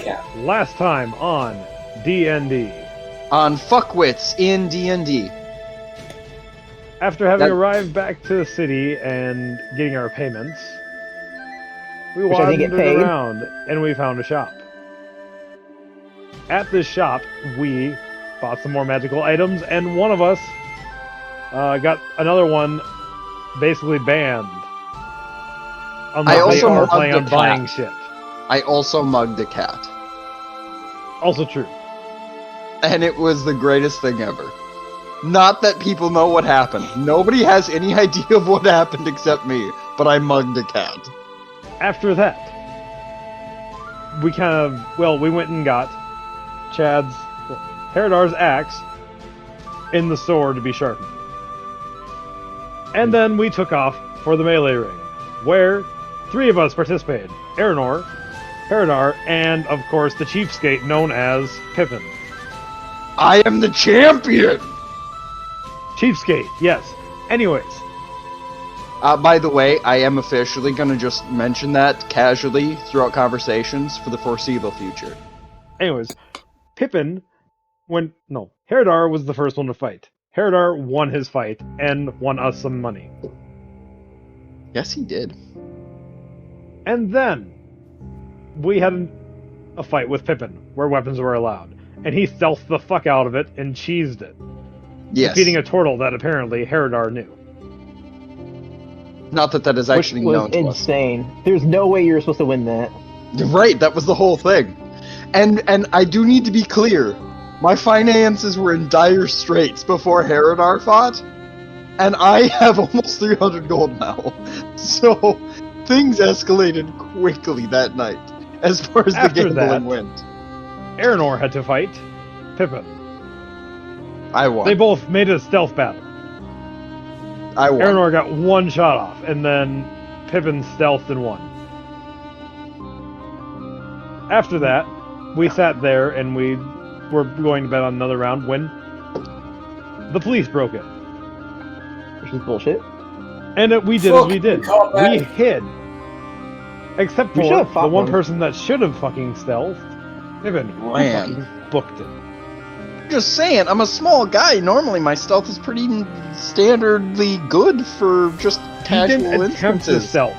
cat. Last time on D&D. On Fuckwits in D&D. After having arrived back to the city and getting our payments, we wandered around and we found a shop. At this shop, we bought some more magical items, and one of us got another one basically banned. Unless they are planning on buying shit. I also mugged a cat. Also true. And it was the greatest thing ever. Not that people know what happened. Nobody has any idea of what happened except me, but I mugged a cat. After that, we we went and got Haredar's axe in the store to be sharpened. And then we took off for the melee ring, where 3 of us participated. Araynore, Haredar, and, of course, the cheapskate known as Pippen. I am the champion! Cheapskate, yes. Anyways. By the way, I am officially going to just mention that casually throughout conversations for the foreseeable future. Anyways, Haredar was the first one to fight. Haredar won his fight and won us some money. Yes, he did. And then we had a fight with Pippen, where weapons were allowed. And he stealthed the fuck out of it and cheesed it. Yes. Defeating a turtle that apparently Haredar knew. Not that is actually known to us. Which was insane. There's no way you were supposed to win that. Right, that was the whole thing. And I do need to be clear. My finances were in dire straits before Haredar fought. And I have almost 300 gold now. So, things escalated quickly that night, as far as the gambling went. Araynore had to fight Pippen. I won. They both made a stealth battle. I won. Araynore got one shot off, and then Pippen stealthed and won. After that, we sat there and we were going to bet on another round when the police broke in. Which is bullshit. And we did as we did. We hid. Except for the one person that should have fucking stealthed. Pippen fucking booked it. Just saying, I'm a small guy. Normally my stealth is pretty standardly good for just casual instances. To stealth.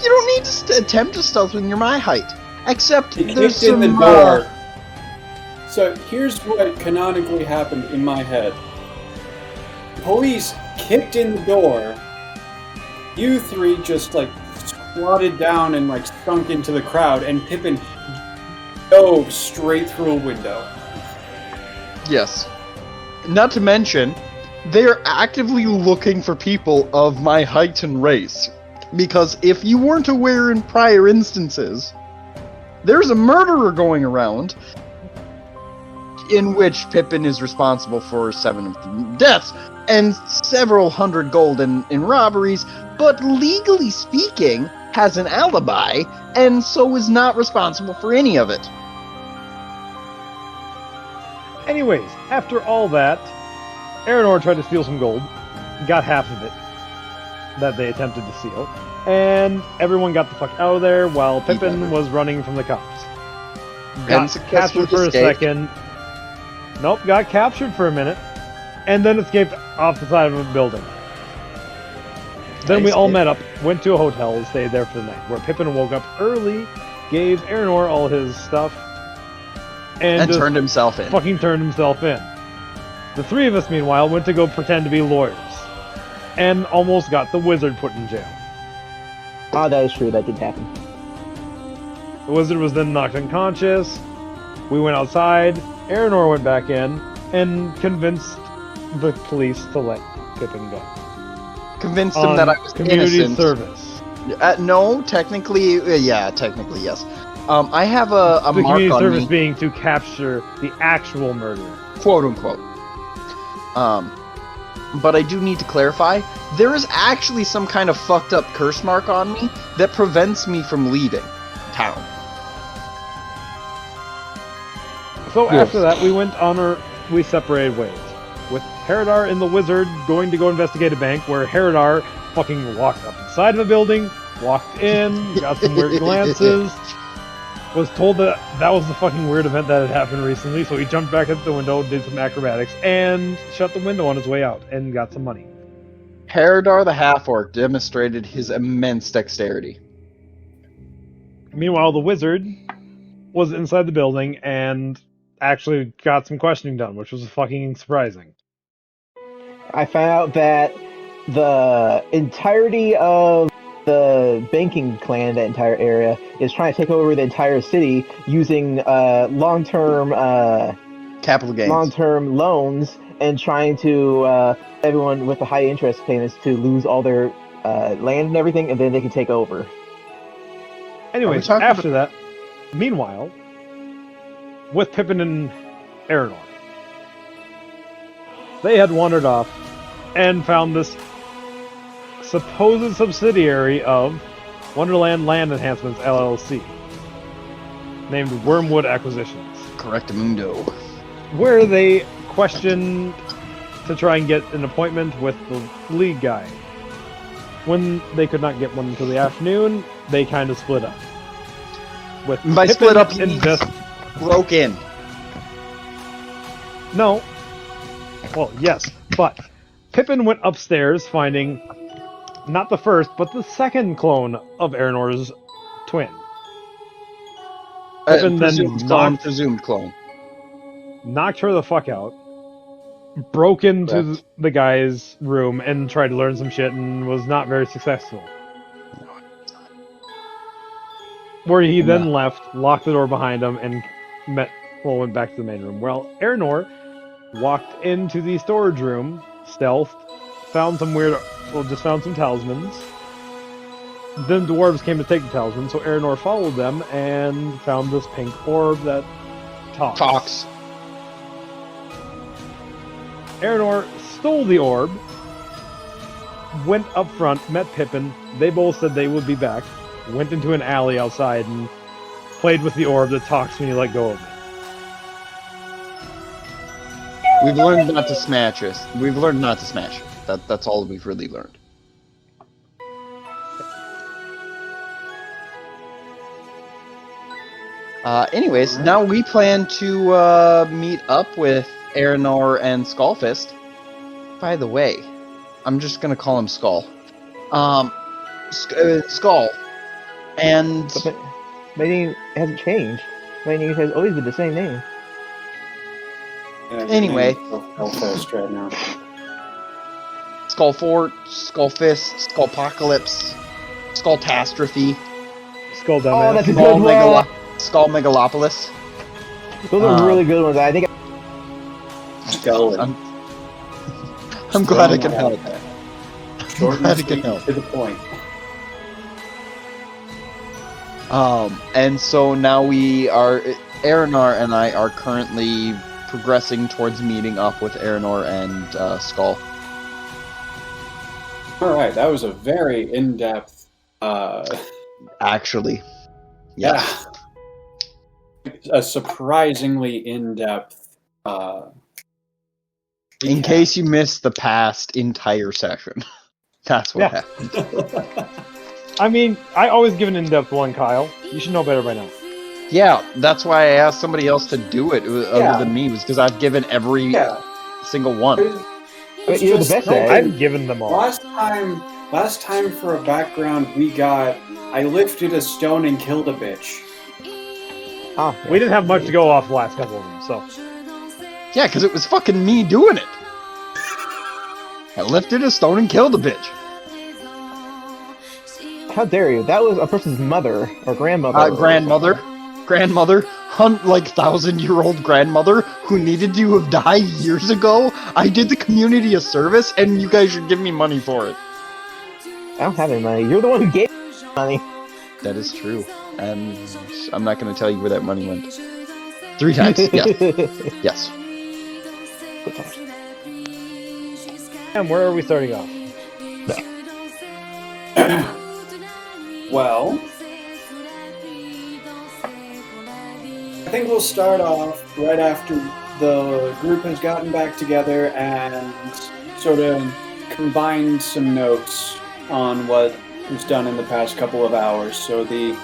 You don't need to attempt to stealth when you're my height. Except he there's kicked in the door. So here's what canonically happened in my head. Police kicked in the door. You 3 just squatted down and sunk into the crowd, and Pippen dove straight through a window. Yes. Not to mention, they are actively looking for people of my height and race. Because if you weren't aware in prior instances, there's a murderer going around in which Pippen is responsible for 7 deaths and several hundred gold in robberies, but legally speaking, has an alibi, and so is not responsible for any of it. Anyways, after all that, Araynore tried to steal some gold, got half of it that they attempted to steal, and everyone got the fuck out of there while Pippen was running from the cops. Got captured for a second. Nope, got captured for a minute, and then escaped off the side of a building. Then we all met up, went to a hotel, and stayed there for the night, where Pippen woke up early, gave Araynore all his stuff, and turned himself in. Fucking turned himself in. The 3 of us, meanwhile, went to go pretend to be lawyers, and almost got the wizard put in jail. Ah, that is true. That did happen. The wizard was then knocked unconscious. We went outside. Araynore went back in and convinced the police to let Pippen go. Convinced him that I was community innocent. Service. No, technically, technically, yes. I have a mark on me. The community service being to capture the actual murderer. Quote unquote. But I do need to clarify, there is actually some kind of fucked up curse mark on me that prevents me from leaving town. So after that, we separated ways. With Haredar and the wizard going to go investigate a bank where Haredar fucking walked up inside of a building, walked in, got some weird glances, was told that that was the fucking weird event that had happened recently, so he jumped back at the window, did some acrobatics, and shut the window on his way out, and got some money. Haredar the half-orc demonstrated his immense dexterity. Meanwhile, the wizard was inside the building and actually got some questioning done, which was fucking surprising. I found out that the entirety of the banking clan, that entire area, is trying to take over the entire city using long-term Capital gains. long-term loans and trying to everyone with the high interest payments to lose all their land and everything, and then they can take over. Anyways, after that, meanwhile, with Pippen and Araynore, they had wandered off and found this supposed subsidiary of Wonderland Land Enhancements LLC, named Wormwood Acquisitions. Correctamundo. Where they questioned to try and get an appointment with the lead guy. When they could not get one until the afternoon, they kind of split up. With By Pippen split up, you and mean broke in. No. Well, yes, but Pippen went upstairs finding not the first, but the second clone of Araynore's twin. Pippen then Presumed clone. knocked her the fuck out, broke into the guy's room and tried to learn some shit and was not very successful. Where he then left, locked the door behind him, and went back to the main room. Well, Araynore walked into the storage room, stealthed, found some talismans. Then dwarves came to take the talismans, so Araynore followed them and found this pink orb that talks. Araynore stole the orb, went up front, met Pippen. They both said they would be back. Went into an alley outside and played with the orb that talks when you let go of it. We've learned not to smash it. That's all we've really learned. Anyways, now we plan to meet up with Araynore and Skullfist. By the way, I'm just gonna call him Skull. Skull. And But my name hasn't changed. My name has always been the same name. Yeah, Anyway. Skullfist right now. Skull Fort, Skullfist, Skullpocalypse, Skulltastrophe, Skull Oh, dumbass. that's a good one. Skull Megalopolis. Those are really good ones. I think Skull. I'm glad I can help. Short glad and I can sweet, help. to the point. And so now Araynore and I are currently progressing towards meeting up with Araynore and Skull. Alright, that was a very in-depth, Actually. Yes. a surprisingly in-depth, In case you missed the past entire session. That's what happened. I mean, I always give an in-depth one, Kyle. You should know better by now. Yeah, that's why I asked somebody else to do it other than me, was because I've given every single one. It's you're the just- best No, at it. I've given them all. Last time for a background, I lifted a stone and killed a bitch. Oh, We didn't have much to go off the last couple of them, so. Yeah, because it was fucking me doing it. I lifted a stone and killed a bitch. how dare you? That was a person's mother or grandmother. Grandmother, 1,000-year-old grandmother who needed to have died years ago. I did the community a service, and you guys should give me money for it. I don't have any money. You're the one who gave me money. That is true, and I'm not going to tell you where that money went. 3 times, yes. Good times. And where are we starting off? Well, I think we'll start off right after the group has gotten back together and sort of combined some notes on what was done in the past couple of hours. So the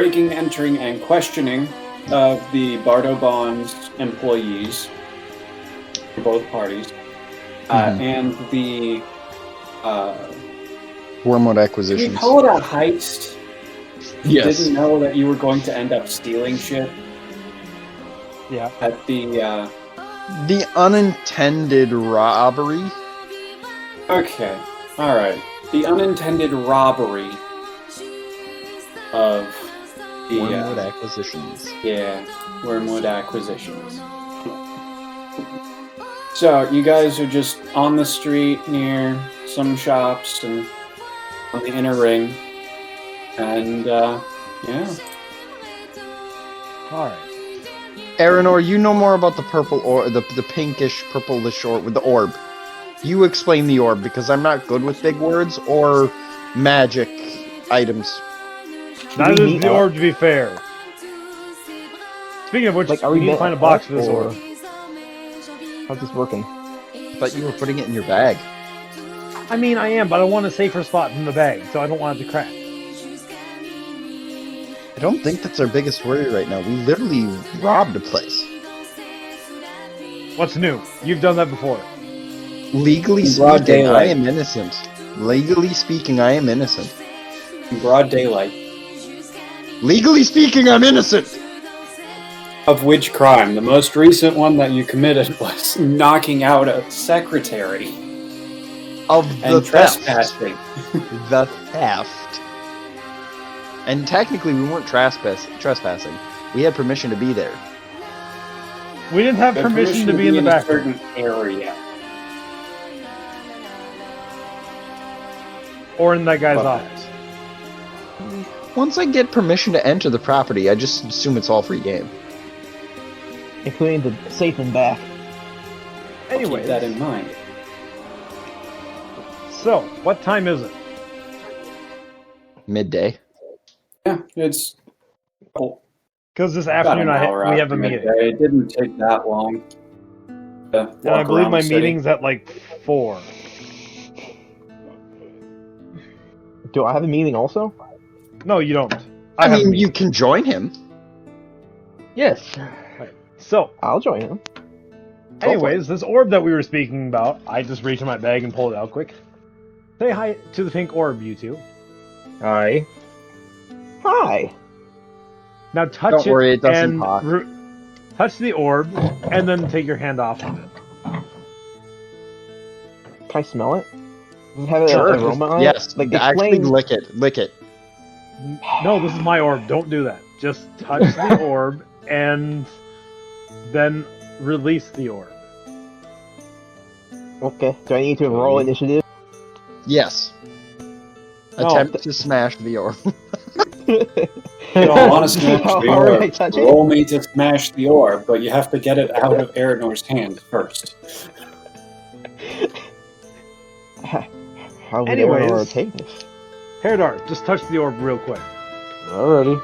breaking, entering, and questioning of the Bardo Bonds employees for both parties, and the Wormwood Can acquisitions. you call it a heist? You Yes. didn't know that you were going to end up stealing shit Yeah. at the. The unintended robbery. Okay, all right. The unintended robbery of the Wormwood acquisitions. Wormwood acquisitions. So you guys are just on the street near some shops and on the inner ring, and yeah. All right. Araynore, you know more about the purple or the pinkish purplish orb with the orb. You explain the orb because I'm not good with big words or magic items. Neither is meet the up? orb, to be fair. Speaking of which, Like, are we we need to met find a box up, for this or- orb. How's this working? But you were putting it in your bag. I mean, I am, but I want a safer spot in the bag, so I don't want it to crack. I don't think that's our biggest worry right now. We literally robbed a place. What's new? You've done that before. Legally In broad speaking, I daylight. am innocent. Legally speaking, I am innocent. In broad daylight. Legally speaking, I'm innocent! Of which crime? The most recent one that you committed was knocking out a secretary Of the and theft. trespassing. The theft. And technically, we weren't trespassing. We had permission to be there. We didn't have The permission to be in the a back. certain area. Or in that guy's Fuck office. Once I get permission to enter the property, I just assume it's all free game. Including the safe and back. Anyway, Keep that in mind. so, what time is it? Midday. Yeah, it's Because this about afternoon an hour we have after a meeting. midday. It didn't take that long. to And I walk believe around my the city. meeting's at like 4. Do I have a meeting also? No, you don't. I have a mean, meeting. you can join him. Yes. So, I'll join him. anyways, this orb that we were speaking about, I just reached in my bag and pulled it out quick. Say hi to the pink orb, you two. Hi. Hi. Now touch Don't worry, it doesn't and talk. touch the orb, and then take your hand off of it. Can I smell it? Does it have Sure. an aroma on it? Yes. Like, Actually, explain... lick it. Lick it. No, this is my orb. Don't do that. Just touch the orb, and then release the orb. Okay. Do I need to roll initiative? Yes. No. Attempt to smash the orb. You don't want to smash How the hard orb. I touch it? Roll me to smash the orb, but you have to get it out of Araynor's hand first. How would Anyways. Araynore take this? Haredar, just touch the orb real quick. Alrighty.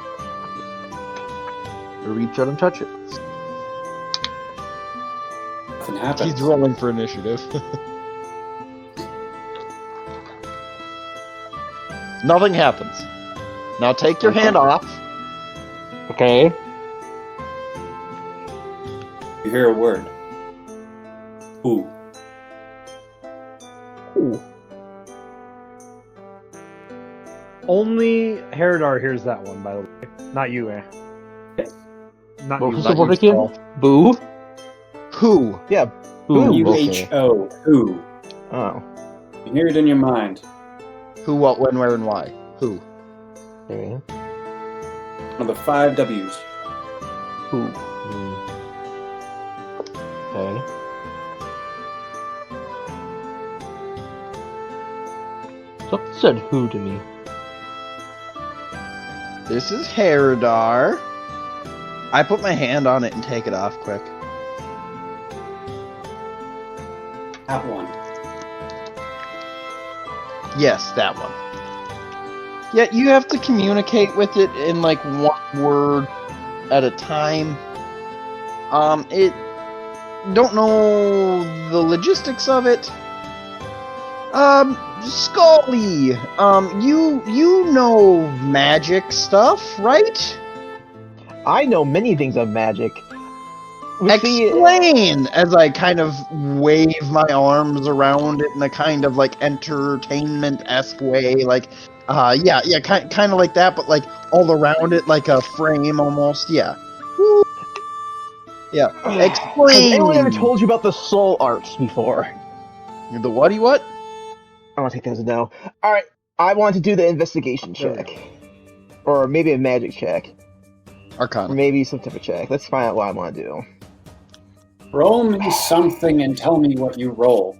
Reach out and touch it. Nothing happens. He's rolling for initiative. Nothing happens. Now take your hand off. Okay. You hear a word. Ooh. Ooh. Only Haredar hears that one, by the way. Not you, eh? Yes. Not What you. was not the word you, again? Paul. Boo? Who? Yeah. Boo. Ooh, okay. U-H-O. Who. Oh. You hear it in your mind. Who, what, when, where, and why? Who? Okay. One of the 5 W's. Ooh. Okay. Something said who to me. This is Haredar. I put my hand on it and take it off quick. That one. Yes, that one. Yeah, you have to communicate with it in like one word at a time. It don't know the logistics of it. Scully, you know magic stuff, right? I know many things of magic. Explain! As I kind of wave my arms around it in a kind of like entertainment-esque way, like, yeah, kind of like that, but like all around it, like a frame almost, yeah. Woo. Yeah, explain! Has anyone ever told you about the soul arts before? The whaty what? I want to take that as a no. Alright, I want to do the investigation check. Or maybe a magic check. Arcana. Or maybe some type of check. Let's find out what I want to do. Roll me something and tell me what you roll.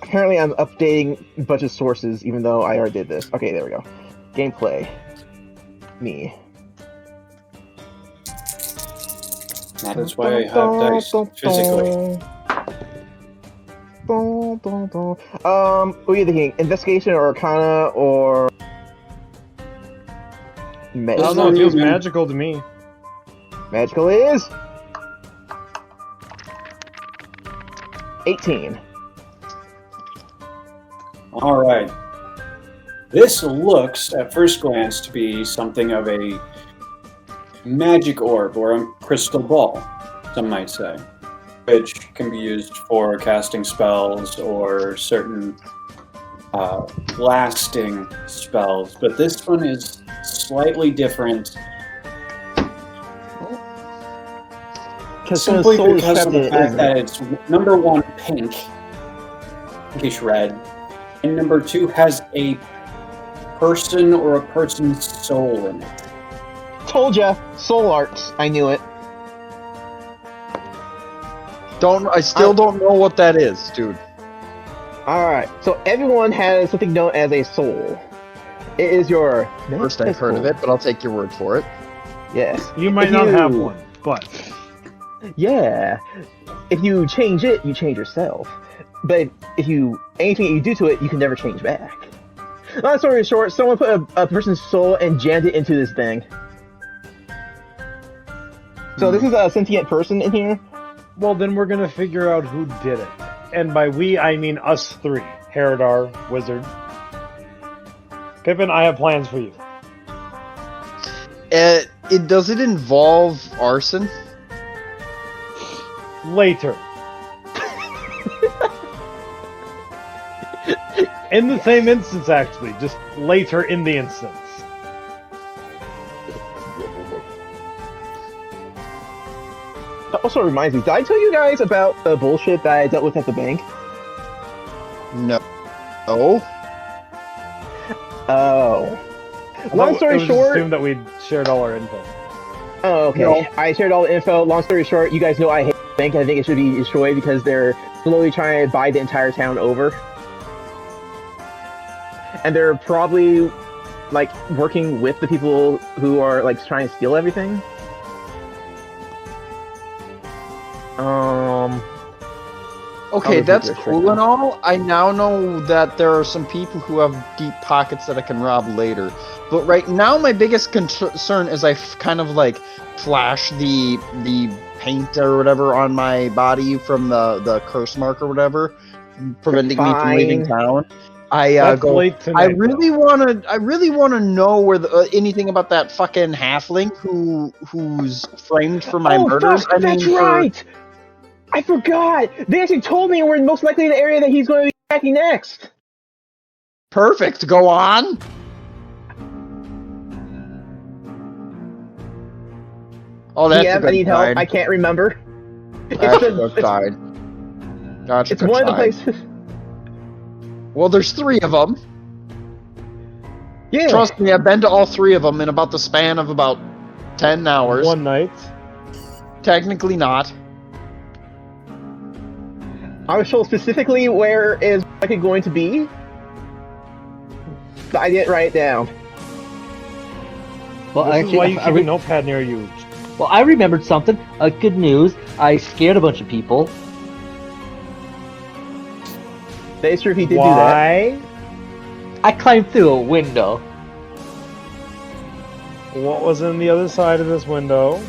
Apparently I'm updating a bunch of sources, even though I already did this. Okay, there we go. Gameplay. Me. That is why I have dice physically. What are you thinking? Investigation or Arcana or... I don't know, it feels magical to me. Magical is... 18. Alright. This looks, at first glance, to be something of a magic orb, or a crystal ball, some might say, which can be used for casting spells or certain lasting spells. But this one is slightly different. Simply because of the fact that it's number one, pink, pinkish red, and number two has a person or a person's soul in it. Told ya, soul arts. I knew it. I still don't know what that is, dude. Alright, so everyone has something known as a soul. It is your... First I've heard of it, but I'll take your word for it. Yes. You might not have one, but... Yeah. If you change it, you change yourself. But if anything you do to it, you can never change back. Long story short, someone put a person's soul and jammed it into this thing. So this is a sentient person in here? Well, then we're gonna figure out who did it. And by we, I mean us three. Haredar, Wizard. Pippen, I have plans for you. Does it involve arson? Later. In the same instance, actually. Just later in the instance. That also reminds me, did I tell you guys about the bullshit that I dealt with at the bank? No. Oh? Oh. Long story short... assumed that we'd shared all our info. Oh, okay. No. I shared all the info. Long story short, you guys know I hate the bank. I think it should be destroyed because they're slowly trying to buy the entire town over. And they're probably, like, working with the people who are, like, trying to steal everything. Okay, that's cool and all. I now know that there are some people who have deep pockets that I can rob later. But right now, my biggest concern is I kind of like flash the paint or whatever on my body from the curse mark or whatever, preventing me from leaving town. I really wanna know where anything about that fucking halfling who's framed for my murders. Fuck, that's right. I forgot! They actually told me we're most likely in the area that he's going to be attacking next! Perfect, go on! Oh, that's a good I need sign. help, I can't remember. That's a good sign. That's it's one of the places... Well, there's 3 of them. Yeah. Trust me, I've been to all 3 of them in about the span of about 10 hours. One night. Technically not. I was told specifically where is likely going to be. But I didn't write it down. Well, This actually, is why you keep a notepad near you. Well, I remembered something. Good news. I scared a bunch of people. That's true if he did Why? do that. I climbed through a window. What was in the other side of this window?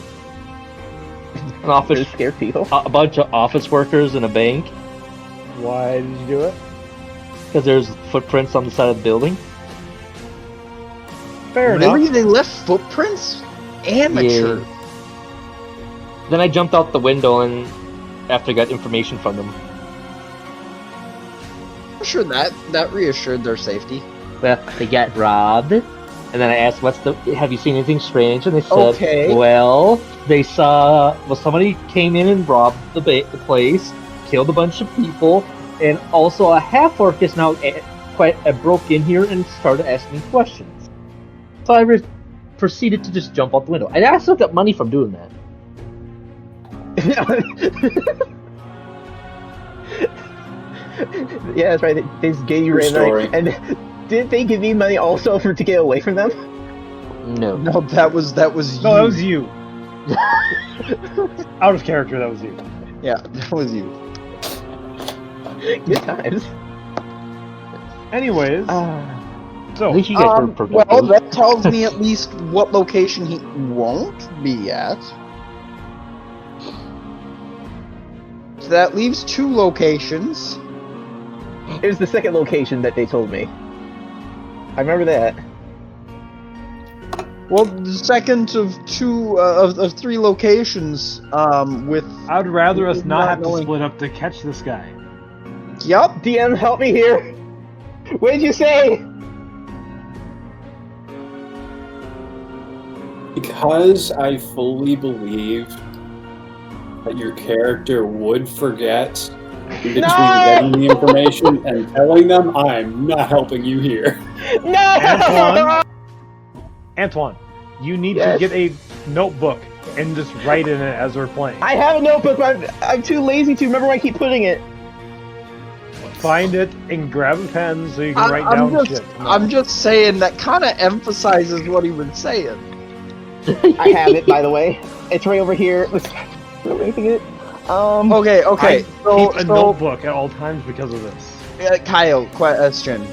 An office, To scare people. a bunch of office workers in a bank. Why did you do it? because there's footprints on the side of the building. Fair Really? enough. They left footprints? Amateur. Yeah. Then I jumped out the window and after I got information from them. I'm sure that reassured their safety. Well, they got robbed. And then I asked, have you seen anything strange? And they said, Okay. well, they saw, somebody came in and robbed the place, killed a bunch of people, and also a half-orc is now broke in here and started asking me questions. So I proceeded to just jump out the window. And I still got money from doing that. Yeah, that's right. They just gave you True story. and didn't they give you money also to get away from them? No. No, that was you. No, that was you. Out of character, that was you. Yeah, that was you. Good times. Anyways, At so least you guys were productive. Well, that tells me at least what location he won't be at. So that leaves 2 locations. It was the second location that they told me. I remember that. Well, the second of 2 of 3 locations. With I'd rather us not have to knowing- split up to catch this guy. Yup. DM, help me here. What did you say? Because I fully believe that your character would forget in between getting the information and telling them, I'm not helping you here. No! Antoine, you need Yes? to get a notebook and just write in it as we're playing. I have a notebook, but I'm too lazy to remember where I keep putting it. Find it and grab a pen so you can write down shit. I'm just saying that kind of emphasizes what he was saying. I have it, by the way. It's right over here. Anything in it? Okay. I So, keep a notebook at all times because of this. Kyle, question.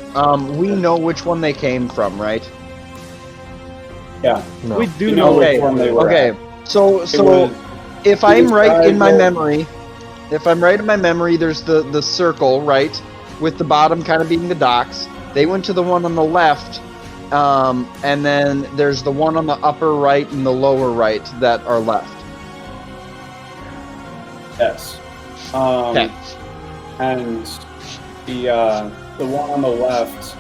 We know which one they came from, right? Yeah. No. We do know Okay. which one they were. Okay. So was- if I'm right in my described memory, there's the circle, right, with the bottom kind of being the docks. They went to the one on the left, and then there's the one on the upper right and the lower right that are left. Yes. Okay. And the one on the left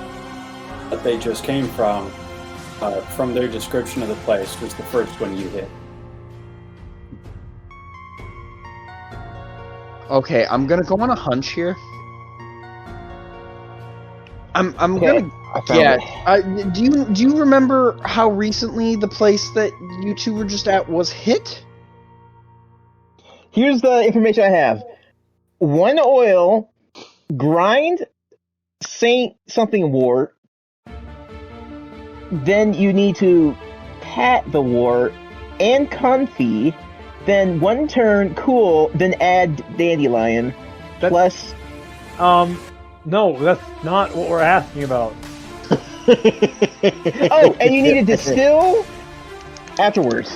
that they just came from their description of the place, was the first one you hit. Okay, I'm gonna go on a hunch here. I'm Okay, gonna I found it. do you remember how recently the place that you 2 were just at was hit? Here's the information I have. 1 oil, grind, Saint something wart. Then you need to pat the wart and comfy. Then 1 turn, cool. Then add dandelion. Plus, No, that's not what we're asking about. oh, and you need to distill afterwards.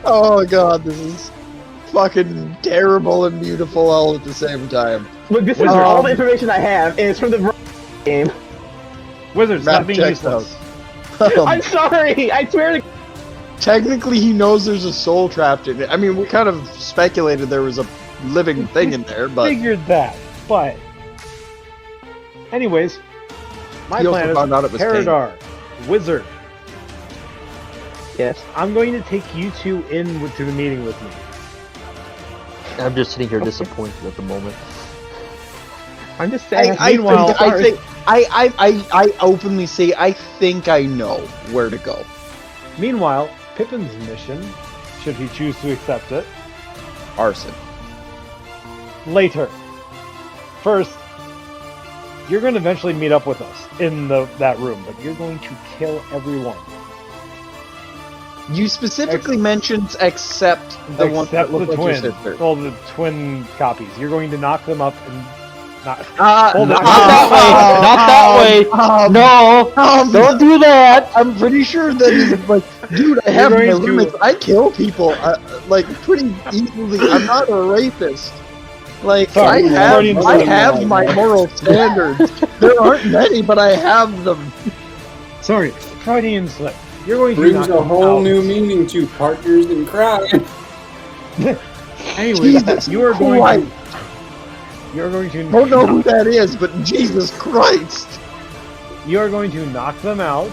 Oh god, this is fucking terrible and beautiful all at the same time. Look, this is Wizard. all the information I have, and it's from the game. Wizards, Map stop being checks useless. I'm sorry. I swear to. Technically, he knows there's a soul trapped in it. I mean, we kind of speculated there was a living thing in there, but Figured that, but anyways, my He also plan is found out it was Haredar, wizard. Yes. I'm going to take you 2 to the meeting with me. I'm just sitting here disappointed at the moment. I'm just saying. I openly say I think I know where to go. Meanwhile, Pippin's mission, should he choose to accept it, Arson. later. First, you're going to eventually meet up with us in that room, but you're going to kill everyone. You specifically mentioned except the one that Except the looked like your twin. sister. Well, the twin copies. You're going to knock them up and not. Hold on. Not that way! No! Don't do that! I'm pretty sure that he's like, dude, I have my going to- limits. I kill people like pretty easily. I'm not a rapist. Like, Sorry, I have my moral standards. There aren't many, but I have them. Sorry, Freudian slip. You're going to Brings knock a them whole out. new meaning to partners in crime. Anyways, Jesus you are going Christ. to. You're going to. Don't know who that is, but Jesus Christ. You are going to knock them out.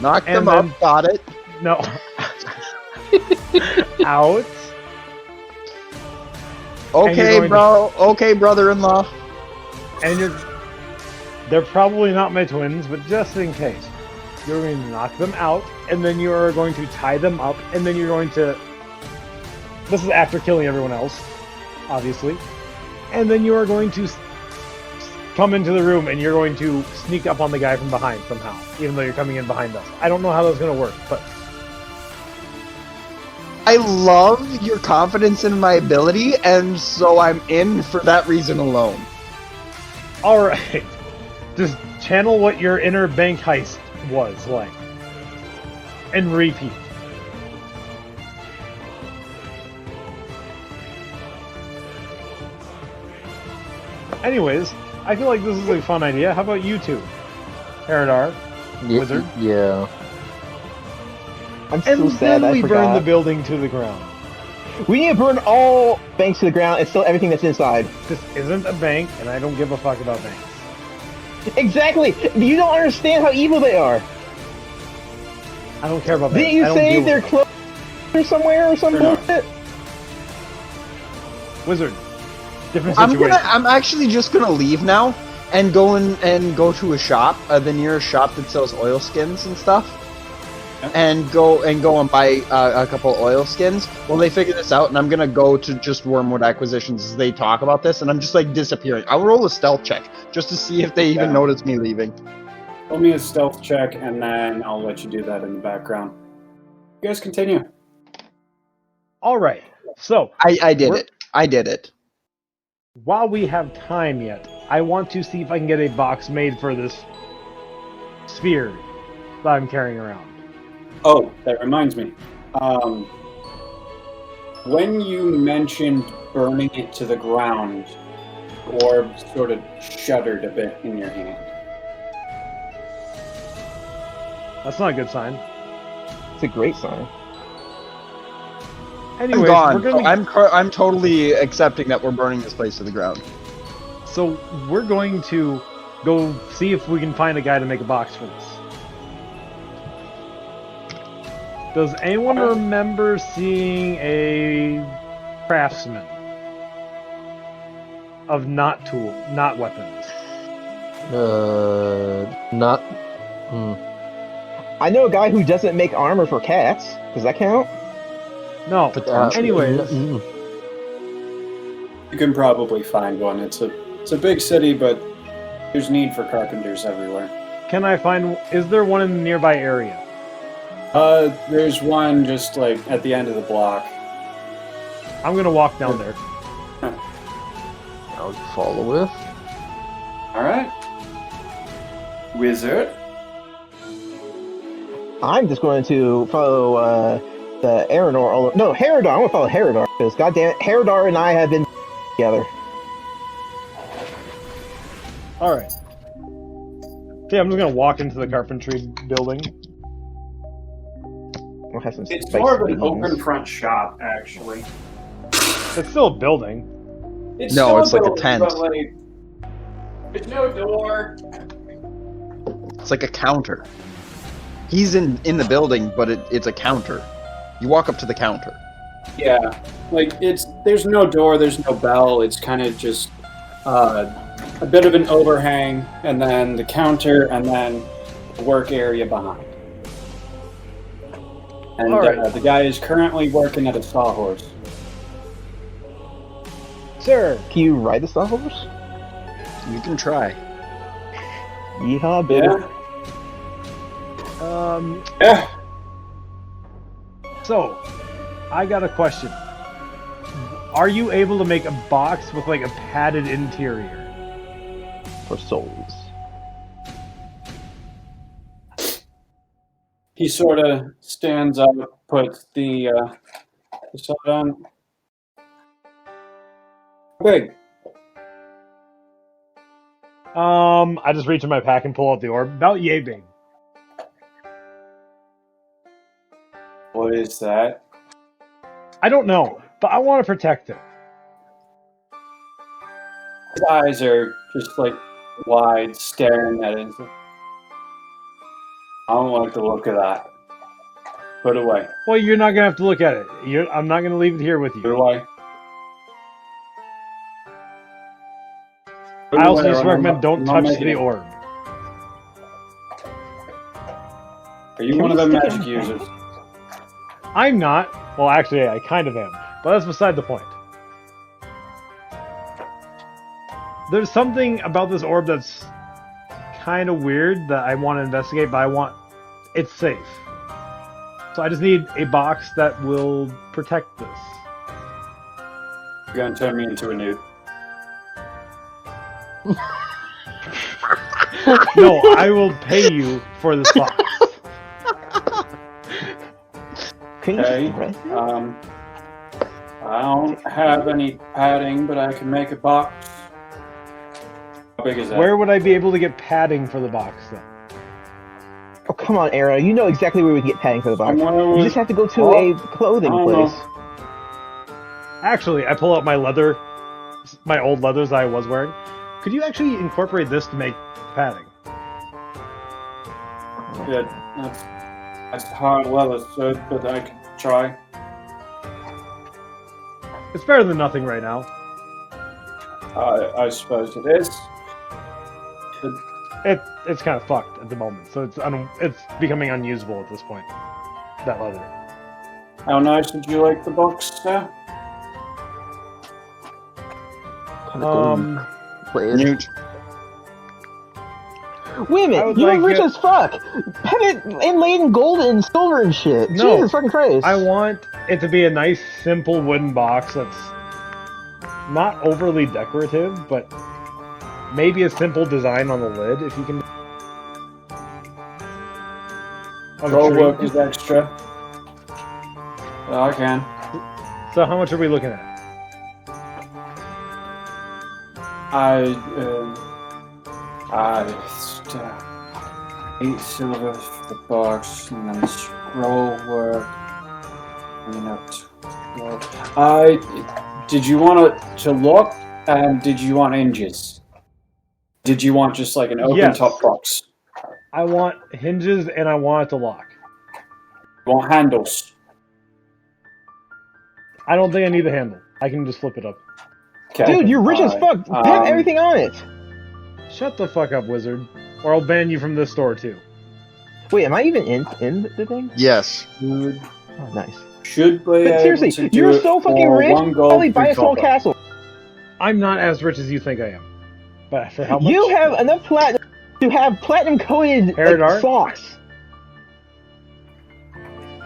Knock And them then- up, got it. No. Out. Okay, going bro. Okay, brother-in-law. And you're. They're probably not my twins, but just in case. You're going to knock them out, and then you are going to tie them up, and then you're going to. This is after killing everyone else, obviously. And then you are going to come into the room, and you're going to sneak up on the guy from behind somehow, even though you're coming in behind us. I don't know how that's going to work, but. I love your confidence in my ability, and so I'm in for that reason alone. Alright. Just channel what your inner bank heist was like. And repeat. Anyways, I feel like this is a fun idea. How about you two? Haredar, Wizard. Yeah. I'm And so sad then I we burn forgot. the building to the ground. We need to burn all banks to the ground and steal everything that's inside. This isn't a bank, and I don't give a fuck about banks. Exactly! You don't understand how evil they are! I don't care about banks. Didn't you I don't say deal with they're them. close somewhere or some They're not. bullshit? Wizard. Different situation. I'm actually just gonna leave now and go to a shop, the nearest shop that sells oil skins and stuff. And go and buy a couple oil skins while they figure this out, and I'm gonna go to just Wormwood Acquisitions as they talk about this, and I'm just like disappearing. I'll roll a stealth check just to see if they even notice me leaving. Roll me a stealth check, and then I'll let you do that in the background. You guys continue. Alright, so I did it. I did it. while we have time yet, I want to see if I can get a box made for this sphere that I'm carrying around. Oh, that reminds me. When you mentioned burning it to the ground, the orb sort of shuddered a bit in your hand. That's not a good sign. It's a great sign. Anyways, I'm we're gone. gonna I'm totally accepting that we're burning this place to the ground. so we're going to go see if we can find a guy to make a box for this. Does anyone remember seeing a craftsman of not weapons? Not. I know a guy who doesn't make armor for cats. Does that count? No. Anyways, You can probably find one. It's a big city, but there's need for carpenters everywhere. can I find? Is there one in the nearby area? There's one just like at the end of the block. I'm gonna walk down there. I'll follow with. All right, Wizard. I'm just going to follow the Araynore. No, Haredar. I'm going to follow Haredar because, goddamn it, Haredar and I have been together. All right. Okay, I'm just gonna walk into the carpentry building. We'll have some It's spicy more of an beans. open front shop, actually. It's still a building. It's No, still it's like a building, tent. But like, there's no door. It's like a counter. He's in the building, but it's a counter. You walk up to the counter. Yeah, like there's no door, there's no bell. It's kind of just a bit of an overhang, and then the counter, and then the work area behind. And All right. the guy is currently working at a sawhorse. Sir, Can you ride the sawhorse? You can try. Yeehaw, baby. Yeah. Yeah. so I got a question. Are you able to make a box with like a padded interior? For souls. He sort of stands up, puts the sword on. Big. I just reach in my pack and pull out the orb. About yay big. What is that? I don't know, but I want to protect it. His eyes are just like wide, staring at it. I don't like the look of that. Put it away. Well, you're not gonna have to look at it. I'm not gonna leave it here with Put it you. away. Put it I also away, just or I'm recommend not- don't I'm not touch making the it. orb. Are you Can one of we the stick magic it- users? I'm not. Well, actually, I kind of am, but that's beside the point. There's something about this orb that's kind of weird that I want to investigate, but it's safe. So I just need a box that will protect this. You're gonna turn me into a nude. No, I will pay you for this box. Can you Okay. just rent it? I don't have any padding, but I can make a box. How big is that? Where would I be able to get padding for the box then? Oh, come on, Era. You know exactly where we can get padding for the box. Somewhere You with- just have to go to Oh, a clothing I don't know. place. Actually, I pull out my old leathers that I was wearing. Could you actually incorporate this to make padding? Yeah, that's hard leather, so but I can try. It's better than nothing right now. I suppose it is. It's kind of fucked at the moment, so it's becoming unusable at this point. That leather. How nice would you like the box, sir? Newt. Wait a I minute, would you're like rich it- as fuck. Have it inlaid in gold and silver and shit. No. Jesus fucking Christ. I want it to be a nice, simple wooden box that's not overly decorative, but maybe a simple design on the lid if you can. Of a Troll tree. work is extra. I can. So how much are we looking at? I 8 silver for the box, and then scroll work. And up to 12. Did you want it to look, and did you want hinges? Did you want just like an open Yes. top box? I want hinges and I want it to lock. You want handles? I don't think I need the handle. I can just flip it up. Okay. Dude, you're rich as fuck. Have everything on it. Shut the fuck up, wizard. Or I'll ban you from this store too. Wait, am I even in the thing? Yes. Should, Oh, nice. should be But seriously, able to do you're it so fucking for rich. 1 gold, Probably buy 3 a small copper. castle. I'm not as rich as you think I am. But for how much? You have enough platinum to have platinum coated Haredar? socks.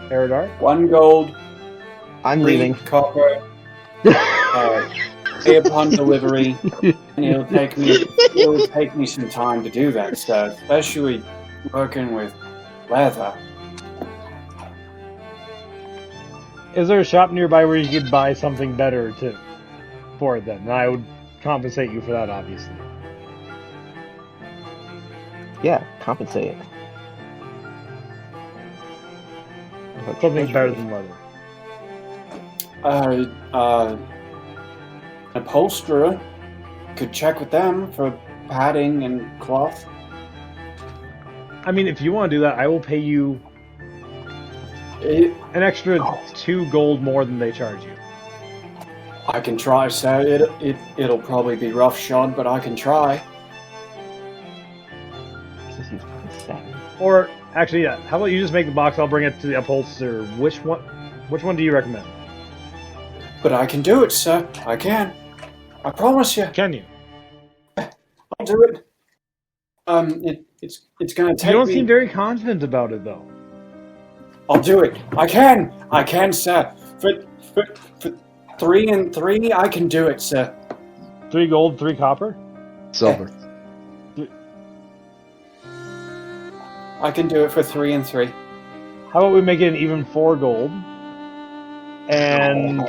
Haredar? 1 gold, I'm 3 leaving. copper. Pay upon delivery, and it'll take me some time to do that stuff, especially working with leather. Is there a shop nearby where you could buy something better for it then? And I would compensate you for that, obviously. Yeah, compensate. Something better than leather. An upholsterer could check with them for padding and cloth. I mean, if you want to do that, I will pay you It, an extra 2 gold more than they charge you. I can try, so it'll probably be roughshod, but I can try. Or, actually, yeah, how about you just make the box, I'll bring it to the upholsterer. Which one do you recommend? But I can do it, sir. I can. I promise you. Can you? I'll do it. It's gonna take You don't me. seem very confident about it, though. I'll do it. I can, sir. For 3 and 3, I can do it, sir. 3 gold, 3 copper? Silver. I can do it for 3 and 3. How about we make it an even 4 gold? And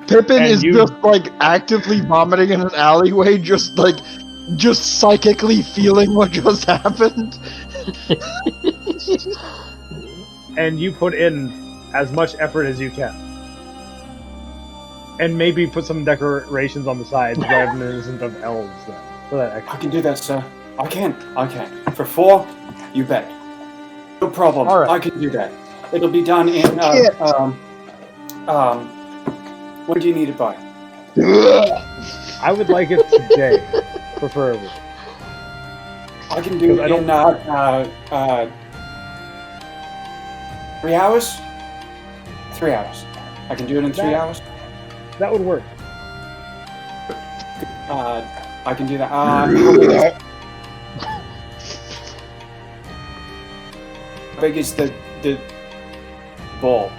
Pippen And is just like actively vomiting in an alleyway, just psychically feeling what just happened. And you put in as much effort as you can. And maybe put some decorations on the sides reminiscent of elves then. For that I extra. can do that, sir. I can. For 4, you bet. No problem. All right. I can do that. It'll be done in, when do you need it by? I would like it today, preferably. I can do it in, 3 hours? 3 hours. I can do it in 3 hours? That would work. I can do that. How big is the ball?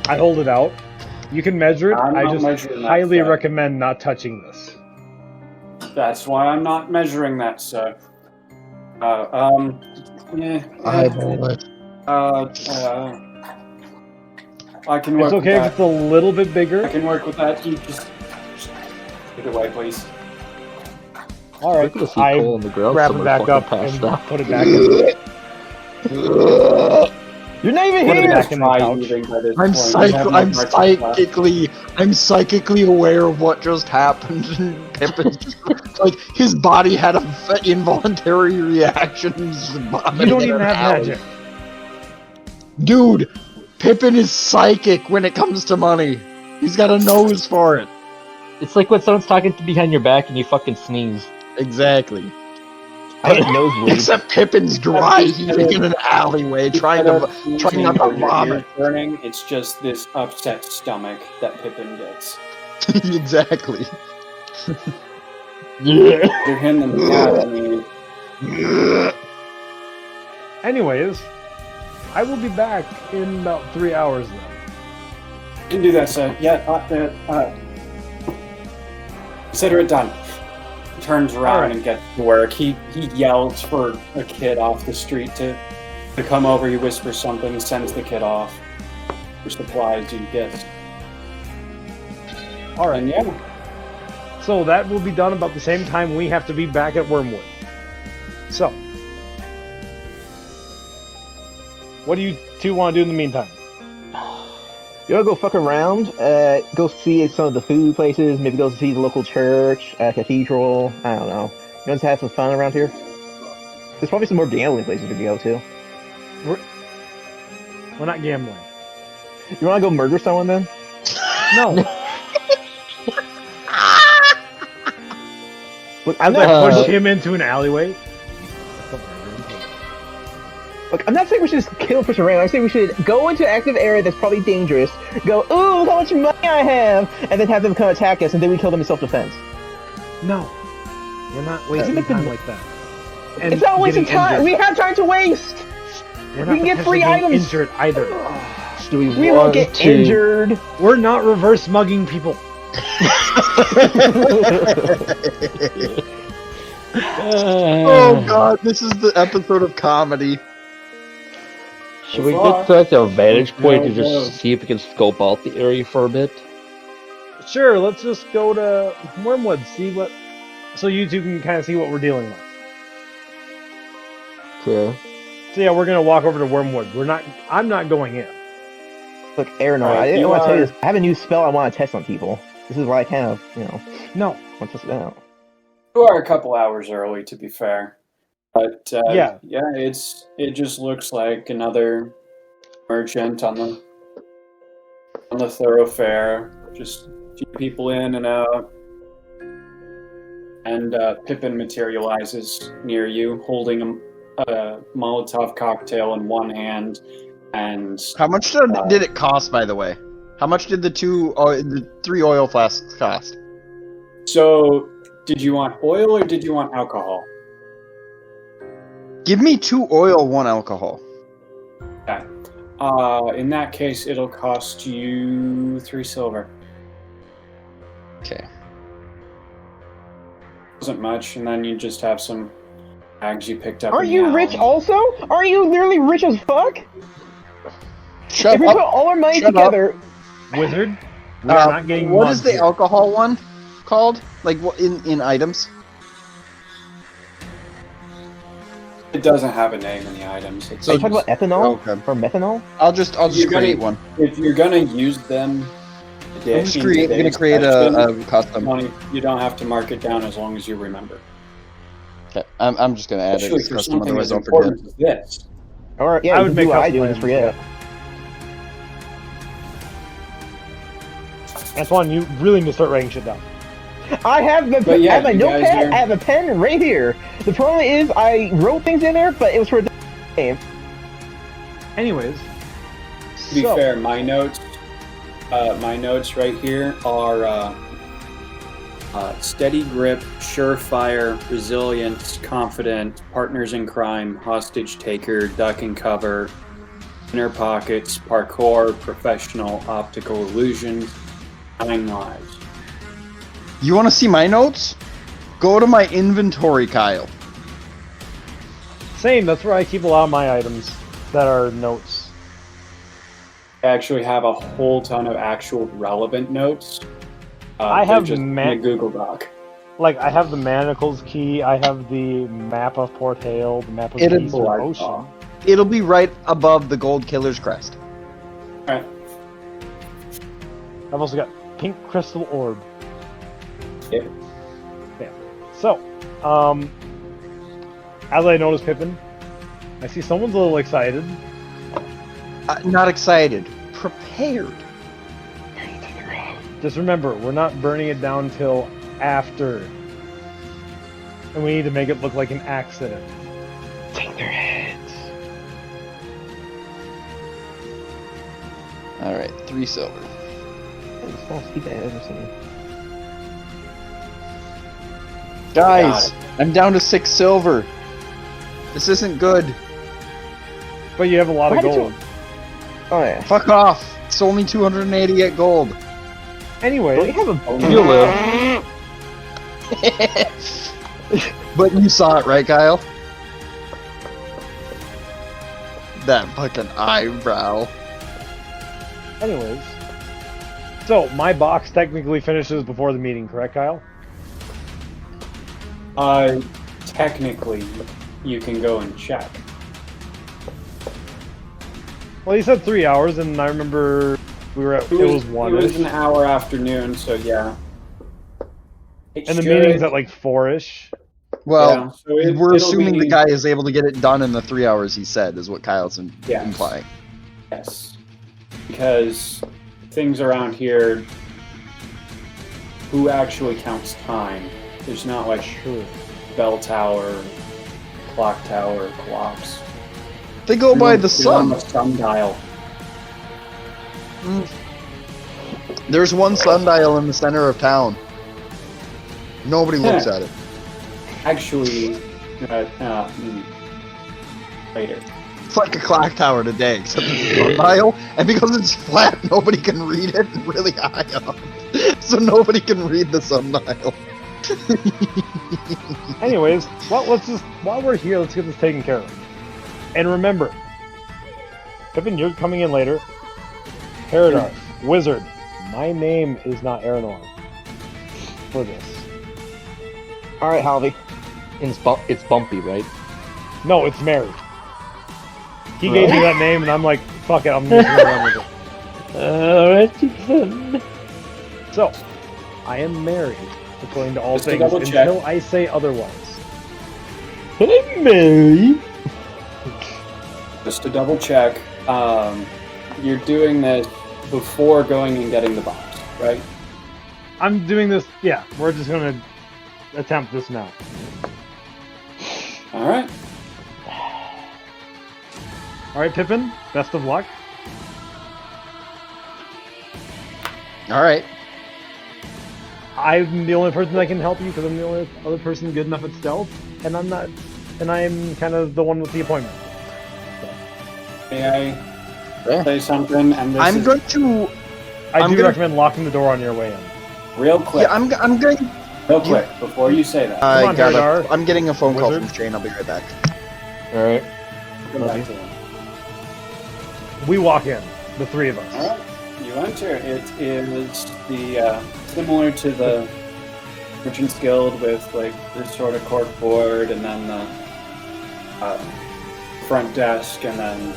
I hold it out. You can measure it. I'm I not just measuring that, highly sir. recommend not touching this. That's why I'm not measuring that, sir. Yeah. Eyeball it. I can work It's okay with if it's a little bit that. I bigger. can work with that. You just take it away, please. All right. Look at the I hole in the ground grab it somewhere, back fucking up passed and out. put it back in. You're not even Put it here! back in the couch. I'm psychically aware of what just happened. And Pippin, like his body had an involuntary reaction. You don't even have magic. Dude, Pippin is psychic when it comes to money. He's got a nose for it. It's like when someone's talking behind your back and you fucking sneeze. Exactly. I have nosebleed. Except Pippin's dry heaving in an alleyway, trying not to vomit. Burning. It's just this upset stomach that Pippin gets. Exactly. To him than that, I mean, Anyways, I will be back in about 3 hours then. you can do that, sir. Yeah. Consider it done. Turns around Alright. and gets to work. He yells for a kid off the street to come over. He whispers something, sends the kid off for supplies and gifts. All right. And yeah, So that will be done about the same time we have to be back at Wormwood. So, what do you two want to do in the meantime? You wanna go fuck around? Go see some of the food places, maybe go see the local church, cathedral, I don't know. You want to have some fun around here? There's probably some more gambling places we can go to. We're not gambling. You wanna go murder someone then? No. Look, I'm As I not, push him into an alleyway. look, I'm not saying we should just kill and push around. I'm saying we should go into an active area that's probably dangerous, go, ooh, look how much money I have, and then have them come attack us, and then we kill them in self-defense. No. We're not wasting Isn't it time the- like that. And It's not wasting getting time! injured. We have time to waste! We're we not can get free potentially items. injured either. Do we, We want won't get to... injured! We're not reverse mugging people. Oh god, this is the episode of comedy. Should we get to like a vantage point and No. just see if we can scope out the area for a bit? Sure, let's just go to Wormwood, see what... So you two can kind of see what we're dealing with. Okay. So yeah, we're gonna walk over to Wormwood. I'm not going in. Look, Araynore, Alright, I you want to tell you are- this. I have a new spell I want to test on people. This is why I kind of, No. want to test it out. you are a couple hours early, to be fair. But Yeah. it just looks like another merchant on the thoroughfare. Just a few people in and out. And Pippin materializes near you, holding a Molotov cocktail in one hand, and How much did it cost, by the way? How much did the 3 oil flasks cost? so. Did you want oil or did you want alcohol? Give me 2 oil, 1 alcohol. Okay. In that case, it'll cost you 3 silver. Okay. Wasn't much, and then you just have some bags you picked up. Aren't in you the rich alley. also? Aren't you literally rich as fuck? Shut If we up. put all our money Shut together, Wizard, we are not getting what mugged is the here. alcohol one called? Like what in items? It doesn't have a name in the items. It's Are you talking about ethanol Okay. or methanol? I'll just create one. If you're gonna use them, I'm just gonna create a custom. You don't have to mark it down as long as you remember. Okay, I'm just gonna add it Especially as for custom, something otherwise as I'll forget. important as this. Or yeah, I you would can make do what up I do and just plans, forget. Antoine, you really need to start writing shit down. I have the But yeah, I have my you guys notepad. are- I have a pen right here. The problem is I wrote things in there, but it was for the game. Anyways, To be fair, my notes right here are steady grip, surefire, resilience, confident, partners in crime, hostage taker, duck and cover, inner pockets, parkour, professional, optical illusions, 9 lives. You want to see my notes? Go to my inventory, Kyle. same. That's where I keep a lot of my items that are notes. I actually have a whole ton of actual relevant notes. I they're have just in a Google Doc. Like, I have the Manacles key, I have the map of Port Hale, the map of It'll- Eastern Ocean. It'll be right above the Gold Killer's crest. Alright. I've also got Pink Crystal Orb. Yeah. Yeah. So, as I notice Pippin, I see someone's a little excited. Not excited. Prepared. Just remember, we're not burning it down till after. And we need to make it look like an accident. Take their heads. Alright, 3 silver. That's the smallest speed I've ever seen. Guys, I'm down to 6 silver. This isn't good. But you have a lot of What happened gold. Oh yeah. Fuck off. It's only 288 gold. Don't Anyway, you have a You live. But you saw it, right, Kyle? That fucking eyebrow. anyways. So, my box technically finishes before the meeting, correct, Kyle? Technically, you can go and check. Well, you said 3 hours, and I remember we were at, it was 1. It was an hour afternoon, so yeah. And the meeting's at like 4-ish. Well, so we're it'll assuming be- the guy is able to get it done in the 3 hours he said, is what Kyle's Yes. implying. Yes. Because things around here, who actually counts time? There's not like bell tower, clock tower, clocks. They go by the You're on sun. the sundial. There's one sundial in the center of town. Nobody looks at it. Actually, later. It's like a clock tower today, except it's a sundial, and because it's flat, nobody can read it really high up. So nobody can read the sundial. Anyways, well, while we're here, let's get this taken care of. And remember, Pippin, you're coming in later. Haredar, Wizard, my name is not Araynore for this. Alright, Halvey. It's bumpy, right? No, it's Mary. He gave me that name, and I'm like, fuck it, I'm just gonna run with it. Alright, Pippen. So, I am married, according to all Just to things, double check. until I say otherwise. I'm Mary. Just to double check, you're doing this before going and getting the box, right? I'm doing this, yeah, we're just gonna attempt this now. Alright. Alright, Pippin, best of luck. Alright. I'm the only person that can help you because I'm the only other person good enough at stealth, and I'm kind of the one with the appointment. May I say something? And this I'm is going to... I I'm do gonna- recommend locking the door on your way in. real quick. Yeah, I'm going... real quick, before you say that. Come on, Haredar. I'm getting a phone call Wizard. from Shane. I'll be right back. Alright. Go back to him. We walk in, the three of us. Alright. you enter. It is the similar to the Merchant's Guild with like this sort of corkboard, and then the front desk, and then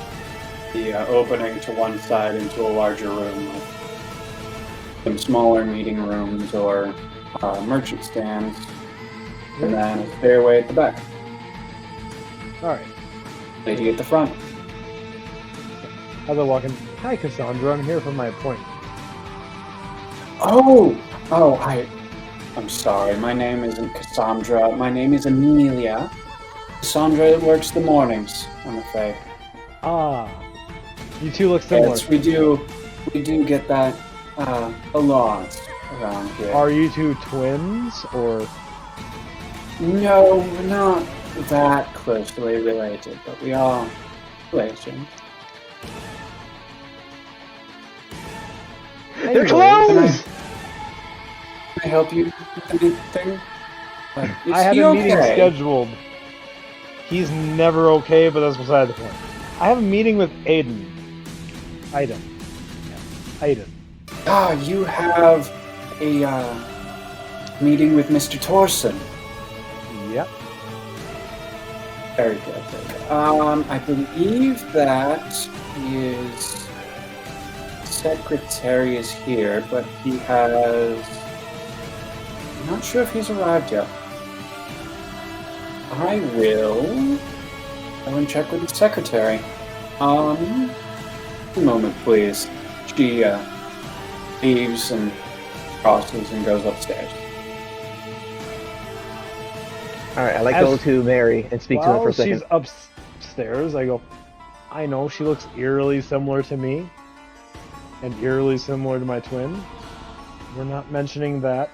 the opening to one side into a larger room with some smaller meeting rooms or merchant stands, and then a stairway at the back. All right. Lady at the front. As I walk in, hi Cassandra, I'm here for my appointment. I'm sorry. My name isn't Cassandra. My name is Amelia. Cassandra works the mornings, I'm afraid. Ah, you two look similar. Yes, we do get that a lot around here. Are you two twins, or? No, we're not that closely related, but we are related. They're Anyways, close! Can I help you with anything? I have a meeting scheduled. He's never okay, but that's beside the point. I have a meeting with Aiden. Aiden. Ah, you have a meeting with Mr. Torson. Yep. Very good. I believe that his secretary is here, but he has... I'm not sure if he's arrived yet. I will go and check with the secretary. A moment, please. She leaves and crosses and goes upstairs. Alright, I go to Mary and speak to her for a second. She's upstairs, I go, I know she looks eerily similar to me, and eerily similar to my twin. We're not mentioning that.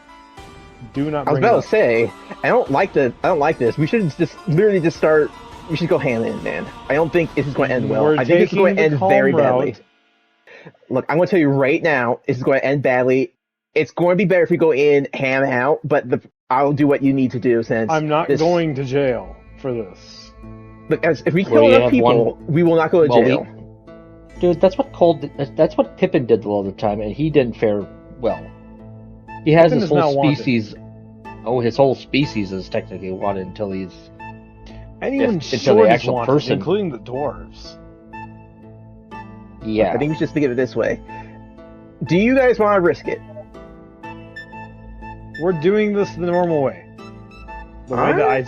Do not I was bring it about up. to say, I don't like this. We should just literally just start. We should go hand in, man. I don't think this is going to end well. I think this is going to end very badly. Look, I'm going to tell you right now, this is going to end badly. It's going to be better if we go in ham out, but I'll do what you need to do since I'm not going to jail for this. Look, if we kill enough people, we will not go to jail. Dude, that's what Pippen did all the time, and he didn't fare well. He has Pippen his is now whole wanted. species. Oh, his whole species is technically wanted until he's Anyone until short the is actual wanted, person, including the dwarves. Yeah. I think we should just think of it this way. Do you guys want to risk it? We're doing this the normal way. The way that I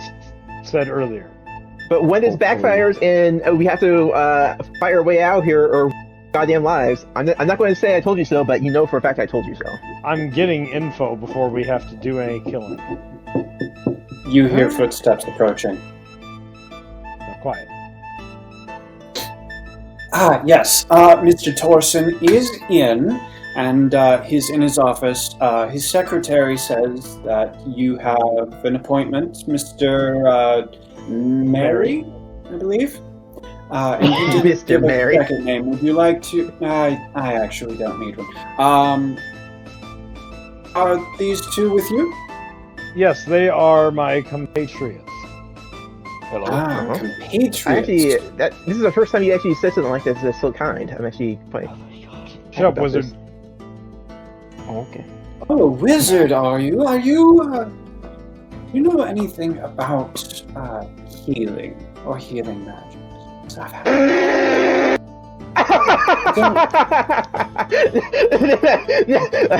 said earlier. But when this backfires and we have to fight our way out here or goddamn lives, I'm not going to say I told you so, but you know for a fact I told you so. I'm getting info before we have to do any killing. You hear footsteps approaching. Now, quiet. Yes. Mr. Torson is in, and he's in his office. His secretary says that you have an appointment, Mr. Mary, I believe. And you didn't Mr. give a Mary. second name. Would you like to? I actually don't need one. Are these two with you? Yes, they are my compatriots. Hello. Compatriots. Actually, this is the first time you actually said something like this. That's so kind. I'm actually quite. Shut up, wizard. Oh, okay. Oh, wizard, are you? Are you? You know anything about healing or healing magic?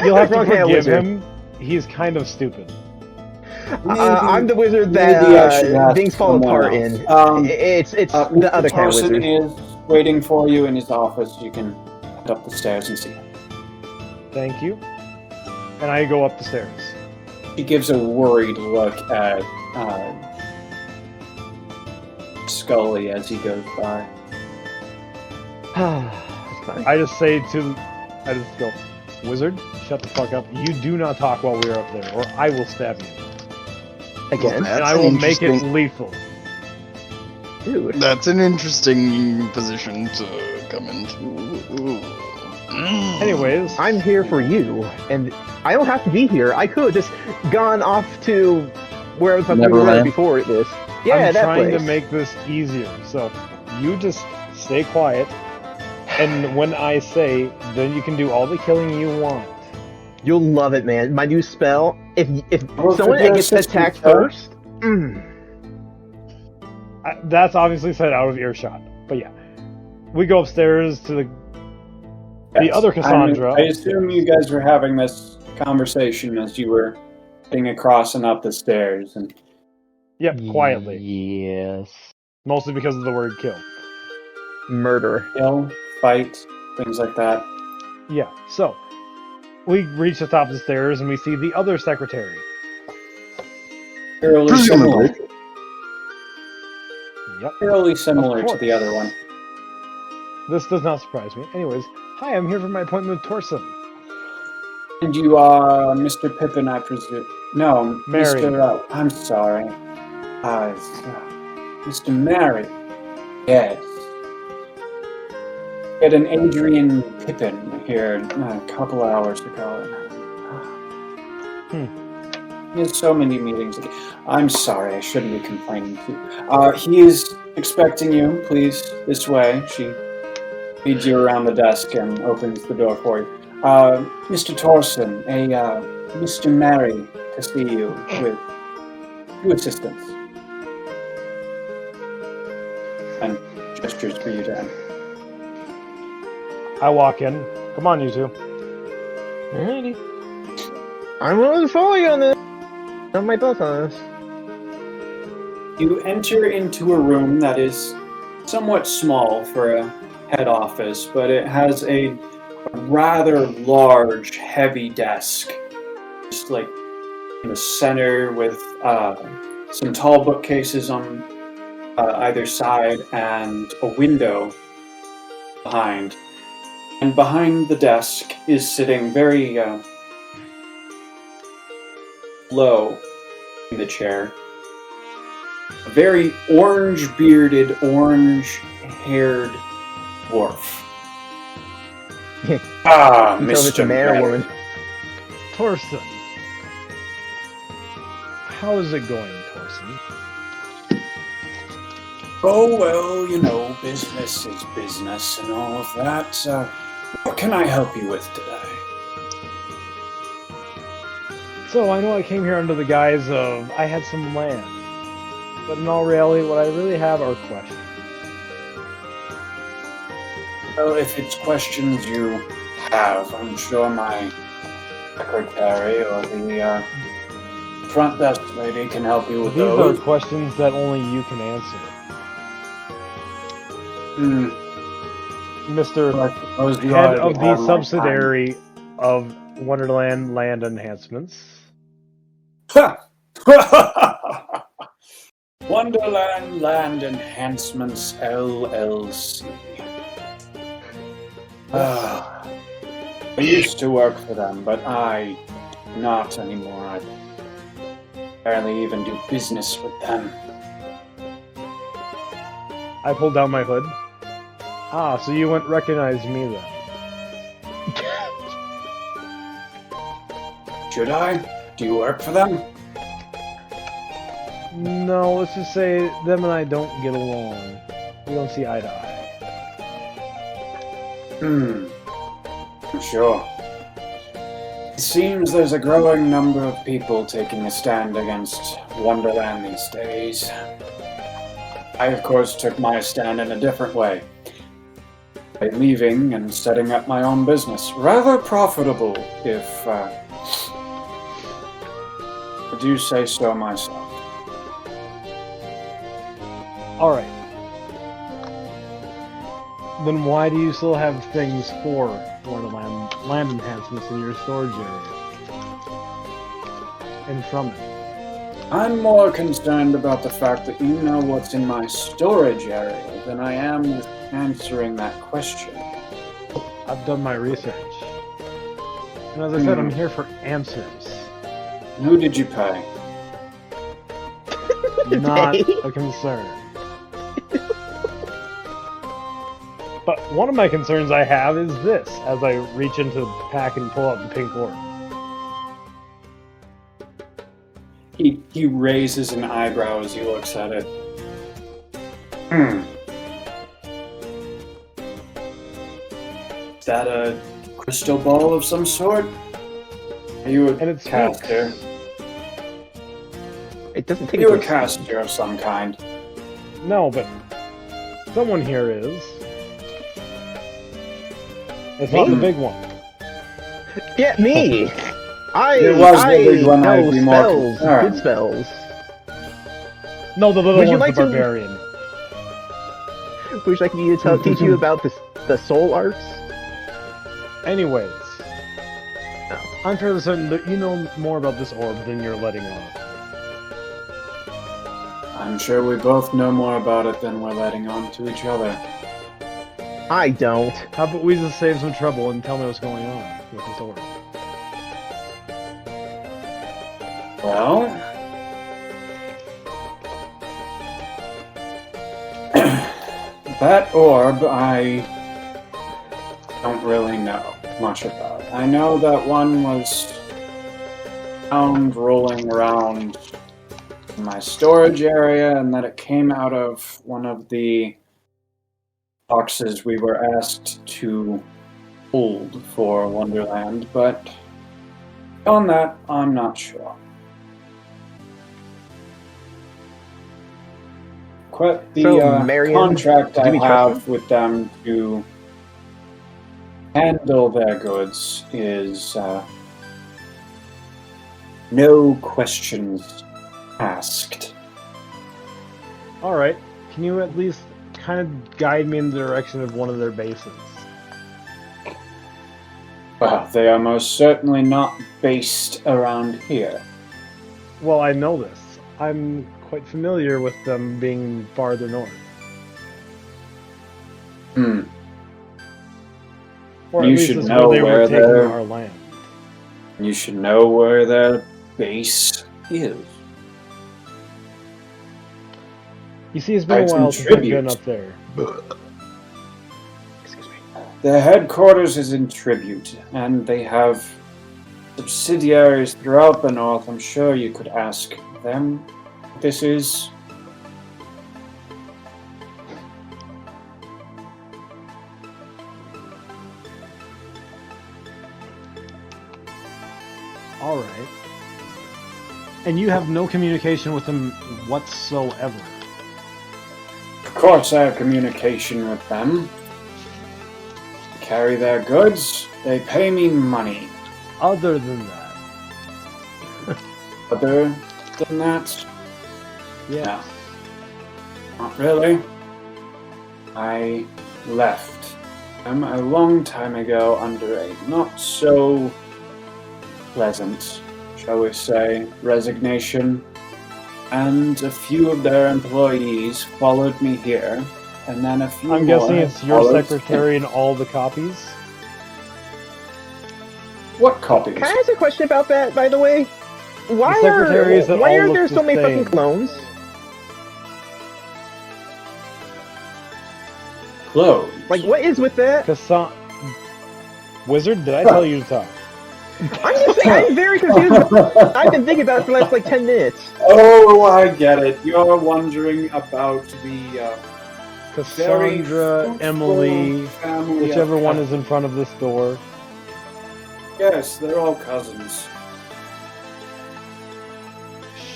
You'll have to forgive him. He's kind of stupid. I'm the wizard that things fall apart in. It's the other kind of person wizard. is waiting for you in his office. You can head up the stairs and see him. Thank you. And I go up the stairs. He gives a worried look at Scully as he goes by. I just go, wizard, shut the fuck up. You do not talk while we are up there, or I will stab you. Again? And I will make it lethal. Dude. That's an interesting position to come into. Anyways. I'm here for you, and I don't have to be here. I could have just gone off to where I was supposed to be before this. Yeah, I'm that trying place. to make this easier, so you just stay quiet, And when I say, then you can do all the killing you want. You'll love it, man. My new spell. If Well, someone for your gets attacked assistance, first, That's obviously said out of earshot. But yeah. We go upstairs to the Yes. other Cassandra. I assume you guys were having this conversation as you were getting across and up the stairs. And Yep, quietly. Yes. Mostly because of the word kill. murder. kill, fight, things like that. Yeah, so we reach the top of the stairs and we see the other secretary. Fairly Presumably. similar. Yep. Fairly similar Of to course. the other one. This does not surprise me. Anyways, hi, I'm here for my appointment with Torsen. And you are Mr. Pippen, I presume. No, Mary. Mr. I'm sorry. Mr. Mary. Yes. We had an Adrian Pippen here a couple hours ago. He has so many meetings. I'm sorry, I shouldn't be complaining to you. He is expecting you. Please, this way. She leads you around the desk and opens the door for you. Mr. Torsen, Mr. Mary to see you with 2 assistants. And gestures for you to enter. I walk in. Come on, you two. Alrighty. I'm willing to follow you on this. I have my thoughts on this. You enter into a room that is somewhat small for a head office, but it has a rather large, heavy desk, just like in the center with some tall bookcases on either side and a window behind. And behind the desk is sitting very low in the chair, a very orange-bearded, orange-haired dwarf. You tell if it's a man or Mary. woman. Torsen. How is it going, Torsen? Oh, well, you know, business is business and all of that. What can I help you with today? So, I know I came here under the guise of I had some land. But in all reality, what I really have are questions. Well, if it's questions you have, I'm sure my secretary or the front desk lady can help you with These are those. questions that only you can answer. Mr. I suppose you Head already of the have my subsidiary of Wonderland Land Enhancements. time. Wonderland Land Enhancements LLC. I used to work for them, but I not anymore. I barely even do business with them. I pulled down my hood. Ah, so you wouldn't recognize me then. Should I? Do you work for them? No, let's just say them and I don't get along. We don't see eye to eye. I'm sure. It seems there's a growing number of people taking a stand against Wonderland these days. I, of course, took my stand in a different way. By leaving and setting up my own business. Rather profitable, if I do say so myself. Alright. Then why do you still have things for Wonderland land enhancements in your storage area? And from it? I'm more concerned about the fact that you know what's in my storage area than I am with answering that question. I've done my research. And as I said, I'm here for answers. Who did you pay? Not a concern. But one of my concerns I have is this, as I reach into the pack and pull out the pink orb. He raises an eyebrow as he looks at it. Is that a crystal ball of some sort? Are you a And it's caster? It doesn't Are take you a it. caster of some kind? No, but someone here is. It's not the Me? big one. Yeah, me. It was the big one, I'd know be more spells, concerned. good spells. No, the little Would you one's like the to- barbarian. Wish I could teach you about the soul arts. Anyways, I'm fairly certain that you know more about this orb than you're letting on. I'm sure we both know more about it than we're letting on to each other. I don't. How about we just save some trouble and tell me what's going on with this orb? Well, that orb I don't really know much about. I know that one was found rolling around in my storage area and that it came out of one of the boxes we were asked to hold for Wonderland, but on that, I'm not sure. Quite the So, Marion, contract do I we trust have with them to handle their goods is no questions asked. Alright, can you at least kind of guide me in the direction of one of their bases? Well, they are most certainly not based around here. Well, I know this. I'm quite familiar with them being farther north. Or at You least should it's know where they where were taking they're- our land. You should know where their base is. You see, it's been a It's while in since I've been tribute. up there. Excuse me. Their headquarters is in Tribute, and they have subsidiaries throughout the north. I'm sure you could ask them what this is. Alright. And you have no communication with them whatsoever. Of course, I have communication with them. I carry their goods. They pay me money. Other than that, Other than that, yeah. not really. I left them a long time ago under a not so pleasant, shall we say, resignation, and a few of their employees followed me here, and then a few I'm more guessing it's your followed- secretary and all the copies? What copies? Can I ask a question about that, by the way? Why secretaries that why all are look there the so many same. fucking clones? Clothes. Like, what is with that? Wizard, did I tell you to talk? I'm just saying, I'm very confused. I've been thinking about it for the last like 10 minutes. Oh, I get it. You're wondering about the very Cassandra, fruitful Emily, family whichever of one is in front of this door. Yes, they're all cousins.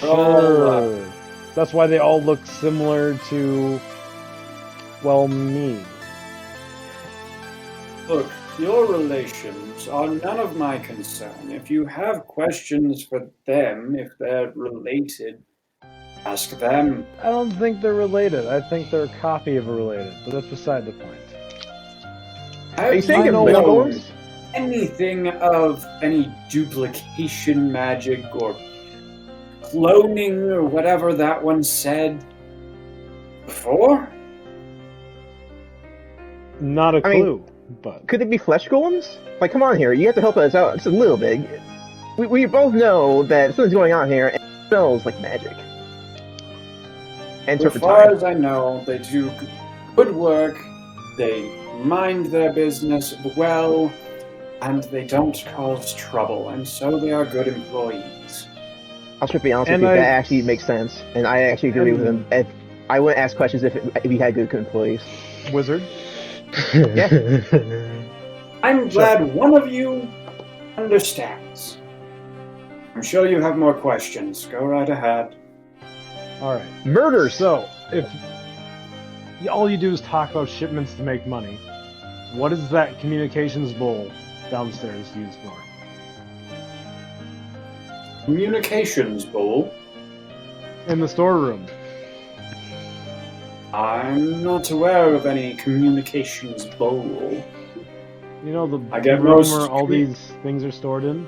Oh, Sure. That's why they all look similar to, well, me. Look, your relations are none of my concern. If you have questions for them, if they're related, ask them. I don't think they're related. I think they're a copy of a related, but that's beside the point. Are you I saying know it's what- clones? anything of any duplication magic or cloning or whatever that one said before? Not a I mean- clue, but Could it be flesh golems? Like, come on here, you have to help us out just a little bit. We both know that something's going on here, and it smells like magic. And As far turpentine. as I know, they do good work, they mind their business well, and they don't cause trouble, and so they are good employees. I'll just be honest with And you, I- that actually makes sense, and I actually agree with him. And- If I wouldn't ask questions if we had good employees. Wizard. Yeah. I'm glad one of you understands. I'm sure you have more questions. Go right ahead. All right. Murders. So, if all you do is talk about shipments to make money, what is that communications bowl downstairs used for? Communications bowl? In the storeroom. I'm not aware of any communications bowl. You know the I get room most where all these things are stored in?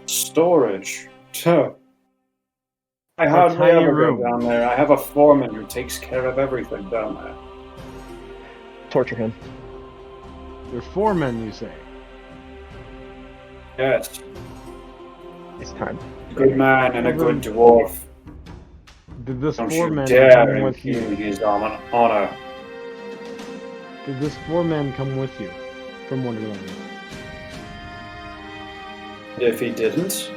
Storage. Tuh. I A hardly tiny ever room. go down there. I have a foreman who takes care of everything down there. Torture him. Your foreman, you say? Yes. It's time. A good man and a good dwarf. Did this Don't you foreman dare come with impugn you? his honor. Did this foreman come with you from Wonderland? If he didn't,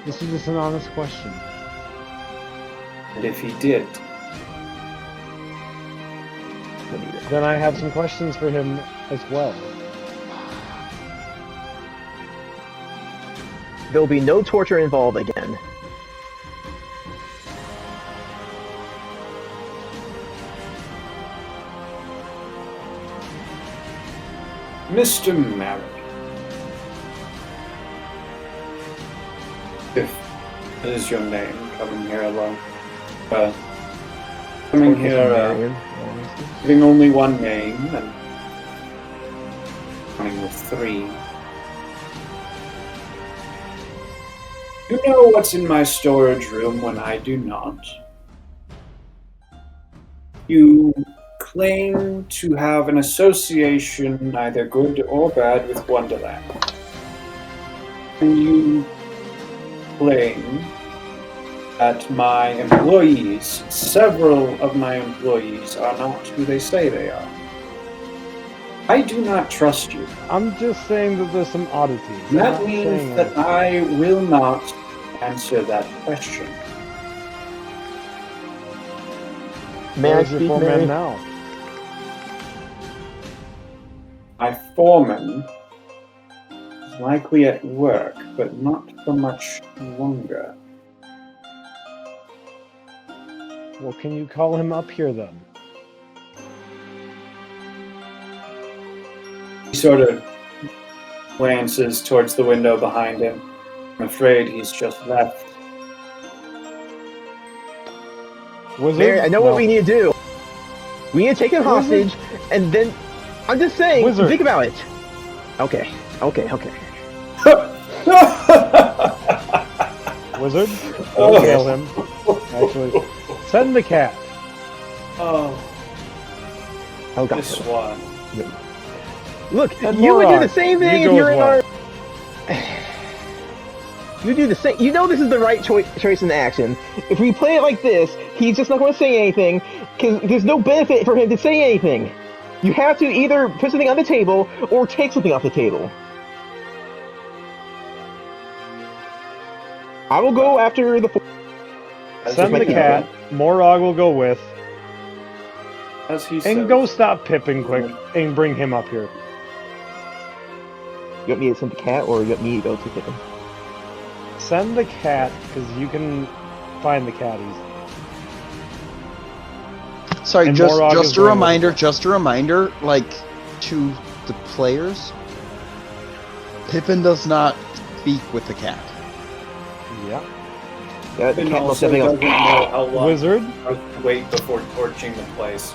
This is just an honest question. and if he did, Then I have some questions for him as well. There'll be no torture involved again. Mr. Merrick, if that is your name, coming here alone, coming here, Marion, having only one name and coming with three. You know what's in my storage room when I do not. You claim to have an association, neither good or bad, with Wonderland. And you claim that my employees, several of my employees, are not who they say they are. I do not trust you. I'm just saying that there's some oddities. I'm That not means saying that I will not answer that question. May I Where's your speak, foreman Mary? now? My foreman is likely at work, but not for much longer. Well, can you call him up here then? He sort of glances towards the window behind him. I'm afraid he's just left. Wizard? Mary, I know No. what we need to do. We need to take him Wizard? hostage, and then I'm just saying. Wizard. Think about it. Okay. Wizard? Oh. Don't kill him. Actually, send the cat. Oh, Oh God. this one. Look, And you would do Morag, the same thing you if go you're as in well. our. You do the same. You know this is the right choice in action. If we play it like this, he's just not going to say anything because there's no benefit for him to say anything. You have to either put something on the table or take something off the table. I will go after the. Send the cat. Morag will go with. As he says. And go stop Pippen quick and bring him up here. You want me to send the cat, or you want me to go to Pippen? Send the cat, because you can find the cat easily. Sorry, And just Morag is just a going reminder, with- just a reminder, like to the players. Pippin does not speak with the cat. Yeah. The Pippen cat looks also at me and doesn't goes, know how long Wizard? to wait before torching the place.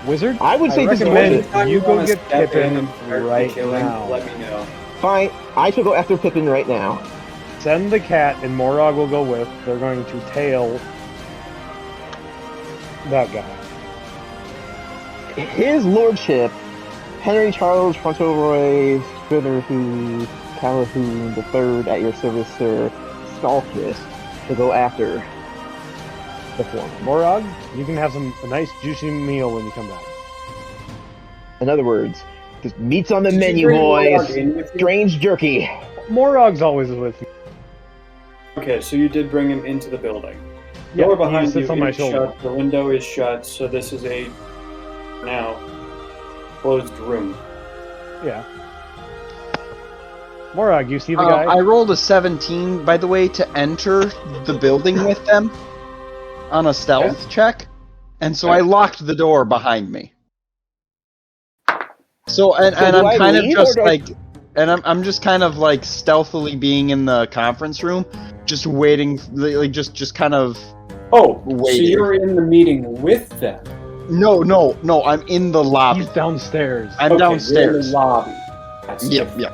Wizard? I would say this is recommend bullshit. Anytime you go wanna get step in Pippen and start right killing, now. let me know. Fine, I shall go after Pippin right now. Send the cat, and Morag will go with. They're going to tail that guy. His lordship, Henry Charles Fauntleroy Scrithershoon Calhoun III, at your service, Sir Skullfist, to go after the foreman. Morag, you can have a nice juicy meal when you come back. In other words, just meat's on the Did you menu, bring Morag boys. in with you? Strange jerky. Morag's always with me. Okay, so you did bring him into the building. Yeah, Door he behind you sits on my is shoulder. shut. The window is shut, so this is a now. Closed room. Yeah. Morag, you see the guy? I rolled a 17, by the way, to enter the building with them on a stealth check, and so I locked the door behind me. So, and do I'm I kind of leave, just or do I- like, and I'm just kind of like stealthily being in the conference room, just waiting, like just kind of. Oh, so Waiting. you're in the meeting with them? No, I'm in the lobby. He's downstairs. I'm Okay, downstairs. you're in the lobby. That's Yep.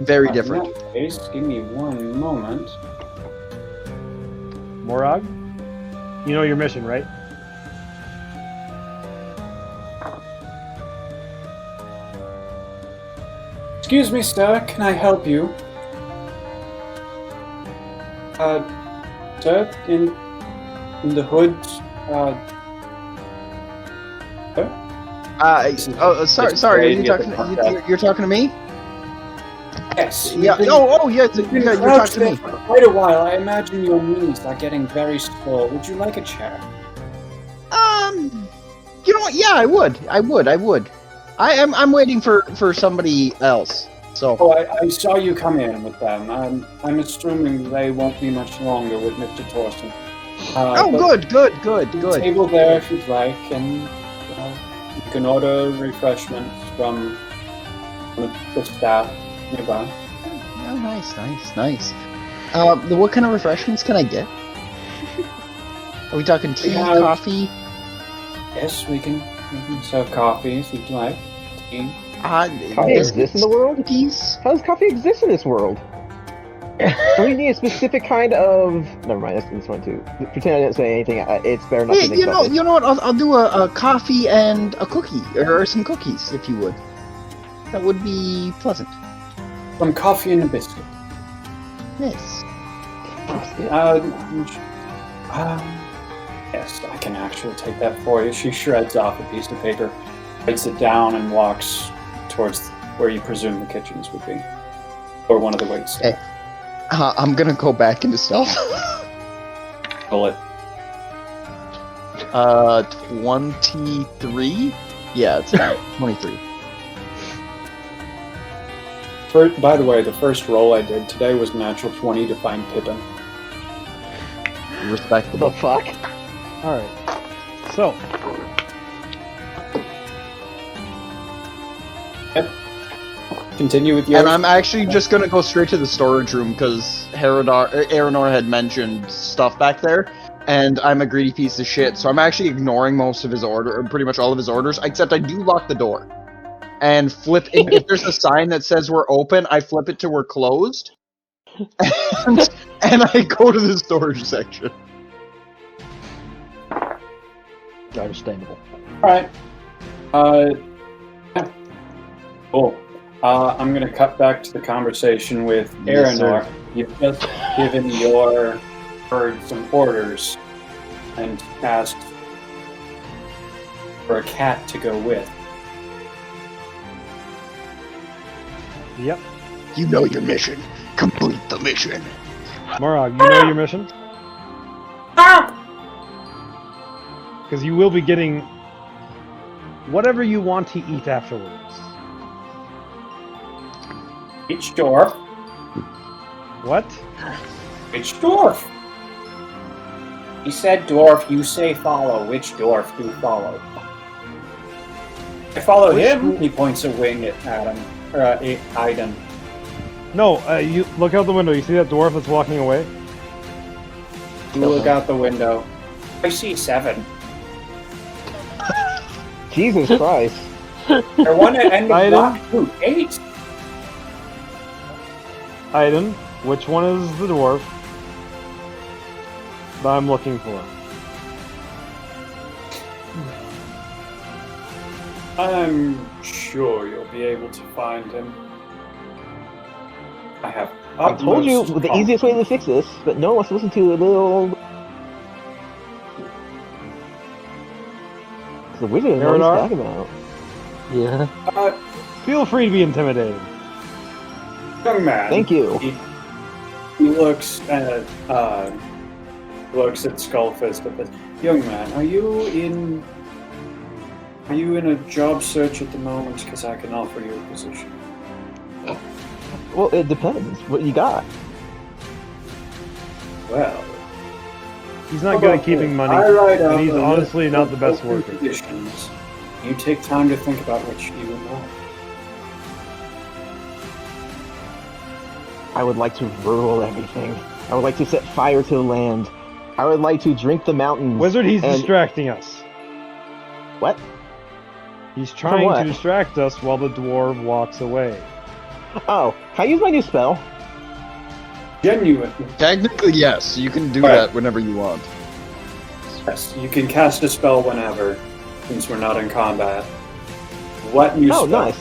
Very different. In that case, give me one moment. Morag? You know your mission, right? Excuse me, sir, can I help you? Sir, in the hood, Sorry. Are you talking? You're talking to me? Yes. Yeah. You've You're been talking crouched to there me. for quite a while. I imagine your knees are getting very sore. Would you like a chair? You know what? Yeah, I would. I'm waiting for somebody else. So. Oh, I saw you come in with them. I'm assuming they won't be much longer with Mr. Torsten. But Good. Table there if you'd like, and you can order refreshments from the staff nearby. Oh, nice. What kind of refreshments can I get? Are we talking tea, coffee? Yes, we can serve coffee if you'd like. Tea. Coffee exists in the world? Teas? How does coffee exist in this world? Do we need a specific kind of? Never mind. That's this one too. Pretend I didn't say anything. It's better not to think about this. You know what? I'll do a coffee and a cookie, or some cookies, if you would. That would be pleasant. Some coffee and a biscuit. Yes. Yes, I can actually take that for you. She shreds off a piece of paper, writes it down, and walks towards where you presume the kitchens would be. Or one of the waits. Okay. I'm gonna go back into stealth. Roll it. 23? Yeah, it's 23. By the way, the first roll I did today was natural 20 to find Pippen. Respectable. The fuck? Alright. So, Continue with yours. And I'm actually just gonna go straight to the storage room because Araynore had mentioned stuff back there, and I'm a greedy piece of shit, so I'm actually ignoring most of his pretty much all of his orders, except I do lock the door. And flip if there's a sign that says we're open, I flip it to we're closed. And I go to the storage section. Understandable. Alright. Cool. I'm going to cut back to the conversation with Yes, Araynore. sir. You've just given your bird some orders and asked for a cat to go with. yep. You know your mission. Complete the mission. Morag, you know your mission? Because you will be getting whatever you want to eat afterwards. Which dwarf? What? Which dwarf? He said dwarf, you say follow. Which dwarf do follow? I follow him. He points a wing at Adam. Or Aiden. No, you look out the window. You see that dwarf that's walking away? You look out the window. I see 7. Jesus Christ. Or one at end of Aiden? block 2. 8. Aiden, which one is the dwarf that I'm looking for? I'm sure you'll be able to find him. I have. I told you the easiest way to fix this, but no one wants to listen to a little. The wizard knows what he's talking about. Yeah. Feel free to be intimidated. Young man. Thank you. He looks at Skullfist at this. Young man, are you in Are you in a job search at the moment? Because I can offer you a position. Well, it depends. What you got? Well, He's not good at keeping money, I write out and he's a honestly list not of the best open worker. positions. You take time to think about what you would want. I would like to rule everything. I would like to set fire to the land. I would like to drink the mountains. Wizard, he's and- distracting us. What? He's trying what? to distract us while the dwarf walks away. Oh, can I use my new spell? Genuine. Technically, yes. You can do Right. that whenever you want. Yes, you can cast a spell whenever, since we're not in combat. What new Oh, spell? nice.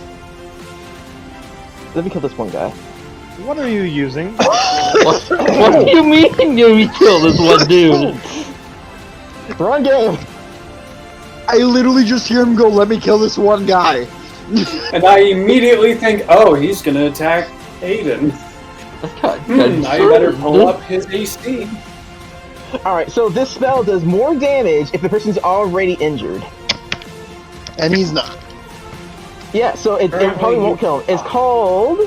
Let me kill this one guy. What are you using? What do you mean you kill this one dude? Wrong game! I literally just hear him go, "Let me kill this one guy." And I immediately think, oh, he's gonna attack Aiden. I better pull up his AC. Alright, so this spell does more damage if the person's already injured. And he's not. Yeah, so it probably won't kill him. It's called...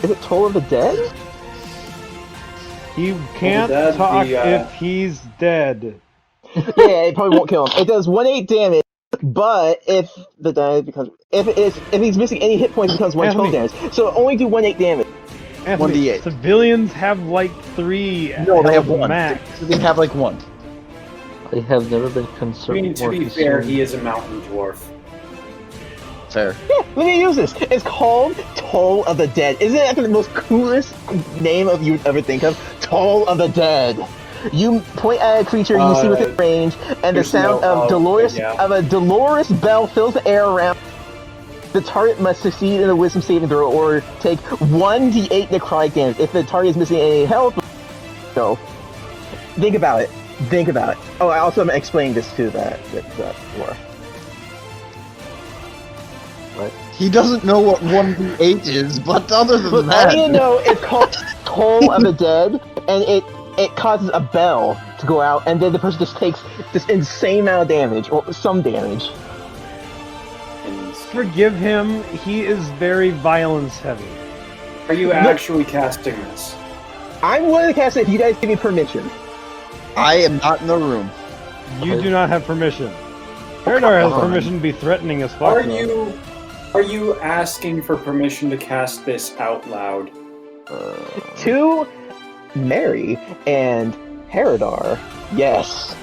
Is it Toll of the Dead? He can't That'd talk be, if he's dead. Yeah, it probably won't kill him. It does 1/8 damage, but if the damage becomes... If he's missing any hit points, it becomes 1/12 damage. So it only do 1/8 damage. Anthony, 1d8. civilians have like 3 No, they have health 1. max. They have like 1. I have never been I concerned. mean, to more be fair, concerned. he is a mountain dwarf. Fair. Yeah, let me use this. It's called Toll of the Dead. Isn't that the most coolest name of you would ever think of? Toll of the Dead. You point at a creature you see within range, and the there's sound no- of a dolorous bell fills the air around. The target must succeed in a wisdom saving throw or take 1d8 necrotic damage. If the target is missing any health, go. Think about it. Think about it. Oh, I also am explaining this to the dwarf. He doesn't know what 1d8 is, but other than Look, that... all you know it's called Toll of the Dead, and it causes a bell to go out, and then the person just takes this insane amount of damage, or some damage. Forgive him, he is very violence heavy. Are you actually casting this? I'm willing to cast it if you guys give me permission. I am not in the room. You do not have permission. Haredar has permission to be threatening as fuck. though. Are you asking for permission to cast this out loud? To Mary and Haredar, yes.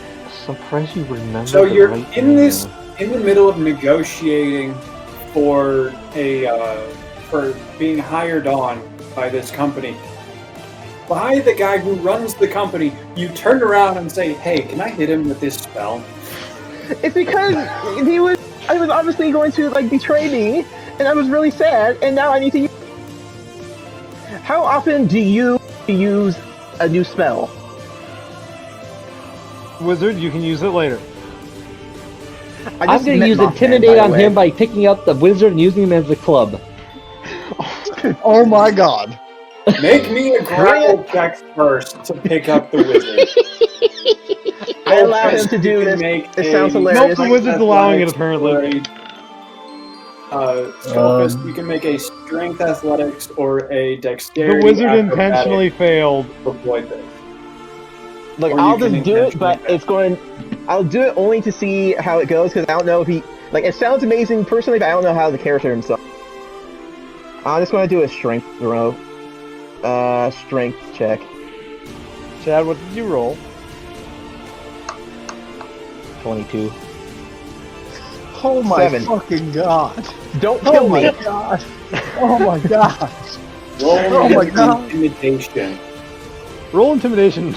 Surprised you remember. So the you're right in name. this, in the middle of negotiating for for being hired on by this company. By the guy who runs the company, you turn around and say, "Hey, can I hit him with this spell?" It's because I was obviously going to betray me, and I was really sad, and now I need to use. How often do you use a new spell? Wizard, you can use it later. I'm going to use Intimidate on him by picking up the wizard and using him as a club. Oh my god. Make me a grapple check first to pick up the wizard. I allow him to do this. It sounds hilarious. Nope, the wizard's allowing it apparently. Skullfist, you can make a strength athletics or a dexterity. The wizard acrobatics intentionally failed. to avoid this. Look, Or I'll you can just do it, but intentionally it's going. I'll do it only to see how it goes because I don't know if he. It sounds amazing personally, but I don't know how the character himself. I'm just going to do a strength throw. Strength check. Chad, what did you roll? 22. Oh my 7. fucking god. Don't kill Oh me. my god. Oh my god. Roll Oh my God. intimidation. Roll intimidation.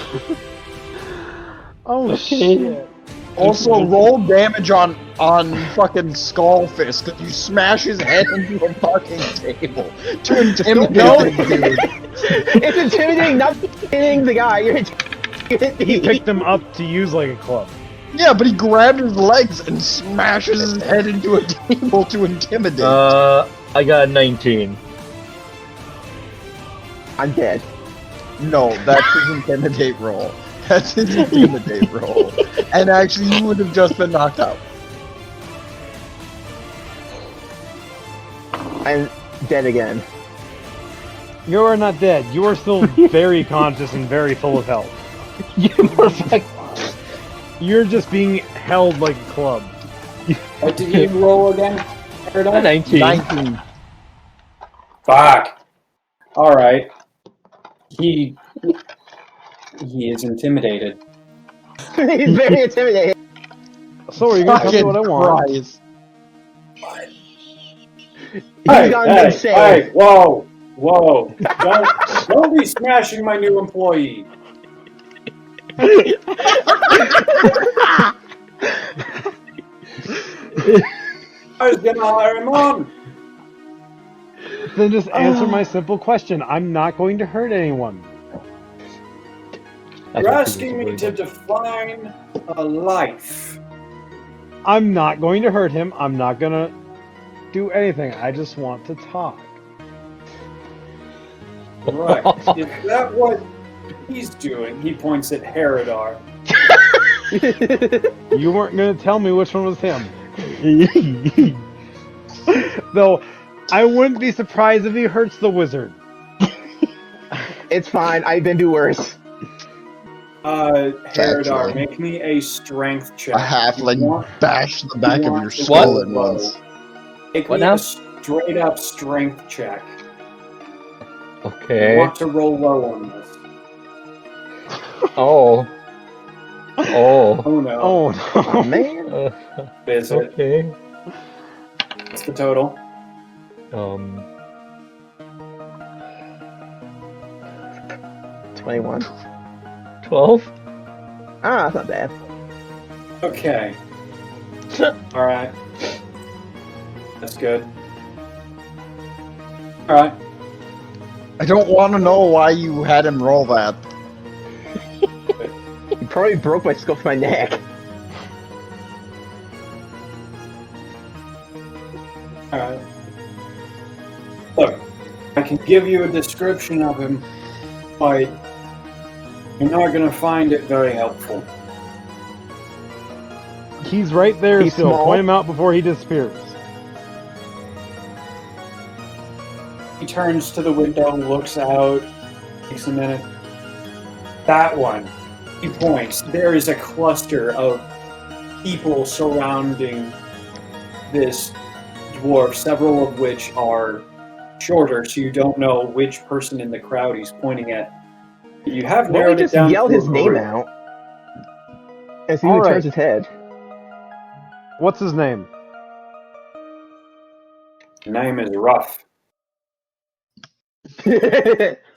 Oh shit. Also, roll damage on fucking Skullfist because you smash his head into a fucking table to intimidate the dude. It's intimidating, not hitting the guy. You're intimidating He me. picked them up to use like a club. Yeah, but he grabbed his legs and smashes his head into a table to intimidate. I got a 19. I'm dead. No, that's his intimidate roll. That's his intimidate roll. And actually, you would have just been knocked out. I'm dead again. You are not dead. You are still very conscious and very full of health. You were like, You're just being held like a club. What did you roll again? Haredar? 19. 19. Fuck. All right. He is intimidated. He's very intimidating. So are you gonna tell me what I want? Christ. He's gone insane. Hey, whoa. Don't be smashing my new employee. I was gonna hire him on. Then just answer my simple question. I'm not going to hurt anyone. You're asking me to define a life. I'm not going to hurt him. I'm not gonna do anything. I just want to talk. Right. Is that what he's doing? He points at Haredar. You weren't gonna tell me which one was him. Though, I wouldn't be surprised if he hurts the wizard. It's fine. I've been to worse. Haredar, make me a strength check. A halfling bashed the back of your to skull roll at low. once. Make What me now? a straight up strength check. I Okay. want to roll low on this. Oh. Oh. Oh no. Oh no. Man. What is it? Okay. What's the total? 21. 12? Ah, that's not bad. Okay. Alright. That's good. Alright. I don't want to know why you had him roll that. You probably broke my skull with my neck. Alright. Look, I can give you a description of him, but you're not going to find it very helpful. He's right there He's still. small. Point him out before he disappears. He turns to the window, looks out, takes a minute. That one. He points. There is a cluster of people surrounding this dwarf, several of which are shorter, so you don't know which person in the crowd he's pointing at. You have Why don't narrowed we it just down yell to his a name group. out? As soon as he Alright. turns his head. What's his name? His name is Ruff.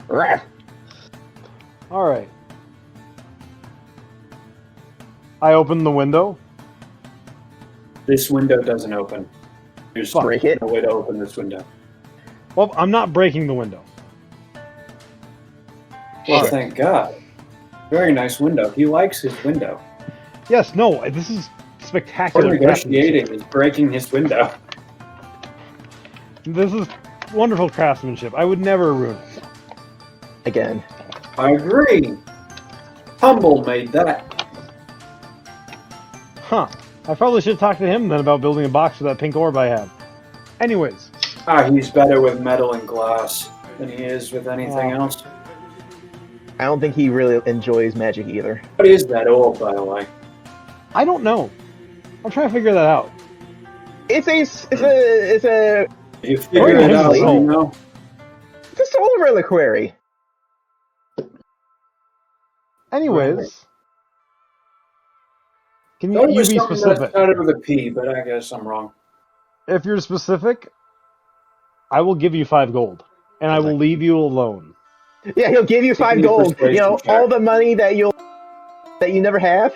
Right. Alright. I open the window. This window doesn't open. There's Break it. no way to open this window. Well, I'm not breaking the window. Well, Okay. thank God. Very nice window. He likes his window. Yes, no, this is Or spectacular. negotiating is breaking his window. This is wonderful craftsmanship. I would never ruin it. Again. I agree. Humble made that. Huh. I probably should talk to him then about building a box for that pink orb I have. Anyways, He's better with metal and glass than he is with anything Oh. else. I don't think he really enjoys magic either. What is that orb, by the way? I don't know. I'm trying to figure that out. It's a You figured it out, Soul. you know? it's a soul reliquary. Anyways, can Thought it you was be something that specific? started with a P, but I guess I'm wrong. If you're specific, I will give you 5 gold, and I will leave you alone. Yeah, he'll give you 5 me a gold. You persuasion know, check. all the money that you never have.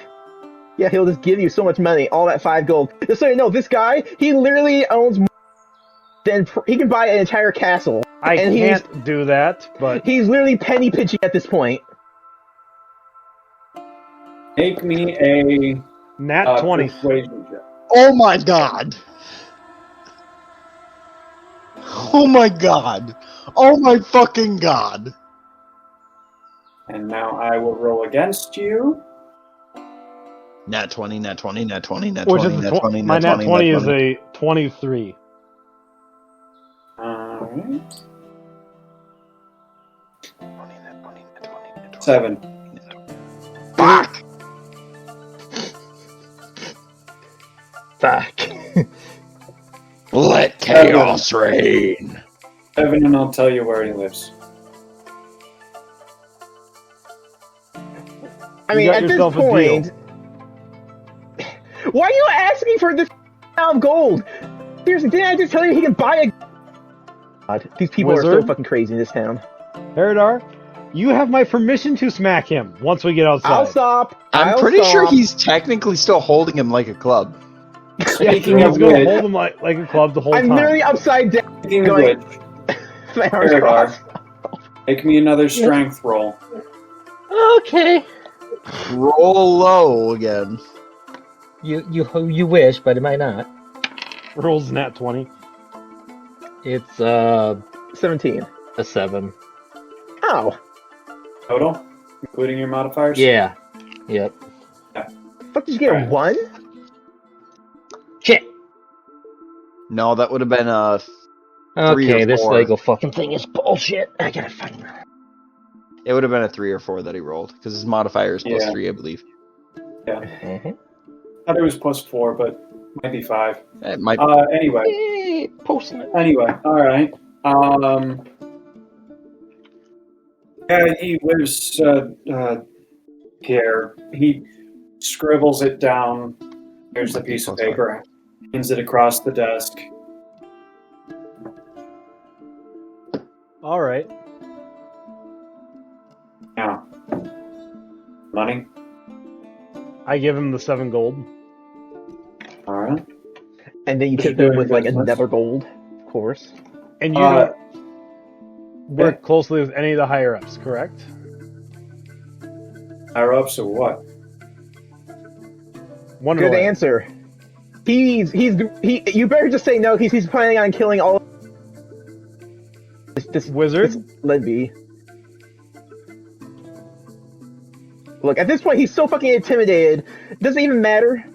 Yeah, he'll just give you so much money, all that 5 gold. Just so you know, this guy, he literally owns more than he can buy an entire castle. I And can't do that, but He's literally penny pinching at this point. Make me a nat 20. persuasion check. Oh my god! Oh my god! Oh my fucking god! And now I will roll against you. Nat 20, nat 20, nat 20, nat Which 20, is nat 20, my nat nat 20, 20 nat is 20. a 23. Alright. 7. Fuck! Fuck. Let chaos reign. 7, and I'll tell you where he lives. I mean, got at this yourself a point, why are you asking for this amount of gold? Seriously, didn't I just tell you he can buy a? God, these people are so Wizard? fucking crazy in this town. Haredar, you have my permission to smack him once we get outside. I'll stop. I'm I'll pretty sure stop. he's technically still holding him like a club. Speaking Let's of go which, hold him like a club the whole I'm time. literally upside down. speaking of going- which, My arms Haredar, crossed. make me another strength roll. Okay. Roll low again. You wish, but it might not. Rolls nat 20. It's 17. a 7. Ow. Total, including your modifiers. Yeah. Yep. Fuck, did you get a Alright. 1? Shit. No, that would have been a 3 Okay, or this 4. Lego fucking thing is bullshit. I gotta find that. It would have been a 3 or 4 that he rolled because his modifier is plus Yeah. 3, I believe. Mm-hmm. I thought it was plus 4, but maybe 5. It might. Anyway, Hey, posting it. alright. Yeah, he lives here. He scribbles it down. Here's the piece of paper. Hands it across the desk. All right. Now, money. I give him the 7 gold. Alright. And then you What tip you them doing, with like business? another gold, of course. And you don't work closely with any of the higher ups, correct? Higher ups or what? Good answer. He. You better just say no. He's planning on killing all. This Wizard? Let be. Look, at this point, he's so fucking intimidated. Doesn't even matter.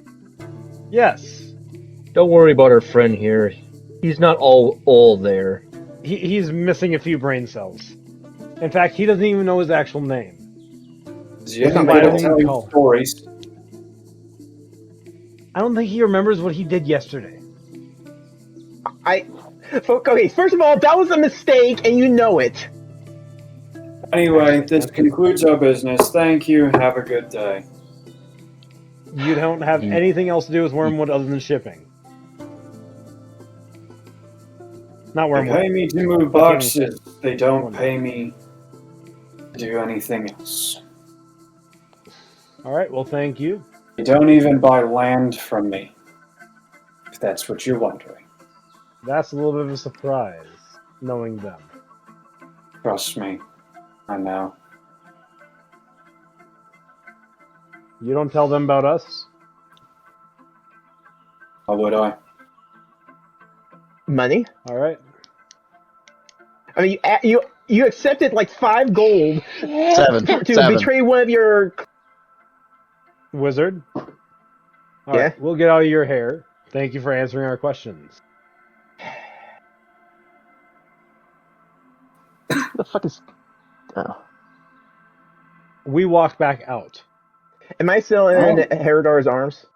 Yes. Don't worry about our friend here. He's not all there. He's missing a few brain cells. In fact, he doesn't even know his actual name. Yeah, not I my don't own tell you call. stories. I don't think he remembers what he did yesterday. Okay, first of all, that was a mistake, and you know it. Anyway, this concludes our business. Thank you. Have a good day. You don't have anything else to do with Wormwood other than shipping. Not They Wormwood. pay me to move boxes. They don't pay me to do anything else. All right. Well, thank you. They don't even buy land from me, if that's what you're wondering. That's a little bit of a surprise, knowing them. Trust me, I know. You don't tell them about us. How would I? Money? All right. I mean, you accepted like 5 gold 7. to 7. betray one of your. Wizard. All Yeah? right, we'll get out of your hair. Thank you for answering our questions. What the fuck is? Oh. We walk back out. Am I still in Haredar's arms?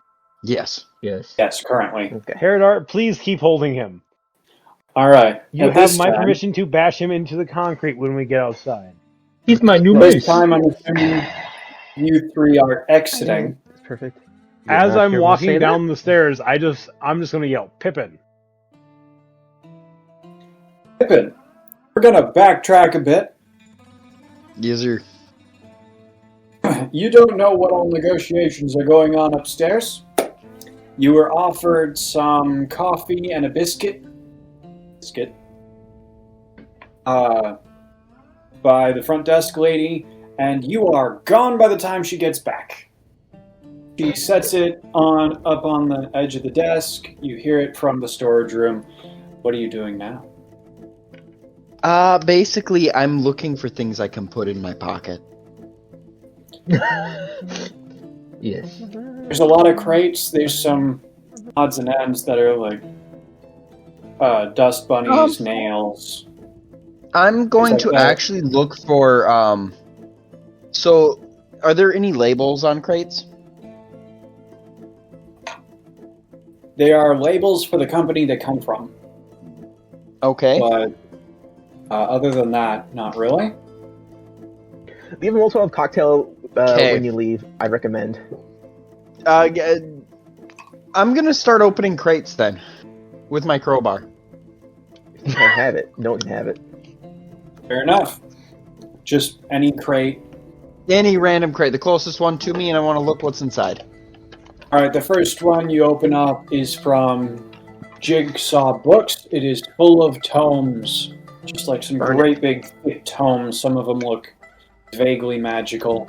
Yes. Yes. Yes, currently. Okay. Haredar, please keep holding him. All right. You At have this my time- permission to bash him into the concrete when we get outside. He's my new This base. time, I'm assuming you 3 are exiting. That's perfect. As not I'm here to say walking that? down the stairs, I'm just gonna yell, Pippen. Pippen, we're gonna backtrack a bit. Yes, sir. You don't know what all negotiations are going on upstairs. You were offered some coffee and a biscuit. By the front desk lady, and you are gone by the time she gets back. She sets it up on the edge of the desk. You hear it from the storage room. What are you doing now? Basically, I'm looking for things I can put in my pocket. Yes. There's a lot of crates. There's some odds and ends that are like dust bunnies, nails, I'm going It's to like that. actually look for. So, are there any labels on crates? They are labels for the company they come from, Okay. but other than that, not really. Leave a Molotov cocktail Okay. when you leave. I recommend. I'm gonna start opening crates then, with my crowbar. You can't have it. No one can have it. Fair enough. Just any crate. Any random crate, the closest one to me, and I want to look what's inside. All right, the first one you open up is from Jigsaw Books. It is full of tomes, just like some Burn it. great big thick tomes. Some of them look vaguely magical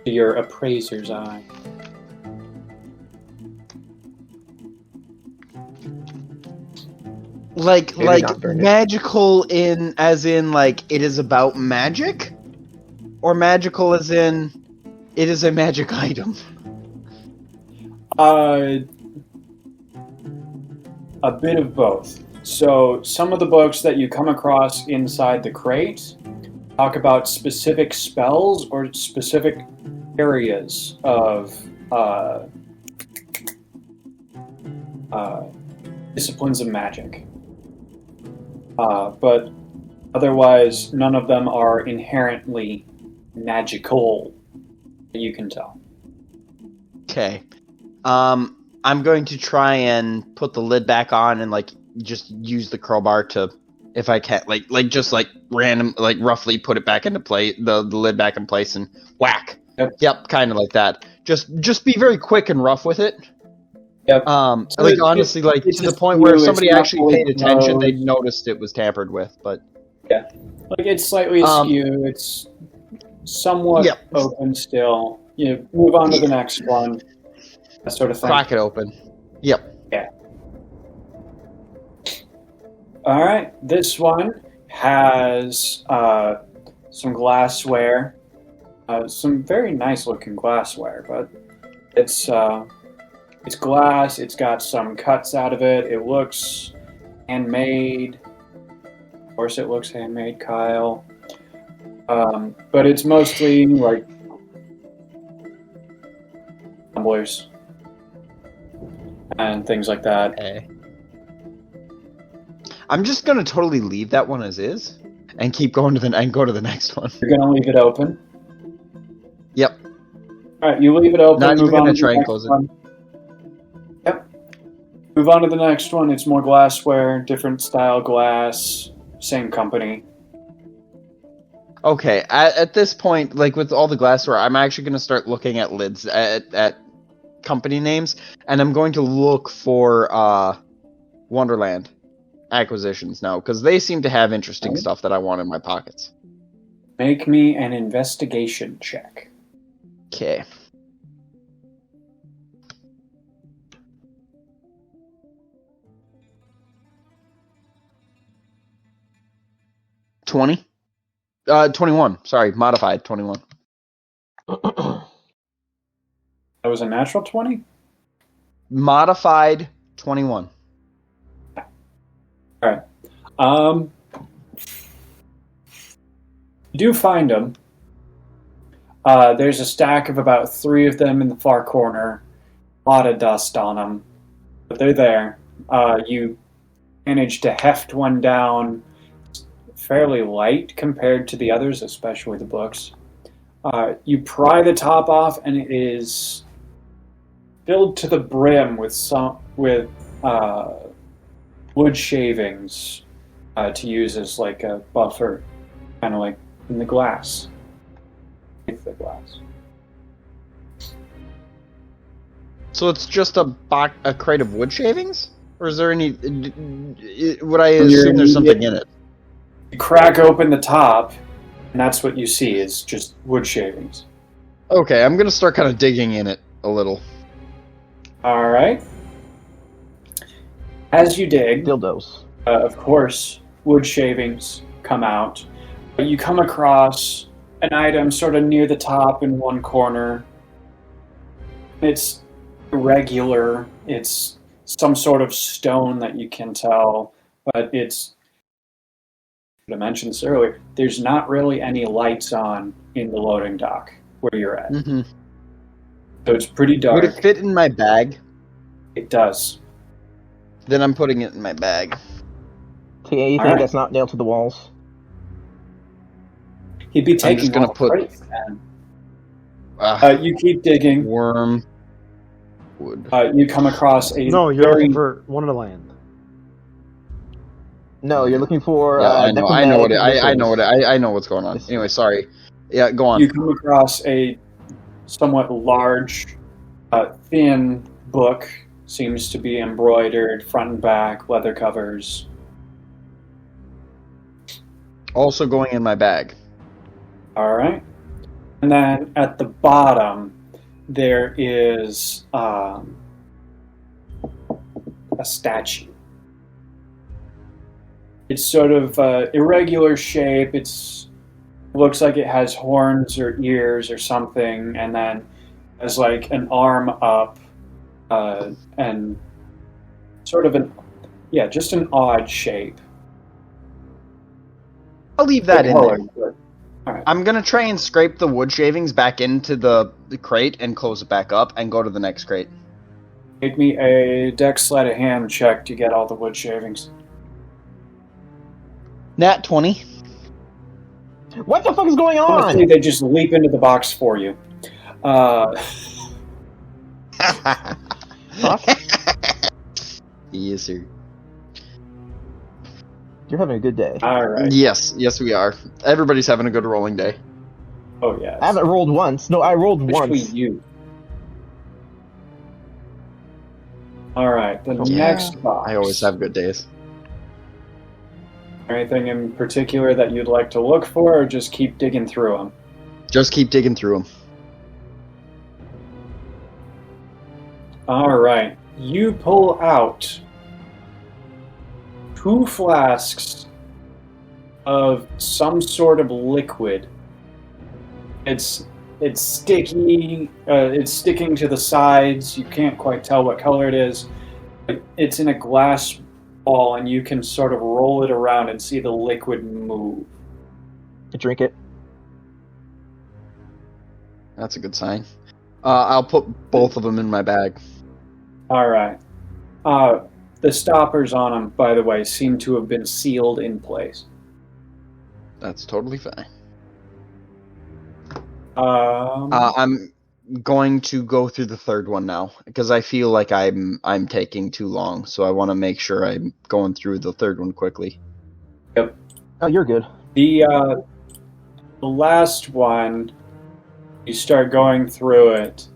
to your appraiser's eye. Like Maybe not burn it. magical in as in like it is about magic, or magical as in it is a magic item. A bit of both. So some of the books that you come across inside the crate talk about specific spells or specific areas of disciplines of magic. But otherwise, none of them are inherently magical, you can tell. Okay. I'm going to try and put the lid back on and like just use the crowbar to, if I can, just random, roughly put it back into place, the lid back in place and whack. Yep, kind of like that. Just be very quick and rough with it. Yep. So honestly, to the just point where if you, somebody it's not actually paid fully attention, closed. they noticed it was tampered with. But It's slightly askew. It's somewhat Yep. open still. You move on to the next one. That sort of thing. crack it open. Yep. All right. This one has some glassware. Some very nice looking glassware, but it's glass. It's got some cuts out of it. It looks handmade. Of course, it looks handmade, Kyle. But it's mostly like tumblers and things like that. Okay. I'm just gonna totally leave that one as is and keep going to the next one. You're gonna leave it open. Yep. All right, you leave it open. Not even move on gonna to try the and next close it. one. Yep. Move on to the next one. It's more glassware, different style glass, same company. Okay, at this point, like with all the glassware, I'm actually going to start looking at lids at company names, and I'm going to look for Wonderland acquisitions now, because they seem to have interesting stuff that I want in my pockets. Make me an investigation check. Okay. $20? 21. Sorry, modified 21. That was a natural 20? Modified 21. Alright. You do find them. There's a stack of about 3 of them in the far corner. A lot of dust on them. But they're there. You manage to heft one down. It's fairly light compared to the others, especially the books. You pry the top off, and it is filled to the brim with wood shavings to use as like a buffer, kind of like in the glass. With the glass. So it's just a crate of wood shavings? Or is there any... Would I assume there's something in it? You crack open the top, and that's what you see is just wood shavings. Okay, I'm gonna start kind of digging in it a little. Alright. As you dig, Dildos. of course, wood shavings come out. But you come across an item sort of near the top in one corner. It's irregular. It's some sort of stone that you can tell but it's, I mentioned this earlier, there's not really any lights on in the loading dock where you're at. Mm-hmm. So it's pretty dark. Would it fit in my bag? It does. Then I'm putting it in my bag. See anything Alright. that's not nailed to the walls? He'd be I'm taking just gonna off put- crates, man. You keep digging. Worm. Wood. You come across a No, you're very... looking for one of the land. No, you're looking for. Yeah, I know what I know missiles. I know what's going on. Anyway, sorry. Yeah, go on. You come across a somewhat large, thin book. Seems to be embroidered front and back, leather covers. Also going in my bag. All right. And then at the bottom, there is a statue. It's sort of irregular shape. Looks like it has horns or ears or something, and then has like an arm up, and sort of just an odd shape. I'll leave that in there. All right. I'm gonna try and scrape the wood shavings back into the crate and close it back up and go to the next crate. Make me a dex sleight of hand check to get all the wood shavings. Nat 20. What the fuck is going on? Honestly, they just leap into the box for you. Yes, sir. You're having a good day. All right. Yes, we are. Everybody's having a good rolling day. Oh yeah. I haven't rolled once. No, I rolled Especially once. you. All right. The Yeah, next box. I always have good days. Anything in particular that you'd like to look for, or just keep digging through them? Just keep digging through them. All right. You pull out 2 flasks of some sort of liquid. It's sticky. It's sticking to the sides. You can't quite tell what color it is. But it's in a glass ball, and you can sort of roll it around and see the liquid move. Drink it. That's a good sign. I'll put both of them in my bag. All right. The stoppers on them, by the way, seem to have been sealed in place. That's totally fine. Um, I'm going to go through the third one now because I feel like I'm taking too long, so I want to make sure I'm going through the third one quickly. Oh, you're good. the last one, you start going through it,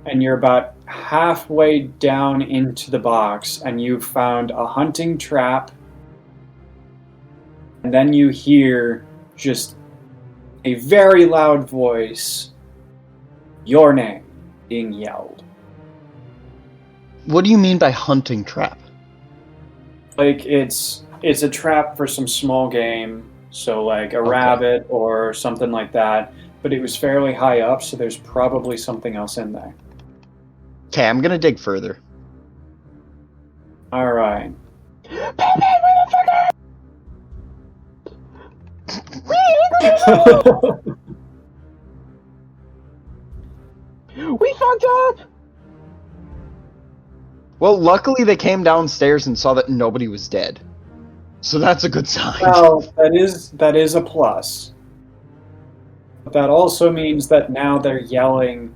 and you're about halfway down into the box, and you've found a hunting trap, and then you hear just a very loud voice, your name, being yelled. What do you mean by hunting trap? Like, it's a trap for some small game, so like a Okay. rabbit or something like that, but it was fairly high up, so there's probably something else in there. Okay, I'm gonna dig further. All right. We fucked up! Well, luckily they came downstairs and saw that nobody was dead. So that's a good sign. Well, that is a plus. But that also means that now they're yelling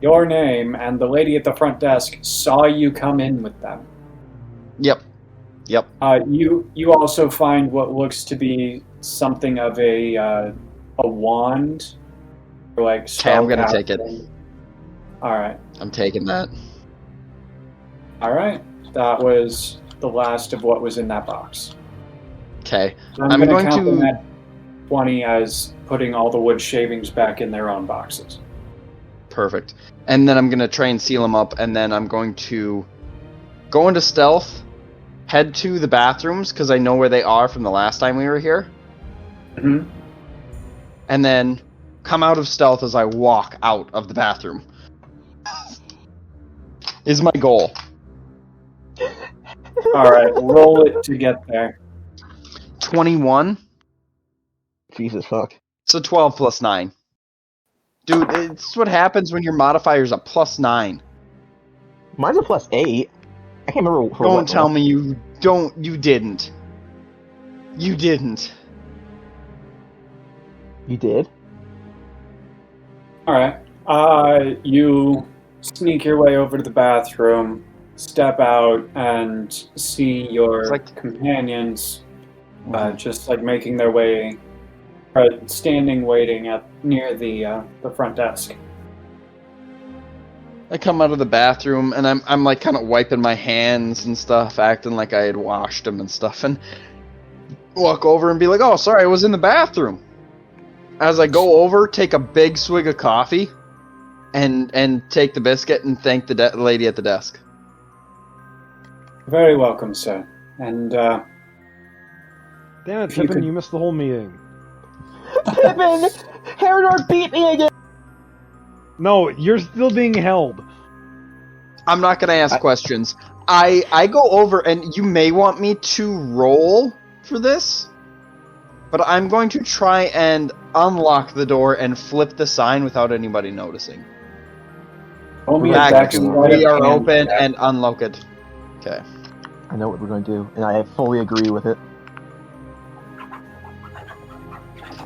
your name, and the lady at the front desk saw you come in with them. Yep. You also find what looks to be something of a wand, or like. Okay, I'm gonna take it. All right. I'm taking that. All right. That was the last of what was in that box. Okay. I'm I'm going going to count to- that 20 as putting all the wood shavings back in their own boxes. Perfect. And then I'm gonna try and seal them up, and then I'm going to go into stealth, head to the bathrooms, because I know where they are from the last time we were here, Mm-hmm. and then come out of stealth as I walk out of the bathroom. Is my goal. Alright, roll it to get there. 21. Jesus fuck. So 12 plus 9. Dude, it's what happens when your modifier's a plus 9. Mine's a +8. I can't remember. Don't tell me you didn't. You didn't. You did? Alright. You sneak your way over to the bathroom, step out, and see your companions just like making their way, standing waiting near the front desk. I come out of the bathroom and I'm like kind of wiping my hands and stuff, acting like I had washed them and stuff, and walk over and be like, "Oh, sorry, I was in the bathroom." As I go over, take a big swig of coffee, and take the biscuit and thank the lady at the desk. Very welcome, sir. And Damn it, Pippen, you missed the whole meeting. Pippen! Haredar beat me again! No, you're still being held. I'm not gonna ask questions. I go over, and you may want me to roll for this, but I'm going to try and unlock the door and flip the sign without anybody noticing. We are open and unlock it. Okay. I know what we're going to do, and I fully agree with it.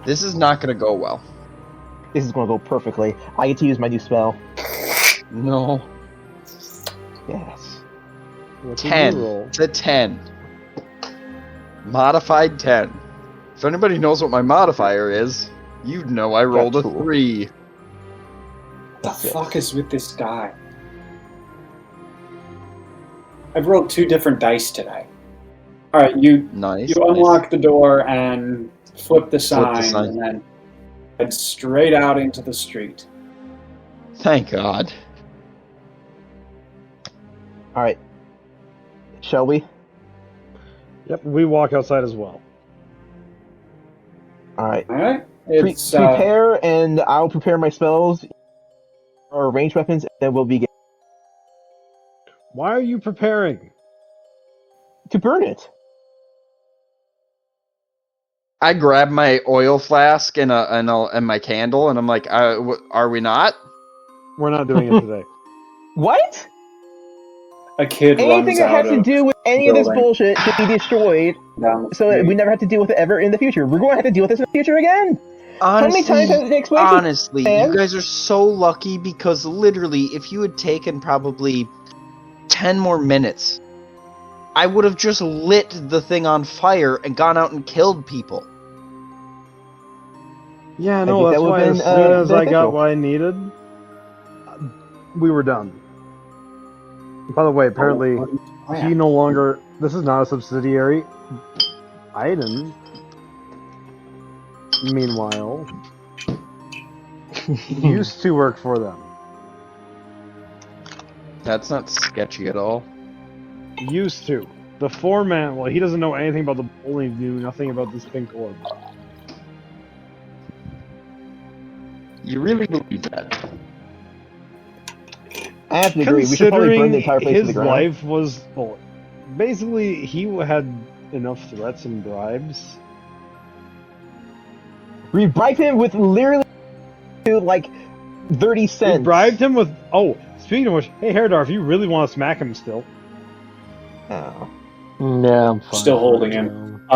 This is not going to go well. This is going to go perfectly. I get to use my new spell. No. Yes. 10. It's a 10. Modified 10. If anybody knows what my modifier is, you'd know I rolled a 3. The fuck is with this guy? I've rolled 2 different dice today. Alright, you unlock the door and flip the sign, and then head straight out into the street. Thank God. Alright. Shall we? Yep, we walk outside as well. Alright. Alright. Prepare, and I'll prepare my spells or ranged weapons, and then we'll begin. Why are you preparing? To burn it. I grab my oil flask and my candle, and I'm like, are we not? We're not doing it today. What? A kid Anything that has to do with any of this bullshit should be destroyed, so that we never have to deal with it ever in the future. We're going to have to deal with this in the future again. Honestly, how many times has it explained honestly, you guys are so lucky, because literally, if you had taken probably 10 more minutes, I would have just lit the thing on fire and gone out and killed people. Yeah, no, that's why as soon as I got what I needed, we were done. By the way, apparently, he no longer... This is not a subsidiary item. Meanwhile, he used to work for them. That's not sketchy at all. Used to. The foreman, well, he doesn't know anything about the bowling, he knew nothing about this pink orb. You really believe that? I have to agree. We should probably burn the entire place to the ground. His life was... Well, basically, he had enough threats and bribes. We bribed him with literally, like, 30 cents. We bribed him with... Oh, speaking of which, hey, Haredar, if you really want to smack him still... Oh. No, I'm fine. Still holding him.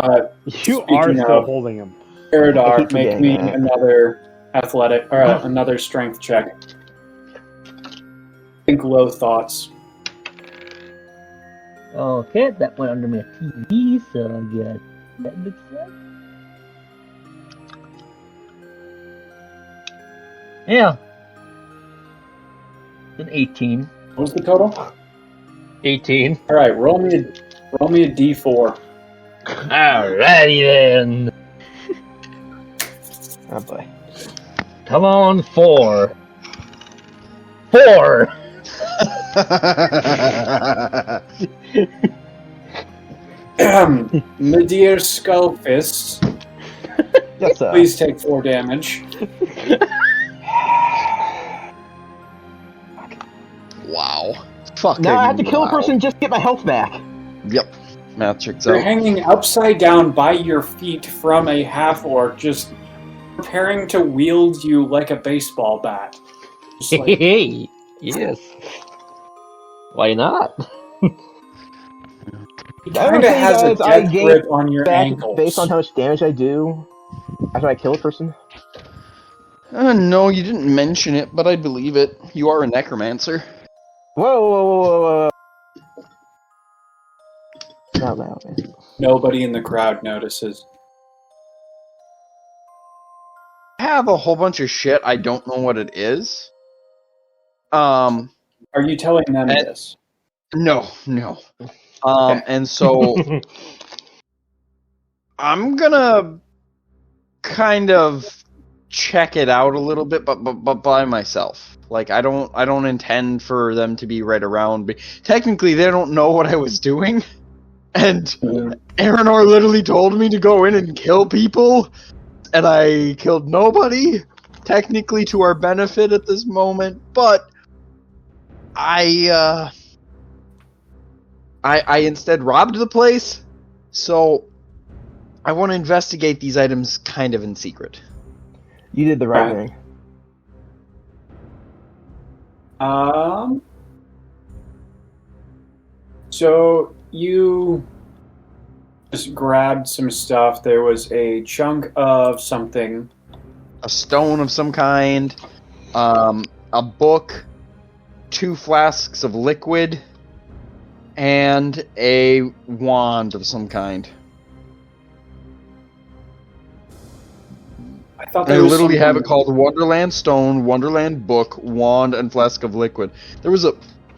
You are still holding him. Haredar, make me another athletic, or another strength check. Think low thoughts. Okay, that went under my TV, so I guess that looks like. Yeah. An 18. What was the total? 18. Alright, roll me a d4. Alrighty then. Oh boy. Come on, 4. 4! My dear Skullfist, Yes, sir. please take 4 damage. Wow. Fuck. Now I have to kill a person just to get my health back. Yep. Math checks You're out. hanging upside down by your feet from a half-orc, just preparing to wield you like a baseball bat. Just like, Hey, yes. Why not? he I kind would of say, has a guys, I death gain grip on your back ankles. based on how much damage I do after I kill a person. No, you didn't mention it, but I believe it. You are a necromancer. Whoa. Not loud, man. Nobody in the crowd notices. I have a whole bunch of shit. I don't know what it is. Are you telling them And- this? No. Okay. And so I'm gonna kind of check it out a little bit, but by myself. Like I don't intend for them to be right around. But technically, they don't know what I was doing, and Araynore literally told me to go in and kill people, and I killed nobody. Technically, to our benefit at this moment, but I instead robbed the place, so I want to investigate these items kind of in secret. You did the right Right. thing. So you just grabbed some stuff. There was a chunk of something. A stone of some kind, a book, 2 flasks of liquid, and a wand of some kind. I thought I there was literally have it something- called Wonderland Stone, Wonderland Book, Wand, and Flask of Liquid. There was a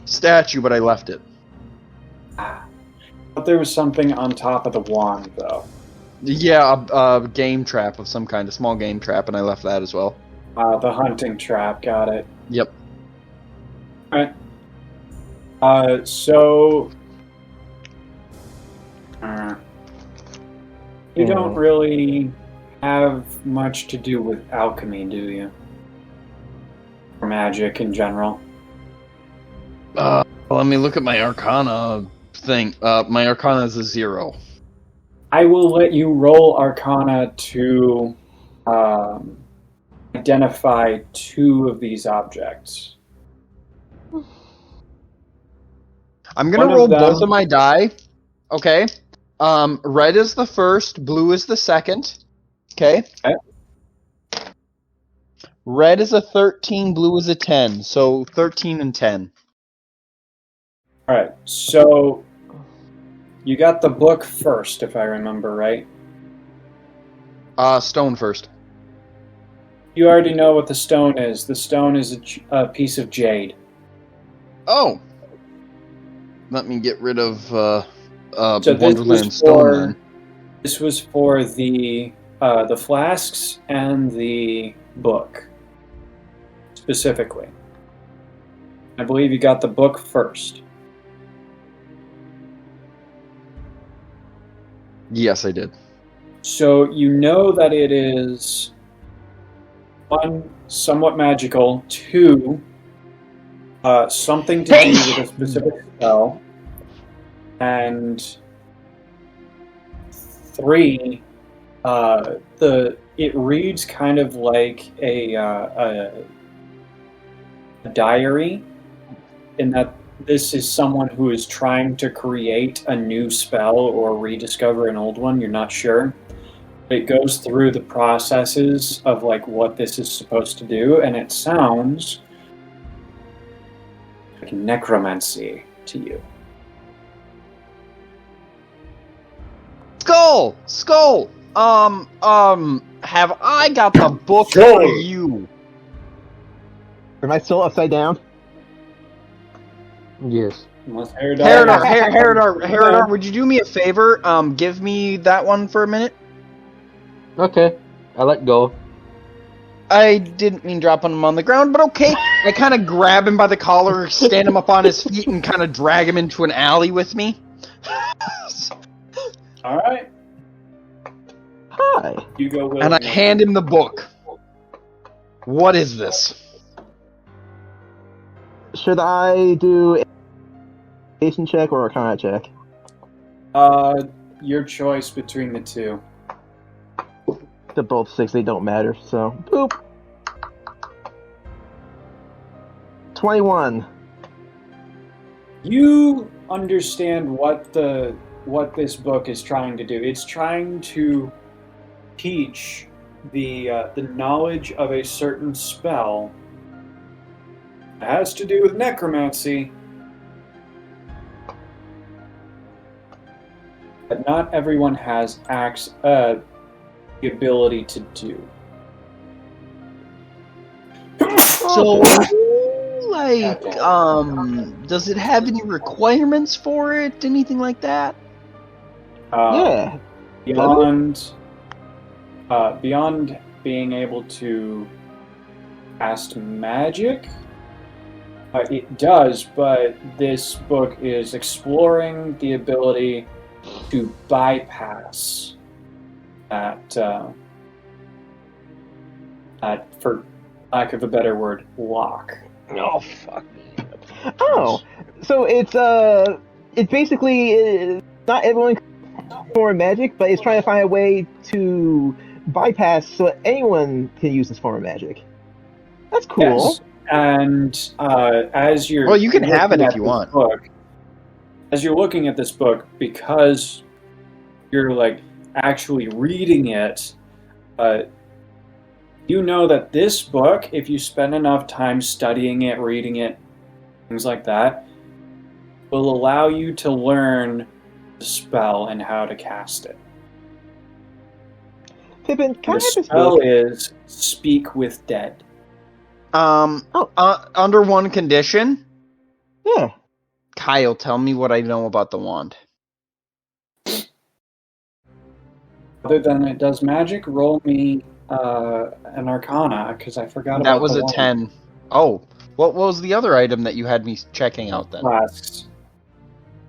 statue, but I left it. I thought there was something on top of the wand, though. Yeah, a game trap of some kind, a small game trap, and I left that as well. The hunting trap. Got it. Yep. Alright. So you don't really have much to do with alchemy, do you? Or magic in general? Let me look at my Arcana thing. My Arcana is a 0. I will let you roll Arcana to identify 2 of these objects. I'm gonna One of roll them- both of my die. Okay. Red is the first, blue is the second. Okay. Okay. Red is a 13, blue is a 10. So 13 and 10. Alright, so you got the book first, if I remember right. Stone first. You already know what the stone is. The stone is a piece of jade. Oh. Let me get rid of So this Wonderland was Stone for then. this was for the flasks and the book specifically. I believe you got the book first. Yes, I did. So you know that it is 1, somewhat magical, 2, something to do with a specific spell, and 3, it reads kind of like a diary, in that this is someone who is trying to create a new spell or rediscover an old one. You're not sure. It goes through the processes of like what this is supposed to do, and it sounds like necromancy to you. Skull! Have I got the book Skull! for you? Am I still upside down? Yes. Unless Haredar- Haredar, would you do me a favor? Give me that one for a minute? Okay. I let go. I didn't mean dropping him on the ground, but okay. I kind of grab him by the collar, stand him up on his feet, and kind of drag him into an alley with me. All right, Hi. you go. And I hand him the book. What is this? Should I do a Jason check or Arcana check? Your choice between the two. They're both 6, they don't matter, so boop. 21. You understand what this book is trying to do. It's trying to teach the knowledge of a certain spell. It has to do with necromancy. But not everyone has the ability to do. So, like, does it have any requirements for it? Anything like that? Yeah. Beyond being able to cast magic, it does, but this book is exploring the ability to bypass that, for lack of a better word, lock. Oh, fuck me. Oh, so it's basically not everyone can form magic, but it's trying to find a way to bypass so that anyone can use this form of magic. That's cool. Yes. And as you're Well, you can have it looking if at you this want. book, as you're looking at this book, because you're like actually reading it, you know that this book, if you spend enough time studying it, reading it, things like that, will allow you to learn the spell and how to cast it. Pippen, can I The have this spell book? is Speak with Dead. Under one condition. Yeah. Kyle, tell me what I know about the wand. Other than it does magic, roll me an Arcana, because I forgot about That was the a wand. 10. Oh, what was the other item that you had me checking out then? Flasks.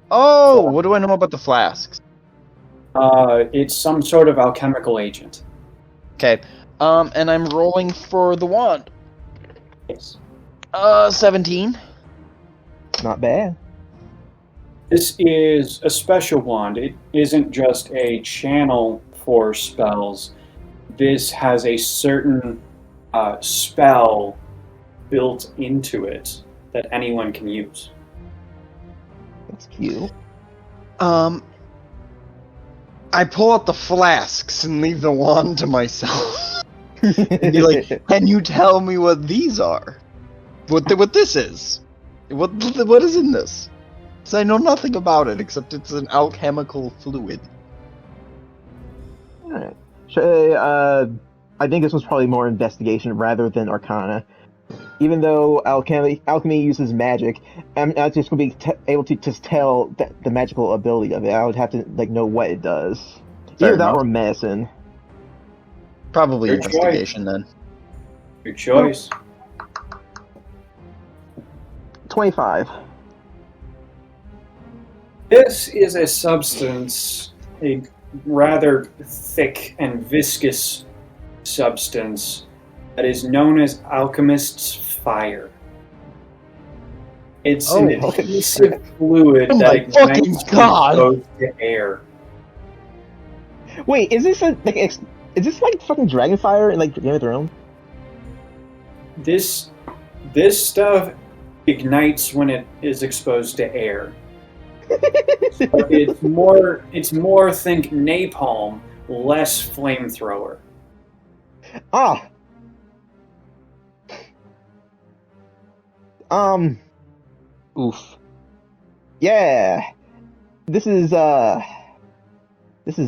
Oh, what do I know about the flasks? It's some sort of alchemical agent. Okay, and I'm rolling for the wand. Yes. 17. Not bad. This is a special wand. It isn't just a channel for spells. This has a certain spell built into it that anyone can use. That's cute. I pull out the flasks and leave the wand to myself. And be like, can you tell me what these are? What this is? What is in this? Because I know nothing about it except it's an alchemical fluid. Alright. I think this was probably more investigation rather than Arcana. Even though alchemy uses magic, I'm not just going to be able to just tell the magical ability of it. I would have to know what it does. Fair Either that enough. or medicine. Probably Your investigation then. Your choice. 25. This is a substance, a rather thick and viscous substance that is known as alchemist's fire. It's an Oh, adhesive fluid Oh that my ignites fucking when God. exposed to air. Wait, is this is this like fucking Dragonfire in like Game of Thrones? This stuff ignites when it is exposed to air. So it's more think napalm, less flamethrower. Ah. Oof. Yeah. This is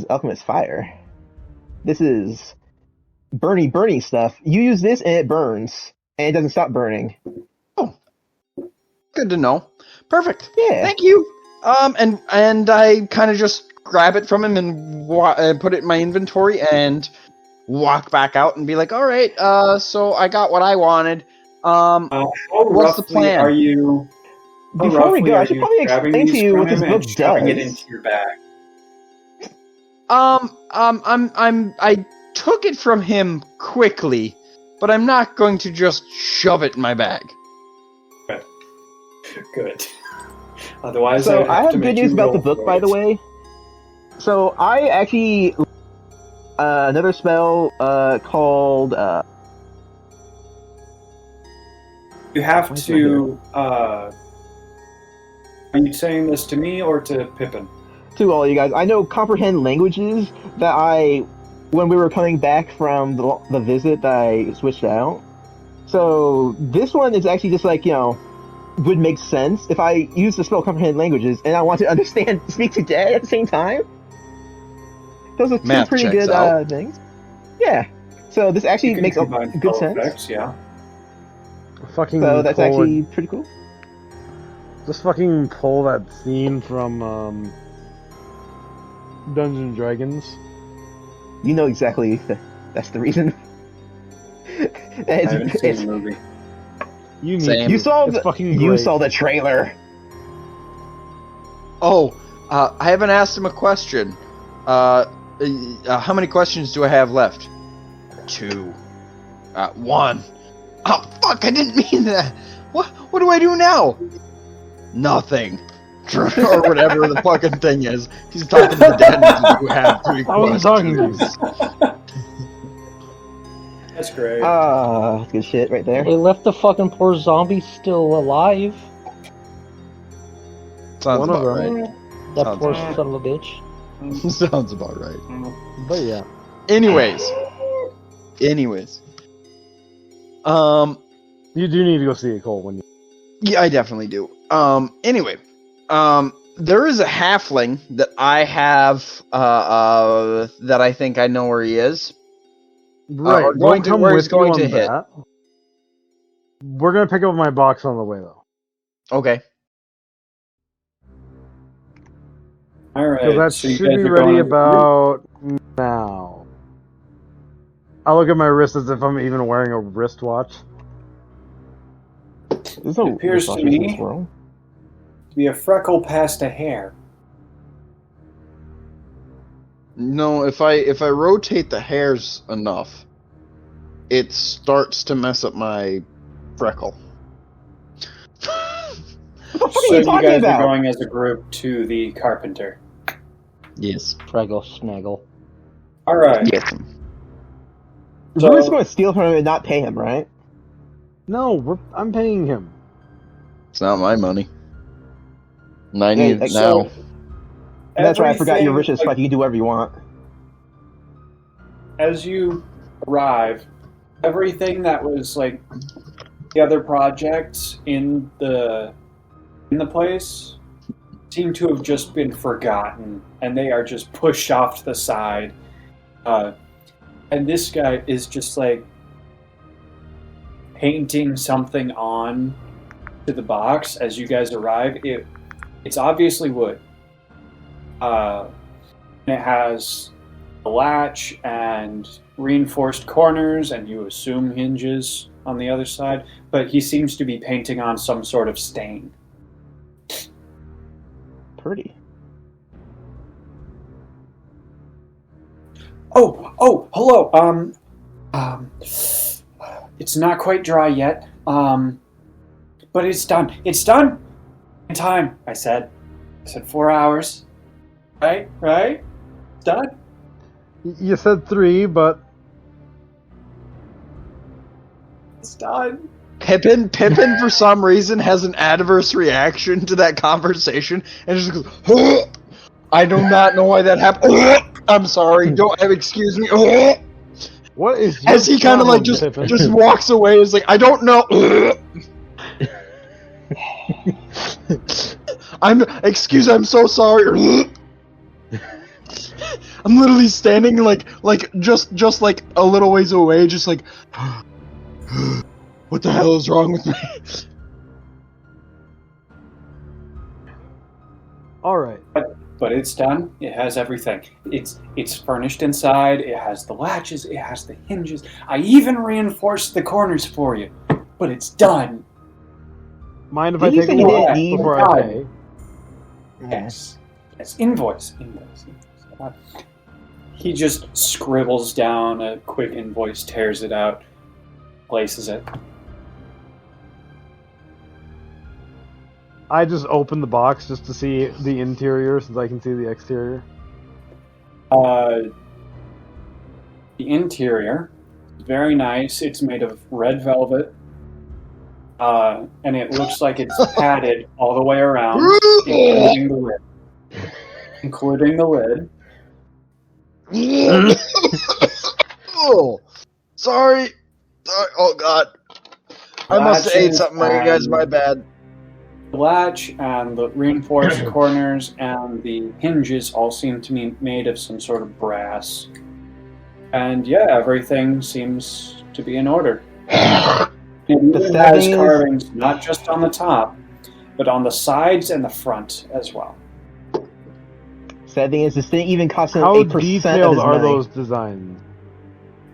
Alchemist Fire. This is burny stuff. You use this and it burns. And it doesn't stop burning. Good to know. Perfect. Yeah. Thank you. And I kind of just grab it from him and put it in my inventory and walk back out and be like, all right, so I got what I wanted. How What's the roughly plan? are you? How Before we roughly go, I are should you probably grabbing explain to these you from what this him book and shoving it does. into your bag? I took it from him quickly, but I'm not going to just shove it in my bag. Good. Otherwise, So I'd I have to have good make news you about the roll book, for by it. the way. So I actually another spell called. You have to. Are you saying this to me or to Pippin? To all you guys, I know comprehend languages that when we were coming back from the visit, that I switched out. So this one is actually just like, would make sense if I use the spell comprehend languages and I want to understand speak to dead at the same time. Those are two Math pretty checks good out. Things. Yeah. So this actually makes combine good spell sense. effects, yeah. Fucking So that's pull actually pretty cool. just fucking pull that scene from Dungeons and Dragons. You know exactly that's the reason. I haven't seen the movie. You need. Same. You saw It's fucking you great. saw the trailer. Oh, I haven't asked him a question. How many questions do I have left? 2. 1. Oh, fuck, I didn't mean that. What do I do now? Nothing. Or whatever the fucking thing is. He's talking to the dead and you have 3 I wasn't talking to you. That's great. Ah, good shit right there. They left the fucking poor zombie still alive. Sounds One of about them. right. That Sounds poor about son of a bitch. Sounds about right. But yeah. Anyways. You do need to go see it, Cole, when you... Yeah, I definitely do. Anyway. There is a halfling that I have, that I think I know where he is. Right, or don't come where with he's going you to on hit. that. We're gonna pick up my box on the way, though. Okay. Alright. So that so you should guys be are ready going- about now. I look at my wrist as if I'm even wearing a wristwatch. There's no It appears to wristwatches in me- this world. to be a freckle past a hair. No, if I rotate the hairs enough, it starts to mess up my freckle. What the fuck are So you you talking guys about? are going as a group to the carpenter. Yes. Fraggle snaggle. Alright. Yes. We're just going to steal from him and not pay him, right? No, I'm paying him. It's not my money. And I need it so- now. That's right. I forgot you're Everything, rich as like, fuck. You can do whatever you want. As you arrive, everything that was like the other projects in the place seem to have just been forgotten, and they are just pushed off to the side. And this guy is just like painting something on to the box as you guys arrive. It's obviously wood. It has a latch and reinforced corners, and you assume hinges on the other side, but he seems to be painting on some sort of stain. Pretty. Oh, hello. It's not quite dry yet. But it's done. It's done in time, I said. 4 hours. Right? It's done. You said 3, but It's done. Pippin, for some reason, has an adverse reaction to that conversation and just goes, "Huh!" I do not know why that happened. I'm sorry. Don't excuse me. what is As he kind of like just walks away, is like, I don't know. I'm so sorry. I'm literally standing like just like a little ways away, just like, what the hell is wrong with me? All right. But it's done. It has everything. It's furnished inside. It has the latches. It has the hinges. I even reinforced the corners for you. But it's done. Mind if I Did you take say a you look didn't need before I pay? Yes. Invoice. He just scribbles down a quick invoice, tears it out, places it. I just open the box just to see the interior since I can see the exterior. The interior is very nice. It's made of red velvet. And it looks like it's padded all the way around, including the lid. Including the lid. Oh, sorry. Oh, God. I must have ate something, you guys. My bad. The latch and the reinforced corners and the hinges all seem to be made of some sort of brass. And yeah, everything seems to be in order. It even has carvings not just on the top, but on the sides and the front as well. Sad thing is, this thing even costs him How 8% detailed of are his money. those designs?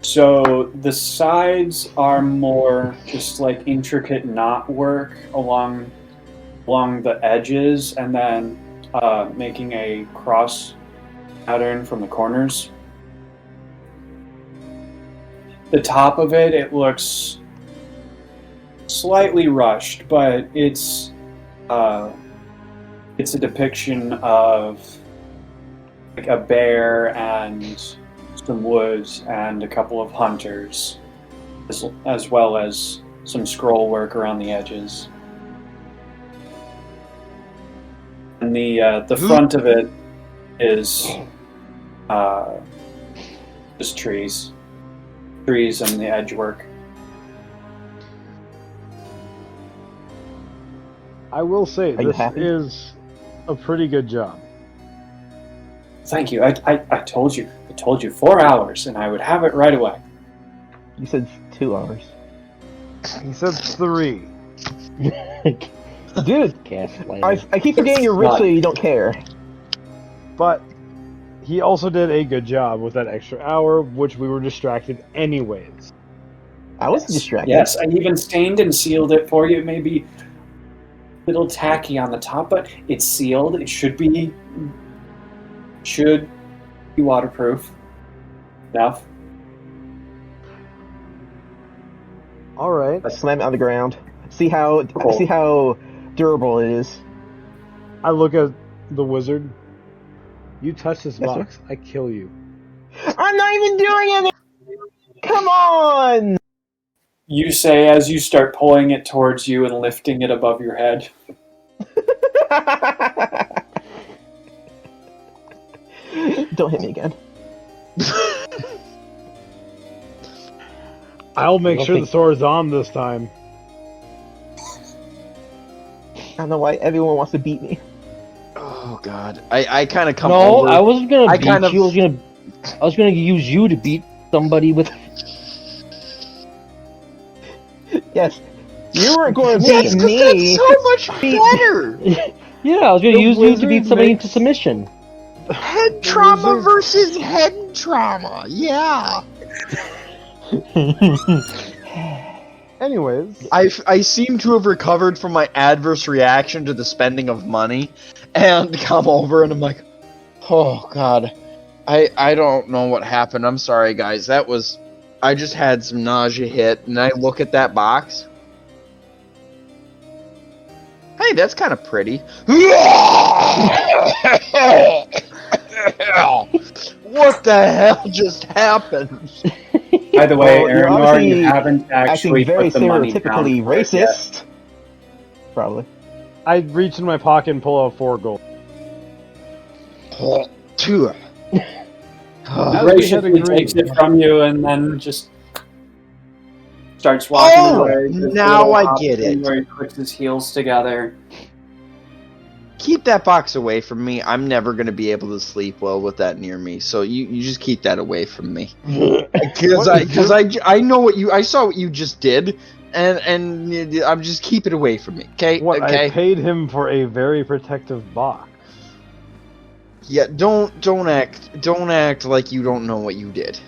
So the sides are more just like intricate knot work along the edges, and then making a cross pattern from the corners. The top of it, it looks slightly rushed, but it's a depiction of like a bear and some woods and a couple of hunters, as well as some scroll work around the edges. And the front of it is just trees and the edge work. I will say, Are you this happy? is a pretty good job. Thank you. I told you. I told you 4 hours, and I would have it right away. You said 2 hours. He said 3. Dude, Gaslighter. I keep forgetting you're rich so you don't care. But he also did a good job with that extra hour, which we were distracted anyways. I was distracted. Yes, I even stained and sealed it for you. It may be a little tacky on the top, but it's sealed. It should be waterproof enough. All right. I slam it on the ground. See how durable it is. I look at the wizard. You touch this Yes, box, I kill you. I'm not even doing anything! Come on! You say as you start pulling it towards you and lifting it above your head. Don't hit me again. I'll make don't sure think- the sword's on this time. I don't know why everyone wants to beat me. Oh, God. I kind of come No, over. I wasn't gonna I beat kind of- you. I was gonna use you to beat somebody with. Yes. You weren't going to Yes, beat 'cause me. that's so much better! Yeah, I was gonna The use you to beat wizard somebody makes- into submission. Head trauma wizard- versus head trauma. Yeah. Anyways, I seem to have recovered from my adverse reaction to the spending of money, and come over and I'm like, oh, God. I don't know what happened. I'm sorry, guys. I just had some nausea hit, and I look at that box. Hey, that's kind of pretty. What the hell just happened? By the way, Well, you're Araynore, obviously you haven't actually Acting very put the money down stereotypically for it yet. racist. Probably. I reach in my pocket and pull out 4 gold. Two. As we had Graciously agreed. takes it from you and then just starts walking Oh, away. Just now little I hops get it. Where he clicks his heels together. Keep that box away from me. I'm never going to be able to sleep well with that near me. So you just keep that away from me. Because I know I saw what you just did, and I'm just keep it away from me. Okay. What, Okay. I paid him for a very protective box. Yeah. Don't act like you don't know what you did.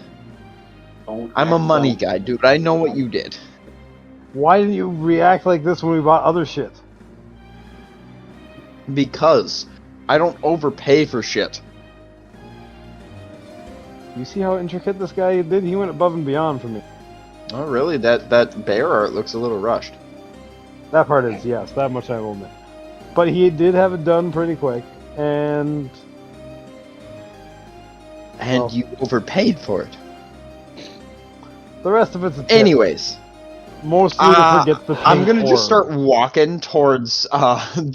I'm a money guy, dude. I know what you did. Why didn't you react like this when we bought other shit? Because I don't overpay for shit. You see how intricate this guy did? He went above and beyond for me. Oh, really? That bear art looks a little rushed. That part is, yes, that much I will admit. But he did have it done pretty quick, and And Well. you overpaid for it. The rest of it's a tip. Anyways, Most beautiful gets the I'm gonna pink just orb. start walking towards the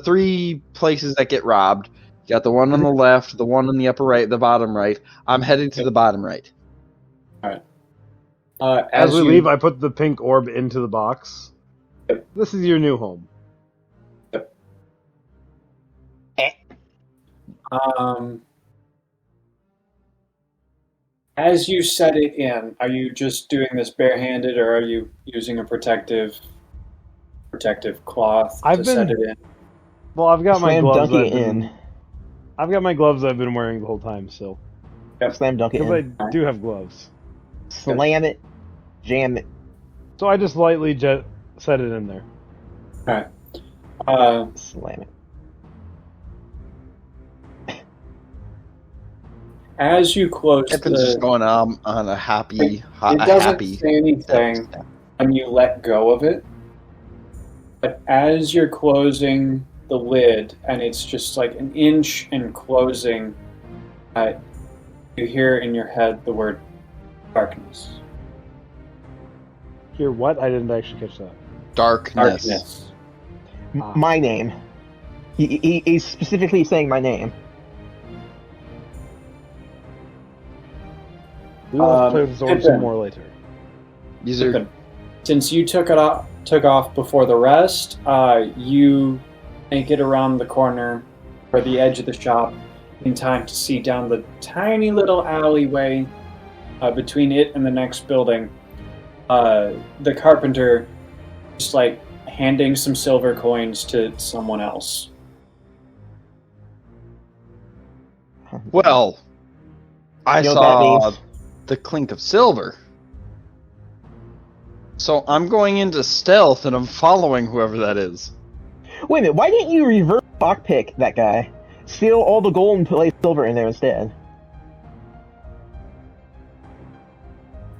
three places that get robbed. You got the one on the left, the one on the upper right, the bottom right. I'm heading to the bottom right. As we leave, I put the pink orb into the box. Yep. This is your new home. As you set it in, are you just doing this barehanded, or are you using a protective cloth to set it in? Well, I've got my Slam gloves. dunking it in. I've got my gloves I've been wearing the whole time, so. Slam dunk it Because in. I do have gloves. Slam it. Jam it. So I just lightly set it in there. Alright. Slam it. As you close Pippin's just going on a happy, it doesn't say anything when you let go of it, but as you're closing the lid and it's just like an inch and closing, you hear in your head the word darkness. Hear what? I didn't actually catch that. Darkness. My name. He's specifically saying my name. We will play with this orb some more later. Since you took off before the rest, you make it around the corner or the edge of the shop in time to see down the tiny little alleyway between it and the next building. The carpenter just like handing some silver coins to someone else. Well, I You know what that saw means? the clink of silver. So I'm going into stealth and I'm following whoever that is. Wait a minute, why didn't you reverse lockpick that guy? Steal all the gold and place silver in there instead.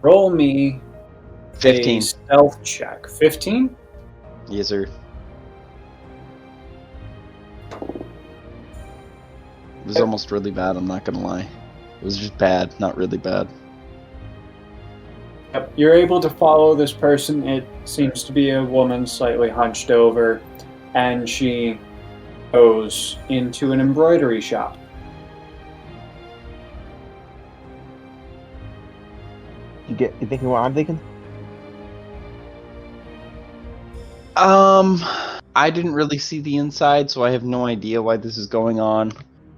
Roll me 15. a stealth check. 15? Yes, sir. It was almost really bad, I'm not gonna lie. It was just bad, not really bad. Yep. You're able to follow this person. It seems to be a woman, slightly hunched over, and she goes into an embroidery shop. You thinking what I'm thinking? I didn't really see the inside, so I have no idea why this is going on.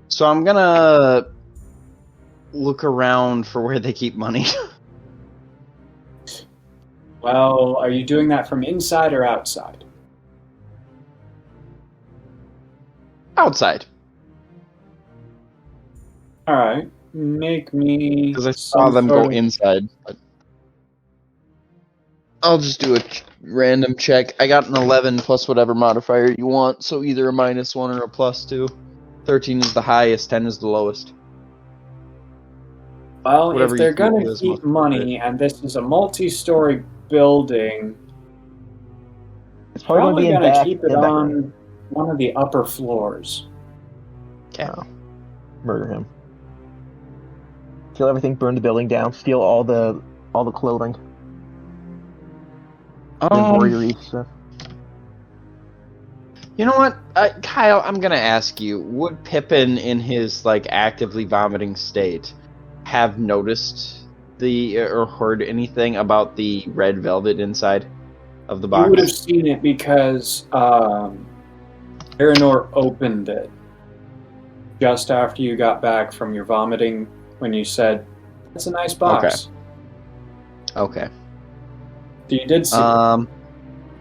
So I'm gonna look around for where they keep money. Well, are you doing that from inside or outside? Outside. Alright, make me... Because I saw them go inside. But I'll just do a random check. I got an 11 plus whatever modifier you want, so either a -1 or a +2. 13 is the highest, 10 is the lowest. Well, Whatever if they're you feel going to is keep most money, and this is a multi-story building, It's probably going to back keep it in the back. on one of the upper floors. Okay. Murder him. Steal everything, burn the building down, steal all the clothing. The embroidery stuff. You know what, Kyle? I'm gonna ask you: would Pippen, in his actively vomiting state, have noticed or heard anything about the red velvet inside of the box? You would have seen it because Araynore opened it just after you got back from your vomiting when you said, "That's a nice box." Okay. So you did see it.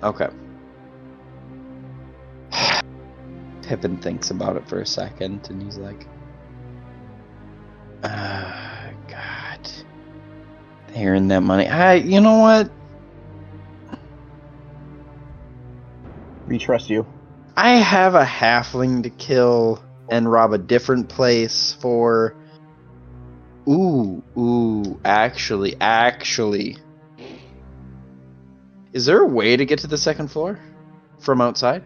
Okay. Pippin thinks about it for a second, and he's like, God. Hearing that money. You know what? We trust you. I have a halfling to kill and rob a different place for... Actually. Is there a way to get to the second floor? From outside?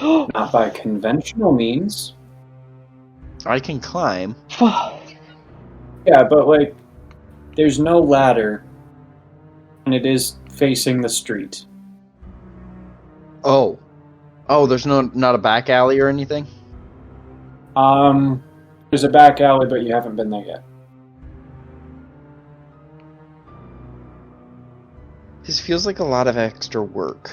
Not by conventional means. I can climb. Yeah, but like, there's no ladder, and it is facing the street. Oh, there's not a back alley or anything? There's a back alley, but you haven't been there yet. This feels like a lot of extra work.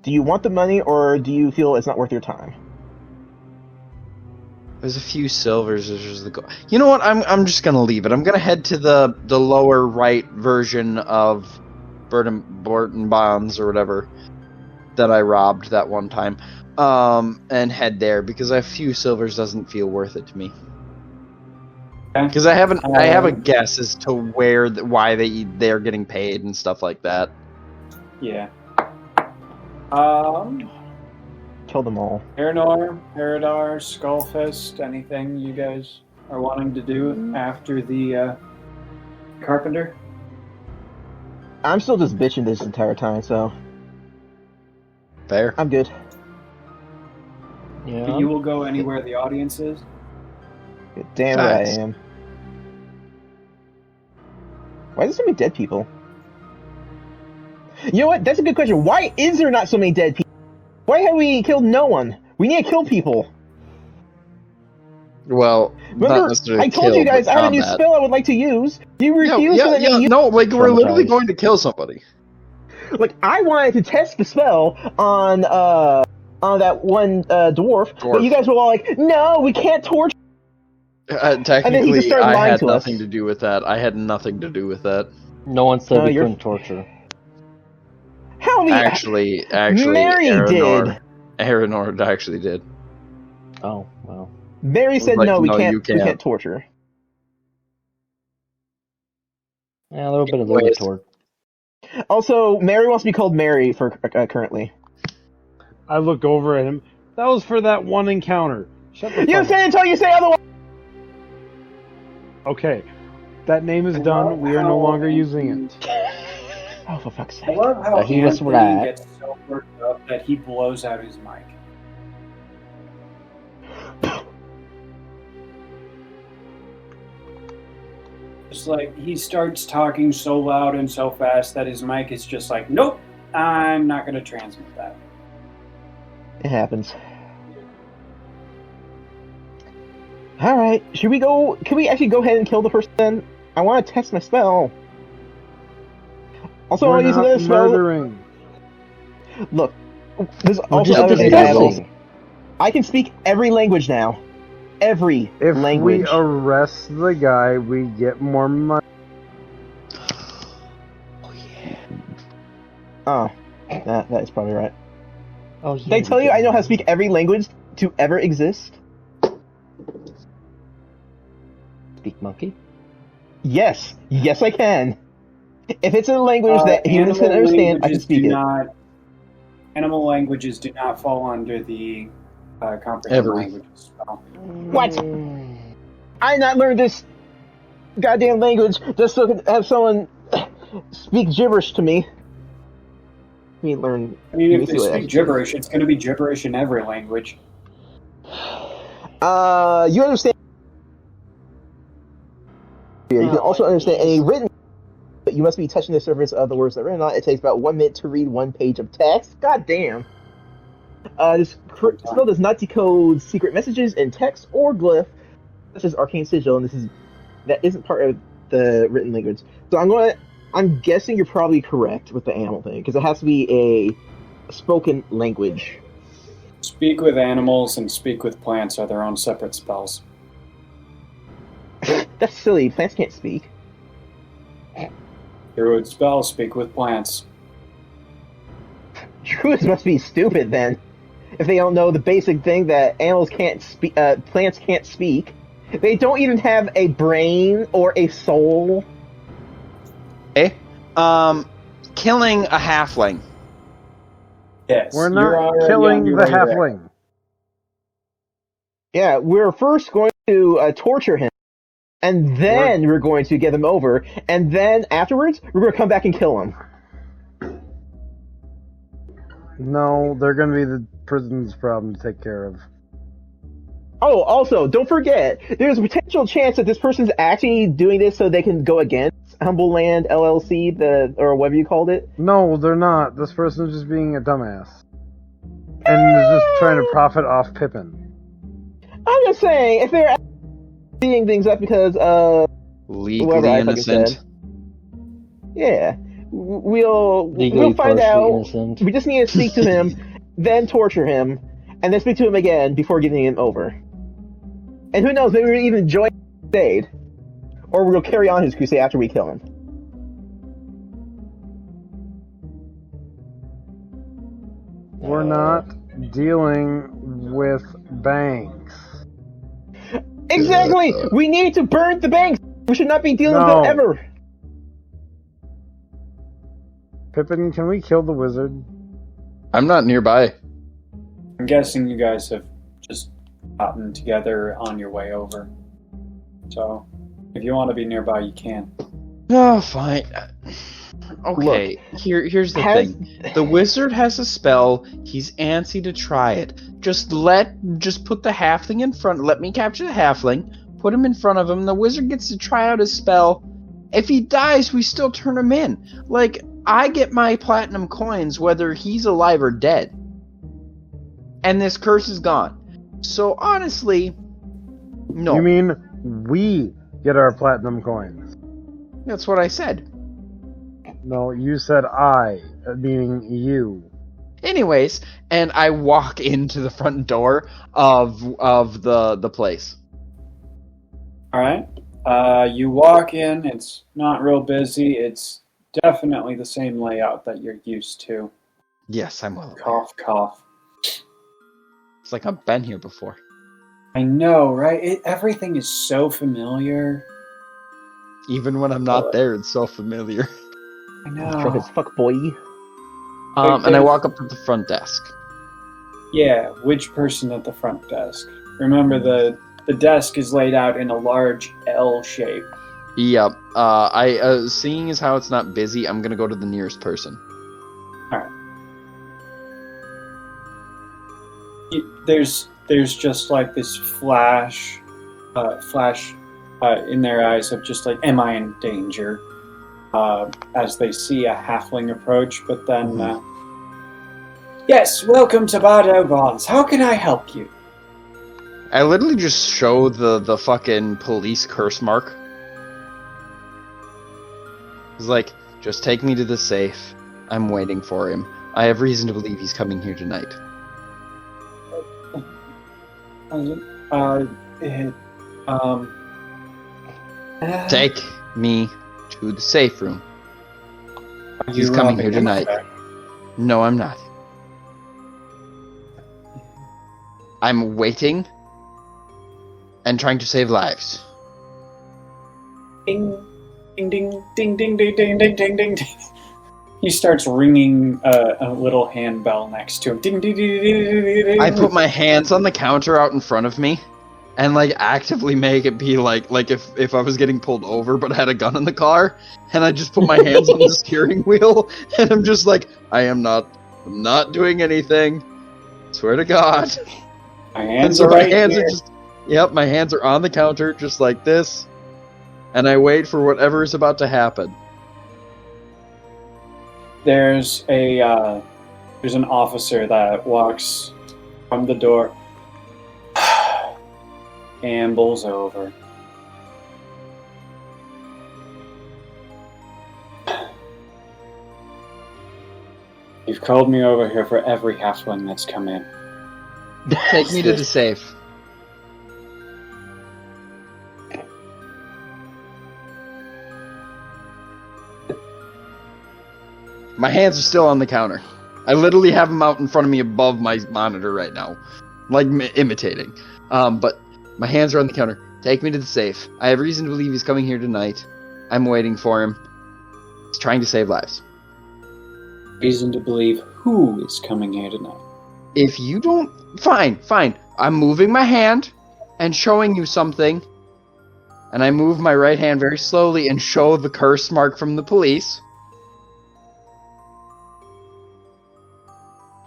Do you want the money, or do you feel it's not worth your time? There's a few silvers. There's the gold. You know what? I'm just gonna leave it. I'm gonna head to the lower right version of Burton Bonds or whatever that I robbed that one time, and head there because a few silvers doesn't feel worth it to me. Because I have a guess as to why they're getting paid and stuff like that. Yeah. Kill them all. Araynore, Haredar, Skullfist, anything you guys are wanting to do after the carpenter? I'm still just bitching this entire time, so Fair. I'm good. Yeah. But you will go anywhere the audience is? Damn right Facts. I am. Why is there so many dead people? You know what? That's a good question. Why is there not so many dead people? Why have we killed no one? We need to kill people. Well, not Remember, necessarily I told you kill, guys but I have a new combat. spell I would like to use. You refused to let me use. No, like we're literally Traumatized. going to kill somebody. Like I wanted to test the spell on that one dwarf, but you guys were all like, "No, we can't torture." then he Technically, just started I lying had to us. nothing to do with that. I had nothing to do with that. No one said we you're- couldn't torture. How many? Actually, Mary Araynore, Araynore actually did. Oh, well. Mary said, Like, "No, we no, can't. you We can't. can't torture." Yeah, a little bit of Anyways. retort. Also, Mary wants to be called Mary for currently. I look over at him. That was for that one encounter. Shut the You fuck up. say until you say otherwise. Okay, that name is done. We are no longer using it. Oh, for fuck's I sake! love how He was Anthony right. gets so worked up that he blows out his mic. It's like he starts talking so loud and so fast that his mic is just like, nope, I'm not going to transmit that. It happens. All right, should we go? Can we actually go ahead and kill the person? Then I want to test my spell. Also, We're I'll use not another spell. murdering. Look, there's also just other things discussing. happening. I can speak every language now. Every If language. we arrest the guy, we get more money. Oh yeah. Oh, that is probably right. Oh, yeah, Did I tell you I know how to speak every language to ever exist? Speak monkey? Yes, yes I can. If it's a language that humans can Animal understand, I can languages speak do it. not- Animal languages do not fall under the comprehend Every. languages spell. What? I not learned this goddamn language just so I could have someone speak gibberish to me. Let me learn. I mean, Let me if see they what I speak can gibberish, it's going to be gibberish in every language. You understand? You can also understand any written, but you must be touching the surface of the words that are written on it. It takes about 1 minute to read 1 page of text. God damn. This spell does not decode secret messages in text or glyph, such as arcane sigil, and that isn't part of the written language. So I'm guessing you're probably correct with the animal thing, because it has to be a spoken language. Speak with animals and speak with plants are their own separate spells. That's silly. Plants can't speak. Druid spell, speak with plants. Druids must be stupid then, if they don't know the basic thing that animals can't speak, plants can't speak. They don't even have a brain or a soul. Okay. Killing a halfling. Yes. We're you're not already killing on the your way there. halfling. Yeah, we're first going to torture him, and then we're going to get him over, and then afterwards we're going to come back and kill him. No, they're gonna be the prison's problem to take care of. Oh, also, don't forget, there's a potential chance that this person's actually doing this so they can go against Humble Land LLC, or whatever you called it. No, they're not. This person's just being a dumbass. And is just trying to profit off Pippen. I'm just saying, if they're seeing things up because Legally innocent. Yeah, we'll Legally find partially out. innocent. We just need to speak to him, then torture him, and then speak to him again before giving him over. And who knows, maybe we'll even join his crusade, or we'll carry on his crusade after we kill him. We're not dealing with banks. Exactly! We need to burn the banks! We should not be dealing with them ever! Pippen, can we kill the wizard? I'm not nearby. I'm guessing you guys have just gotten together on your way over. So, if you want to be nearby, you can. Oh, fine. Okay, here's the thing. The wizard has a spell. He's antsy to try it. Just put the halfling in front. Let me capture the halfling. Put him in front of him. The wizard gets to try out his spell. If he dies, we still turn him in. Like, I get my platinum coins whether he's alive or dead. And this curse is gone. So, honestly, no. You mean we get our platinum coins? That's what I said. No, you said I, meaning you. Anyways, and I walk into the front door of the place. Alright. You walk in, it's not real busy, it's definitely the same layout that you're used to. Yes, I'm well aware. Cough, cough. It's like I've been here before. I know, right? Everything is so familiar. Even when I'm not there, it's so familiar. I know. Drunk as fuck, boy. And I walk up to the front desk. Yeah, which person at the front desk? Remember, the desk is laid out in a large L shape. Yep. Seeing as how it's not busy, I'm gonna go to the nearest person. Alright. There's just like this flash in their eyes of just like, am I in danger? As they see a halfling approach, but then, yes, welcome to Bardo Bonds. How can I help you? I literally just show the fucking police curse mark. It's like, just take me to the safe. I'm waiting for him. I have reason to believe he's coming here tonight. Take me to the safe room. He's coming here tonight. No, I'm not. I'm waiting and trying to save lives. Ding, ding, ding, ding, ding, ding, ding, ding, ding, ding. He starts ringing a little handbell next to him. Ding, ding, ding, ding, ding, ding. I put my hands on the counter out in front of me and like actively make it be like if I was getting pulled over but had a gun in the car, and I just put my hands on the steering wheel and I'm just like, I'm not doing anything. Swear to God. My hands are right hands here. are just my hands are on the counter just like this, and I wait for whatever is about to happen. There's an officer that walks from the door, ambles over. You've called me over here for every halfling that's come in. Take me to the safe. My hands are still on the counter. I literally have them out in front of me above my monitor right now. Like imitating. But my hands are on the counter. Take me to the safe. I have reason to believe he's coming here tonight. I'm waiting for him. He's trying to save lives. Reason to believe who is coming here tonight? If you don't... Fine. I'm moving my hand and showing you something. And I move my right hand very slowly and show the curse mark from the police.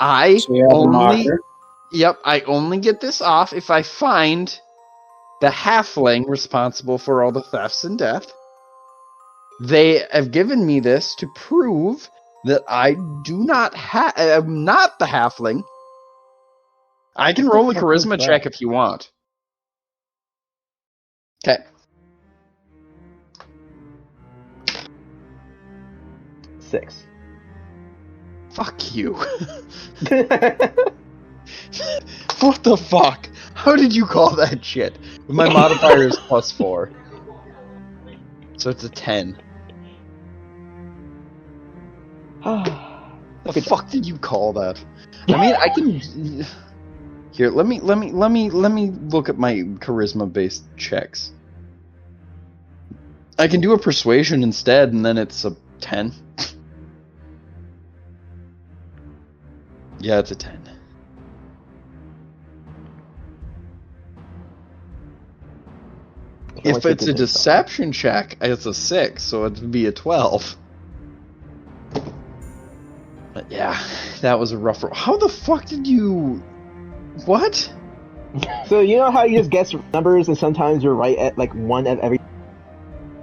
I So you have a only... knocker. Yep, I only get this off if I find the halfling responsible for all the thefts and death. They have given me this to prove that I am not the halfling. I can roll a charisma check if you want. Okay. 6. Fuck you. What the fuck? How did you call that shit? My modifier is +4. So it's a 10. The fuck did you call that? I mean, I can... Here, let me look at my charisma-based checks. I can do a persuasion instead, and then it's a 10. Yeah, it's a 10. If it's a deception check, it's a 6, so it'd be a 12. But yeah, that was a rough roll. How the fuck did you... What? So you know how you just guess numbers and sometimes you're right at like one of every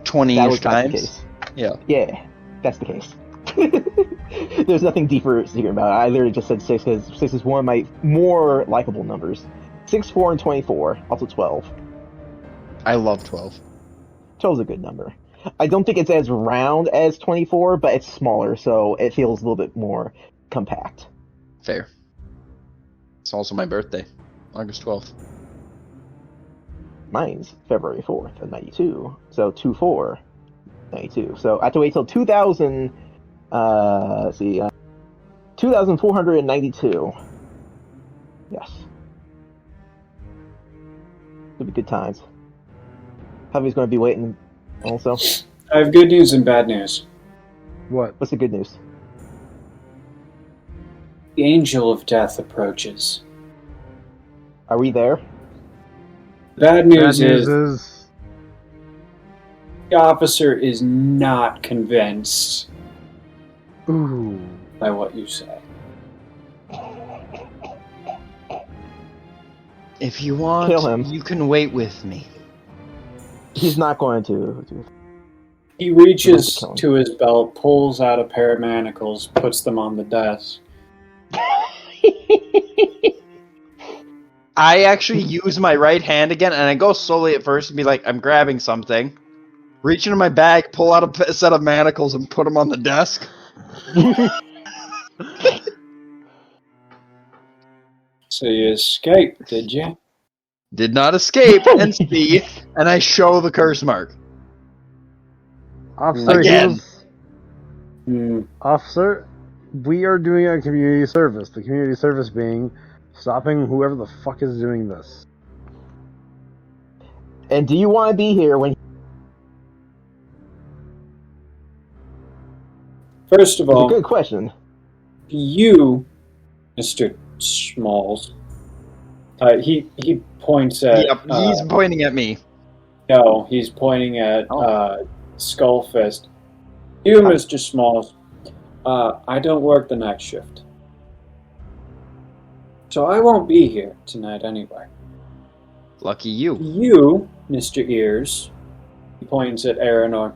20-ish not the times? case. Yeah. Yeah, that's the case. There's nothing deeper secret about it. I literally just said 6 because 6 is one of my more likable numbers. 6, 4, and 24. Also 12. I love 12. 12 is a good number. I don't think it's as round as 24, but it's smaller, so it feels a little bit more compact. Fair. It's also my birthday. August 12th. Mine's February 4th of 92. So 2/4, 92. So I have to wait till 2000. Let's see. 2,492. Yes. It'll be good times. Hubby's going to be waiting also. I have good news and bad news. What? What's the good news? The angel of death approaches. Are we there? Bad news, Bad news is is the officer is not convinced ooh. by what you say. If you want, Kill him. you can wait with me. He's not going to. He reaches Kill him. to his belt, pulls out a pair of manacles, puts them on the desk. I actually use my right hand again, and I go slowly at first and be like, I'm grabbing something. Reach into my bag, pull out a set of manacles, and put them on the desk. So you escaped, did you? Did not escape, and see, and I show the curse mark. Officer, Again. Officer, we are doing a community service. The community service being stopping whoever the fuck is doing this. And do you want to be here when? First of It's a all, good question. you, Mr. Smalls, he points at... Yep, he's pointing at me. No, he's pointing at Skullfist. You, Mr. Smalls, I don't work the night shift. So I won't be here tonight anyway. Lucky you. You, Mr. Ears, he points at Araynore.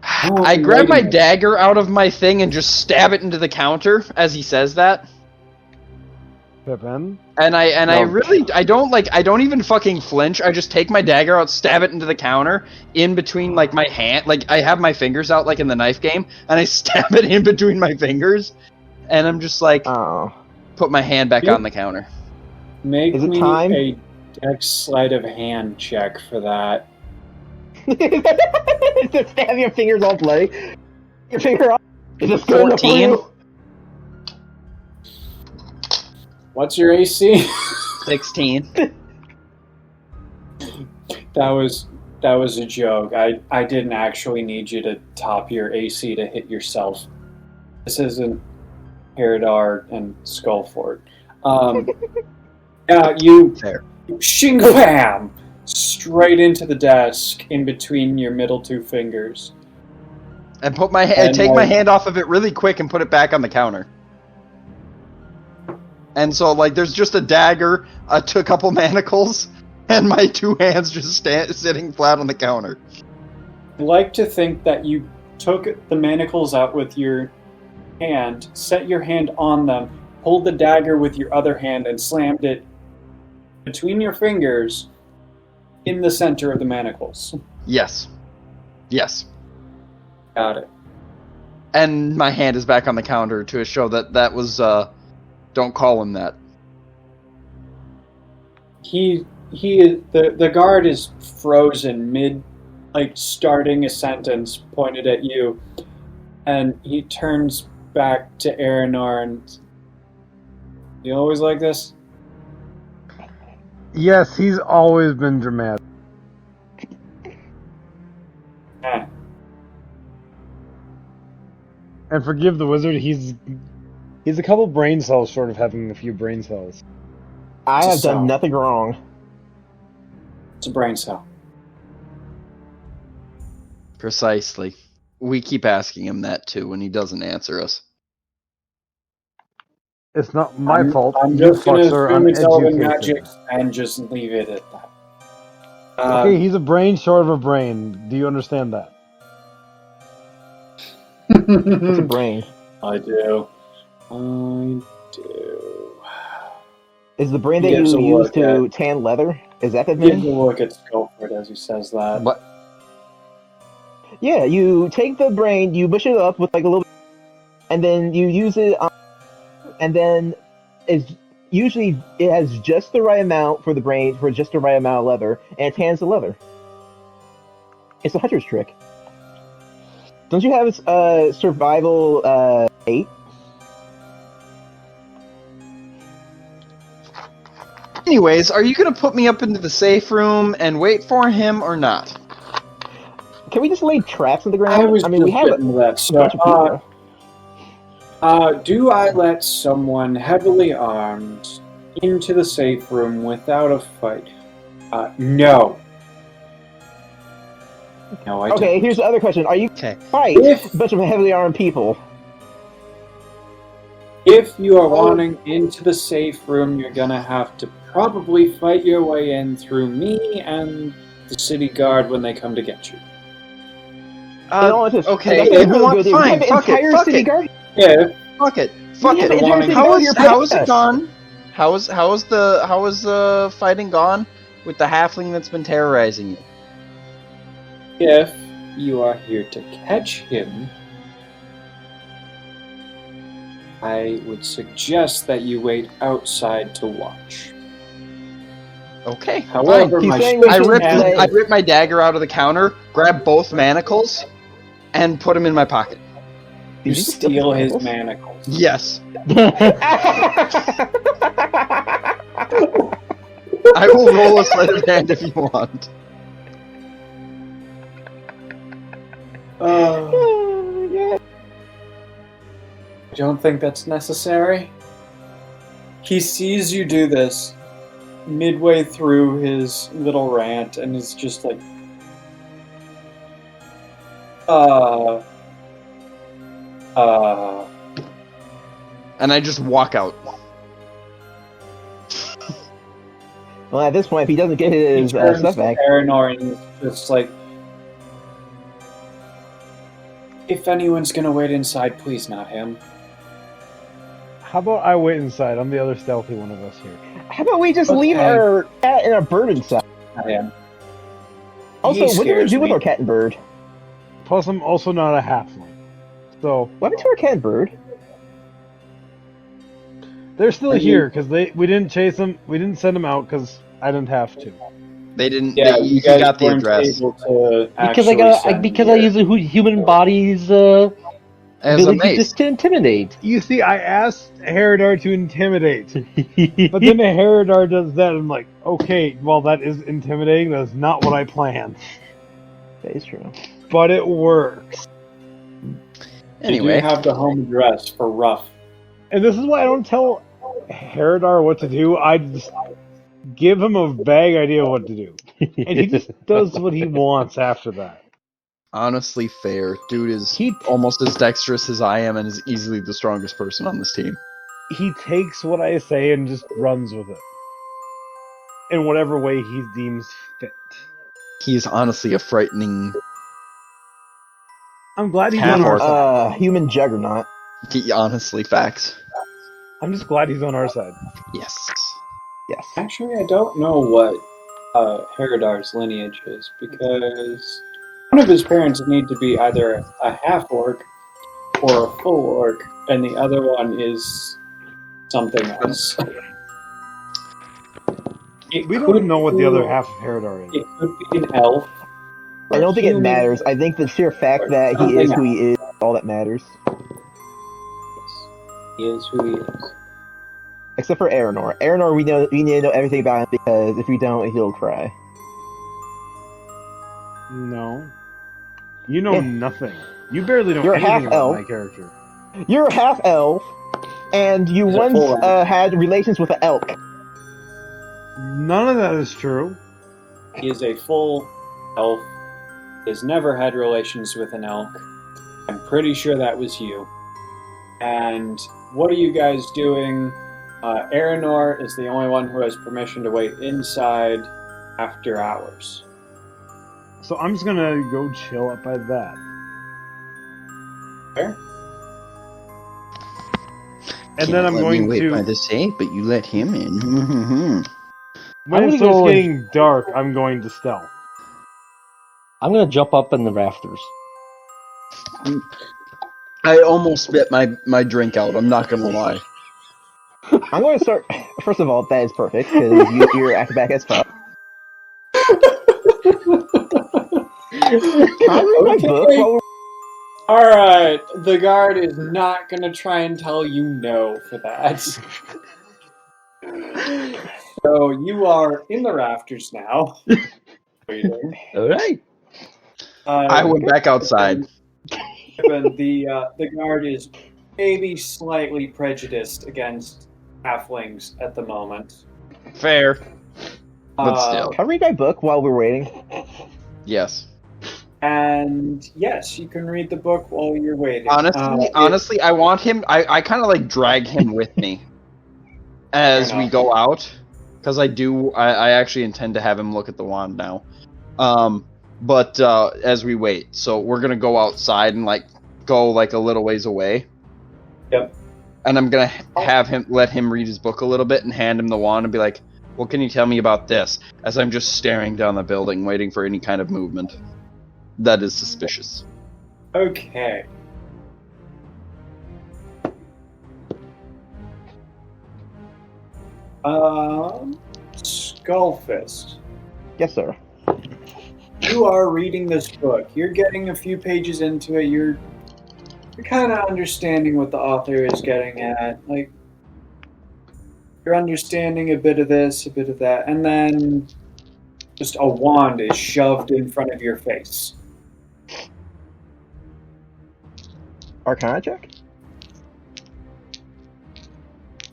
I grab my dagger out of my thing and just stab it into the counter as he says that. Pippen? And I don't even fucking flinch. I just take my dagger out, stab it into the counter, in between like my hand, like I have my fingers out like in the knife game, and I stab it in between my fingers, and I'm just like, put my hand back on the counter. Make Is it me time? a dex sleight of hand check for that. Just stab your fingers all bloody. Your finger off. Is this good enough for 14. you? What's your AC? 16. That was a joke. I didn't actually need you to top your AC to hit yourself. This isn't Haredar and Skullfort. You Fair. shing bam straight into the desk in between your middle two fingers. And take my hand off of it really quick and put it back on the counter. And so, like, there's just a dagger, a couple manacles, and my 2 hands just sitting flat on the counter. I like to think that you took the manacles out with your hand, set your hand on them, pulled the dagger with your other hand, and slammed it between your fingers in the center of the manacles. Yes. Yes. Got it. And my hand is back on the counter to show that was, don't call him that. The guard is frozen mid, like, starting a sentence pointed at you, and he turns back to Araynore and... You always like this? Yes, he's always been dramatic. And forgive the wizard, he's a couple brain cells short of having a few brain cells. I have done nothing wrong. It's a brain cell. Precisely. We keep asking him that too, and he doesn't answer us. It's not my fault. I'm You just going to fucks are assume it's elven uneducated. magic and just leave it at that. Okay, he's a brain short of a brain. Do you understand that? What's a brain? I do. Is the brain that Gives you a use look to tan leather? Is that the Give thing? a look at Skullfist as he says that. What? Yeah, you take the brain, you mush it up with like a little, and then you use it on, and then it's usually it has just the right amount for the brain for just the right amount of leather, and it tans the leather. It's a hunter's trick. Don't you have survival 8? Anyways, are you gonna put me up into the safe room and wait for him or not? Can we just lay traps on the ground? I was mean, we just have getting to that. a bunch of people. Do I let someone heavily armed into the safe room without a fight? No. No, I Okay, don't. here's the other question. Are you Okay. fight If- a bunch of heavily armed people? If you are wanting into the safe room, you're gonna have to probably fight your way in through me and the city guard when they come to get you. Okay, that's you a know really what? good idea. Fine, We have the fuck it, entire fuck city it. guard. Yeah, Fuck it. Fuck Yeah, it. but wanting- How is it Your gone? How is the fighting gone with the halfling that's been terrorizing you? if you are here to catch him, I would suggest that you wait outside to watch. Okay. However, He's my saying we I should ripped play- I ripped my dagger out of the counter, grabbed both manacles, and put them in my pocket. you Did you just steal his manacles? manacles. Yes. I will roll a sleight of hand if you want. I don't think that's necessary. He sees you do this midway through his little rant and is just like, And I just walk out. Well, at this point, if he doesn't get his he turns stuff to back, Araynore and is just like, if anyone's gonna wait inside, please not him. How about I wait inside? I'm the other stealthy one of us here. how about we just Okay. leave our cat and our bird inside? Not him. Also, He what do we scares do with me. our cat and bird? Plus, I'm also not a halfling. So, What happened to our cat and bird? they're still Are you- here, because we didn't chase them, we didn't send them out, because I didn't have to. They didn't. Yeah, they, you he guys got the weren't address able to Because actually I use the human body's as a ability mace. just to intimidate. You see, I asked Haredar to intimidate, but then Haredar does that, and I'm like, okay, well, that is intimidating, that's not what I planned. That is true. But it works. Anyway, you have the home address for Ruff. And this is why I don't tell Haredar what to do, I just give him a vague idea of what to do. And he just does what he wants after that. honestly, fair. Dude is He- almost as dexterous as I am, and is easily the strongest person on this team. he takes what I say and just runs with it. In whatever way he deems fit. He's honestly a frightening. I'm glad he's Half on our orc. side. Human juggernaut. Honestly, facts. I'm just glad he's on our side. Yes. Yes. Actually, I don't know what Haredar's lineage is, because one of his parents need to be either a half-orc or a full orc, and the other one is something else. We don't know what the other half of Haredar is. It could be an elf. I don't think it human, matters. I think the sheer fact that he is who he is, all that matters. He is who he is. Except for Araynore. Araynore, we need to know everything about him, because if we don't, he'll cry. No. You know Yeah. nothing. You barely know You're anything half about elf. my character. You're half elf, and you He's a once full elf. had relations with an elk. None of that is true. He is a full elf. He has never had relations with an elk. I'm pretty sure that was you. And what are you guys doing? Araynore is the only one who has permission to wait inside after hours. So I'm just gonna go chill up by that. Fair? And then I'm going to... the safe, but you let him in. When I'm it gonna starts go- getting dark, I'm going to stealth. I'm gonna jump up in the rafters. I almost spit my drink out. I'm not gonna lie. I'm going to start. First of all, that is perfect, because you're acrobatic as fuck. Can I read my book while we're... Alright, the guard is not gonna try and tell you no for that. So you are in the rafters now. Waiting. Alright. I went back outside. Pippen, the guard is maybe slightly prejudiced against halflings at the moment. Fair. But still. Can I read my book while we're waiting? Yes. And yes, you can read the book while you're waiting. Honestly, I want him. I kind of like drag him with me as we go out, because I actually intend to have him look at the wand now. But as we wait, so we're gonna go outside and go a little ways away. Yep. And I'm gonna let him read his book a little bit and hand him the wand and be like, "What can you tell me about this?" As I'm just staring down the building, waiting for any kind of movement that is suspicious. Okay. Skullfist. Yes, sir. You are reading this book. You're getting a few pages into it. You're kind of understanding what the author is getting at. Like, you're understanding a bit of this, a bit of that, and then just a wand is shoved in front of your face. Arcana check?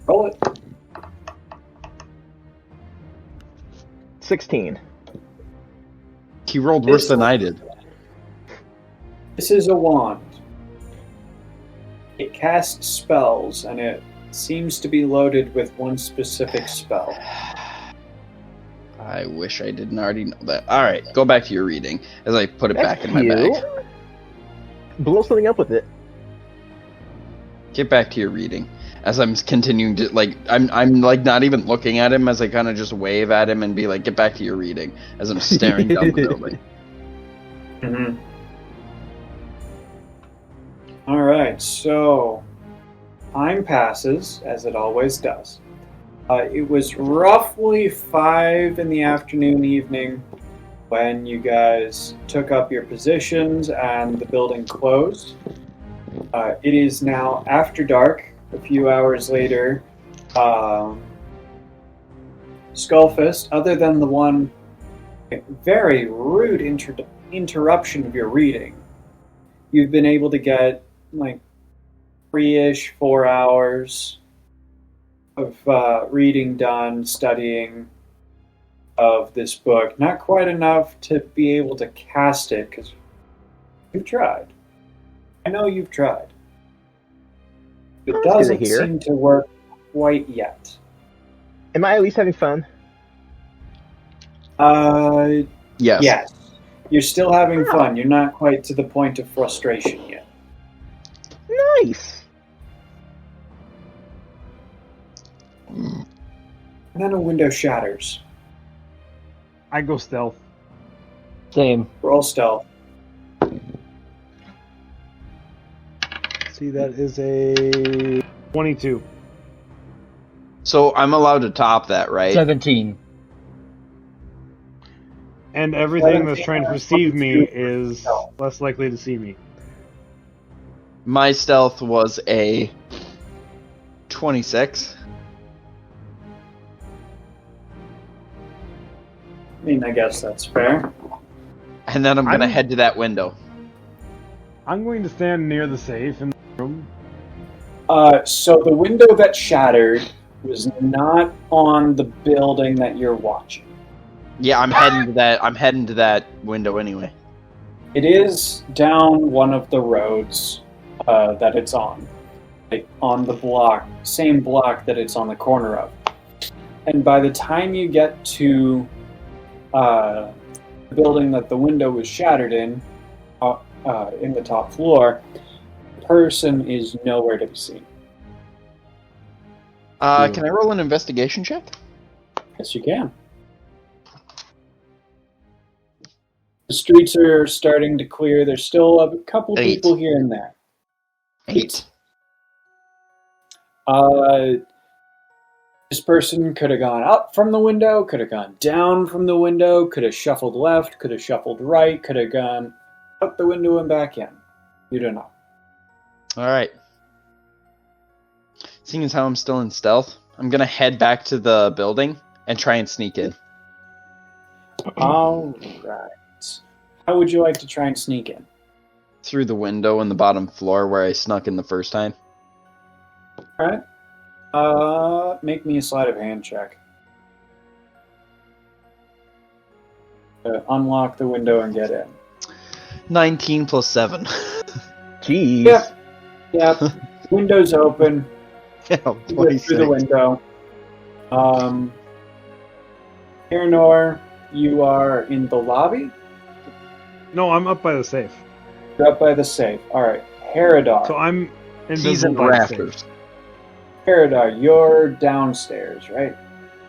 Roll it. 16. He rolled worse than I did. This is a wand. It casts spells, and it seems to be loaded with one specific spell. I wish I didn't already know that. Alright, go back to your reading as I put it back in my bag. Blow something up with it. Get back to your reading. As I'm continuing to, I'm not even looking at him as I kind of just wave at him and be like, get back to your reading. As I'm staring down the building. Mm-hmm. Alright, so time passes, as it always does. It was roughly 5 in the afternoon, evening, when you guys took up your positions and the building closed. It is now after dark. A few hours later, Skullfist, other than the one very rude interruption of your reading, you've been able to get 3-ish, 4 hours of reading done, studying of this book. Not quite enough to be able to cast it, because you've tried. I know you've tried. It doesn't seem to work quite yet. Am I at least having fun? Yes. Yes. You're still having fun. You're not quite to the point of frustration yet. Nice. And then a window shatters. I go stealth. Same. Roll stealth. See, that is a 22. So I'm allowed to top that, right? 17. And everything that's 17 trying to plus perceive me 22 is stealth. less likely to see me. My stealth was a 26. I mean, I guess that's fair. And then I'm gonna I'm- head to that window. I'm going to stand near the safe in the room. So the window that shattered was not on the building that you're watching. Yeah, I'm heading to that. I'm heading to that window anyway. It is down one of the roads that it's on. Like on the block, same block that it's on the corner of. And by the time you get to the building that the window was shattered in the top floor, the person is nowhere to be seen. Can I roll an investigation check? Yes, you can. The streets are starting to clear. There's still a couple 8. people here and there. 8. This person could have gone up from the window, could have gone down from the window, could have shuffled left, could have shuffled right, could have gone out the window and back in. You don't know. All right. Seeing as how I'm still in stealth, I'm gonna head back to the building and try and sneak in. All right. How would you like to try and sneak in? Through the window on the bottom floor where I snuck in the first time. All right. Make me a sleight of hand check. Unlock the window and get in. 19 plus 7. Jeez. Yep. Window's open. Yeah, You get through the window. Araynore, you are in the lobby. No, I'm up by the safe. You're up by the safe. All right. Haredar. So I'm He's in invisible the by the safe. rafters. Haredar, you're downstairs, right?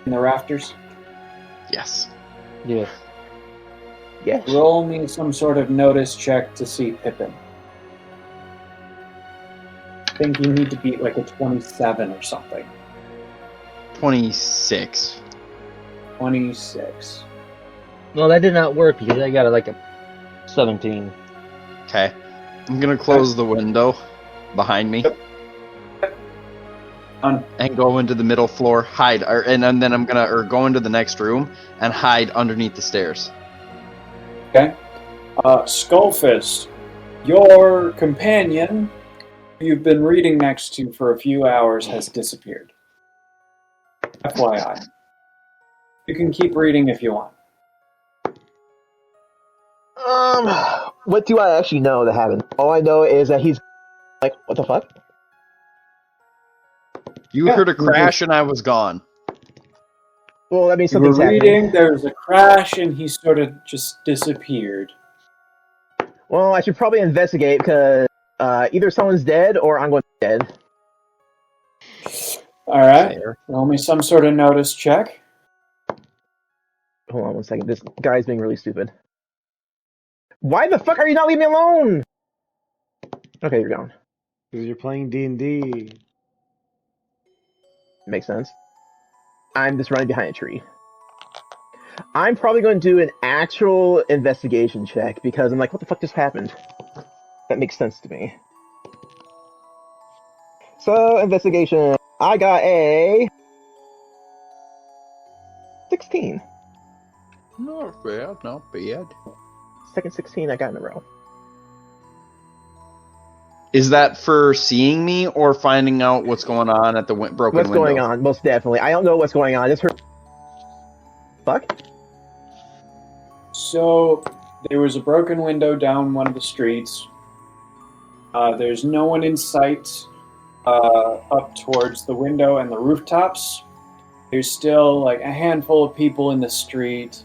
In the rafters? Yes. Yes. Yes. Roll me some sort of notice check to see Pippen. I think you need to beat like a 27 or something. 26. 26. No, that did not work because I got like a 17. Okay. I'm gonna close the window behind me. And go into the middle floor, hide, and then I'm gonna go into the next room and hide underneath the stairs. Okay. Skullfist, your companion, who you've been reading next to for a few hours, has disappeared. FYI. You can keep reading if you want. What do I actually know that happened? All I know is that he's like, what the fuck? You heard a crash and I was gone. Well, that means You were something's happening. reading, there was a crash, and he sort of just disappeared. Well, I should probably investigate because either someone's dead or I'm going to be dead. Alright. Roll me some sort of notice check. Hold on one second. This guy's being really stupid. Why the fuck are you not leaving me alone? Okay, you're gone. Because you're playing D&D. Makes sense. I'm just running behind a tree. I'm probably going to do an actual investigation check because I'm like, what the fuck just happened? That makes sense to me. So, investigation. I got a 16. Not bad, not bad. Second 16 I got in a row. Is that for seeing me or finding out what's going on at the broken What's window? going on? Most definitely. I don't know what's going on. I just heard. Fuck? So, there was a broken window down one of the streets. There's no one in sight up towards the window and the rooftops. There's still like a handful of people in the street,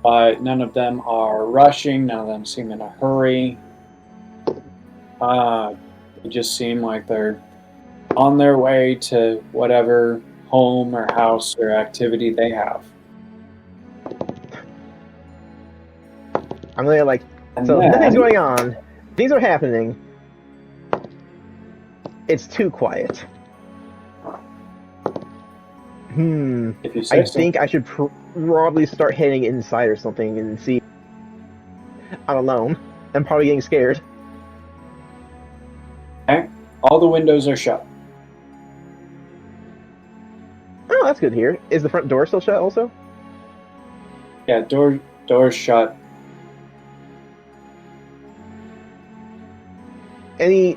but none of them are rushing. None of them seem in a hurry. They just seem like they're on their way to whatever home or house or activity they have. I'm really like, And so then- nothing's going on. Things are happening. It's too quiet. If you say I so. think I should probably start heading inside or something and see. I'm alone. I'm probably getting scared. Okay. All the windows are shut. Oh, that's good here. Is the front door still shut also? Yeah, doors shut.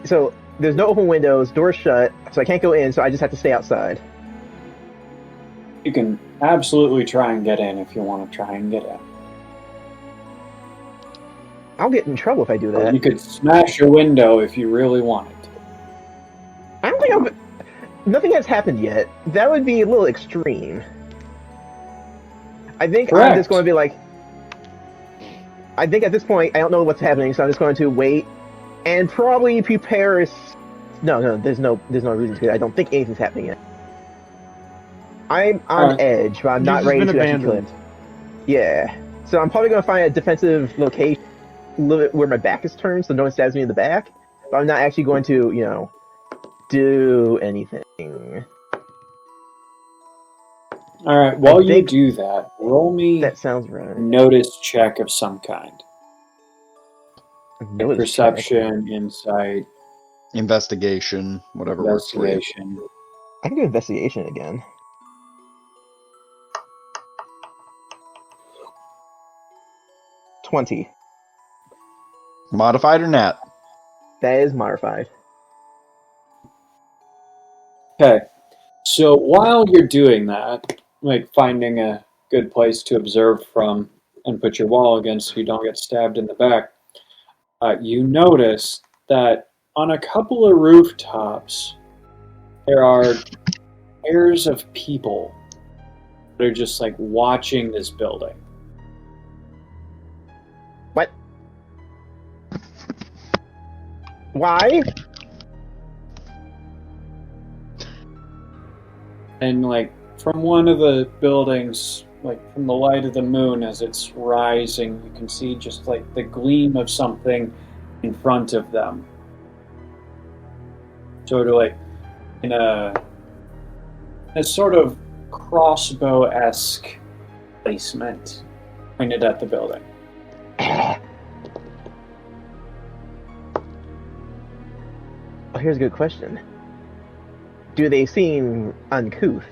So there's no open windows, doors shut, so I can't go in, so I just have to stay outside. You can absolutely try and get in if you want to try and get in. I'll get in trouble if I do Or that. you could smash a window if you really wanted. I don't think nothing has happened yet. That would be a little extreme. I think Correct. I'm just going to be like... I think at this point, I don't know what's happening, so I'm just going to wait and probably prepare... No, there's no reason to. I don't think anything's happening yet. I'm on edge, but I'm not You've ready been to actually kill it. abandoned. Yeah. So I'm probably going to find a defensive location a little bit where my back is turned so no one stabs me in the back. But I'm not actually going to, do anything. Alright, while you think do that, roll me That sounds right. notice check of some kind. Notice Perception, insight, Investigation, whatever works for you. investigation. check. I can do investigation again. 20. Modified or nat? That is modified. Okay, so while you're doing that, like finding a good place to observe from and put your wall against so you don't get stabbed in the back, you notice that on a couple of rooftops, there are pairs of people that are just like watching this building. What? Why? And like from one of the buildings, like from the light of the moon as it's rising, you can see just like the gleam of something in front of them. Sort of like in a sort of crossbow-esque placement pointed at the building. Oh, here's a good question. Do they seem uncouth?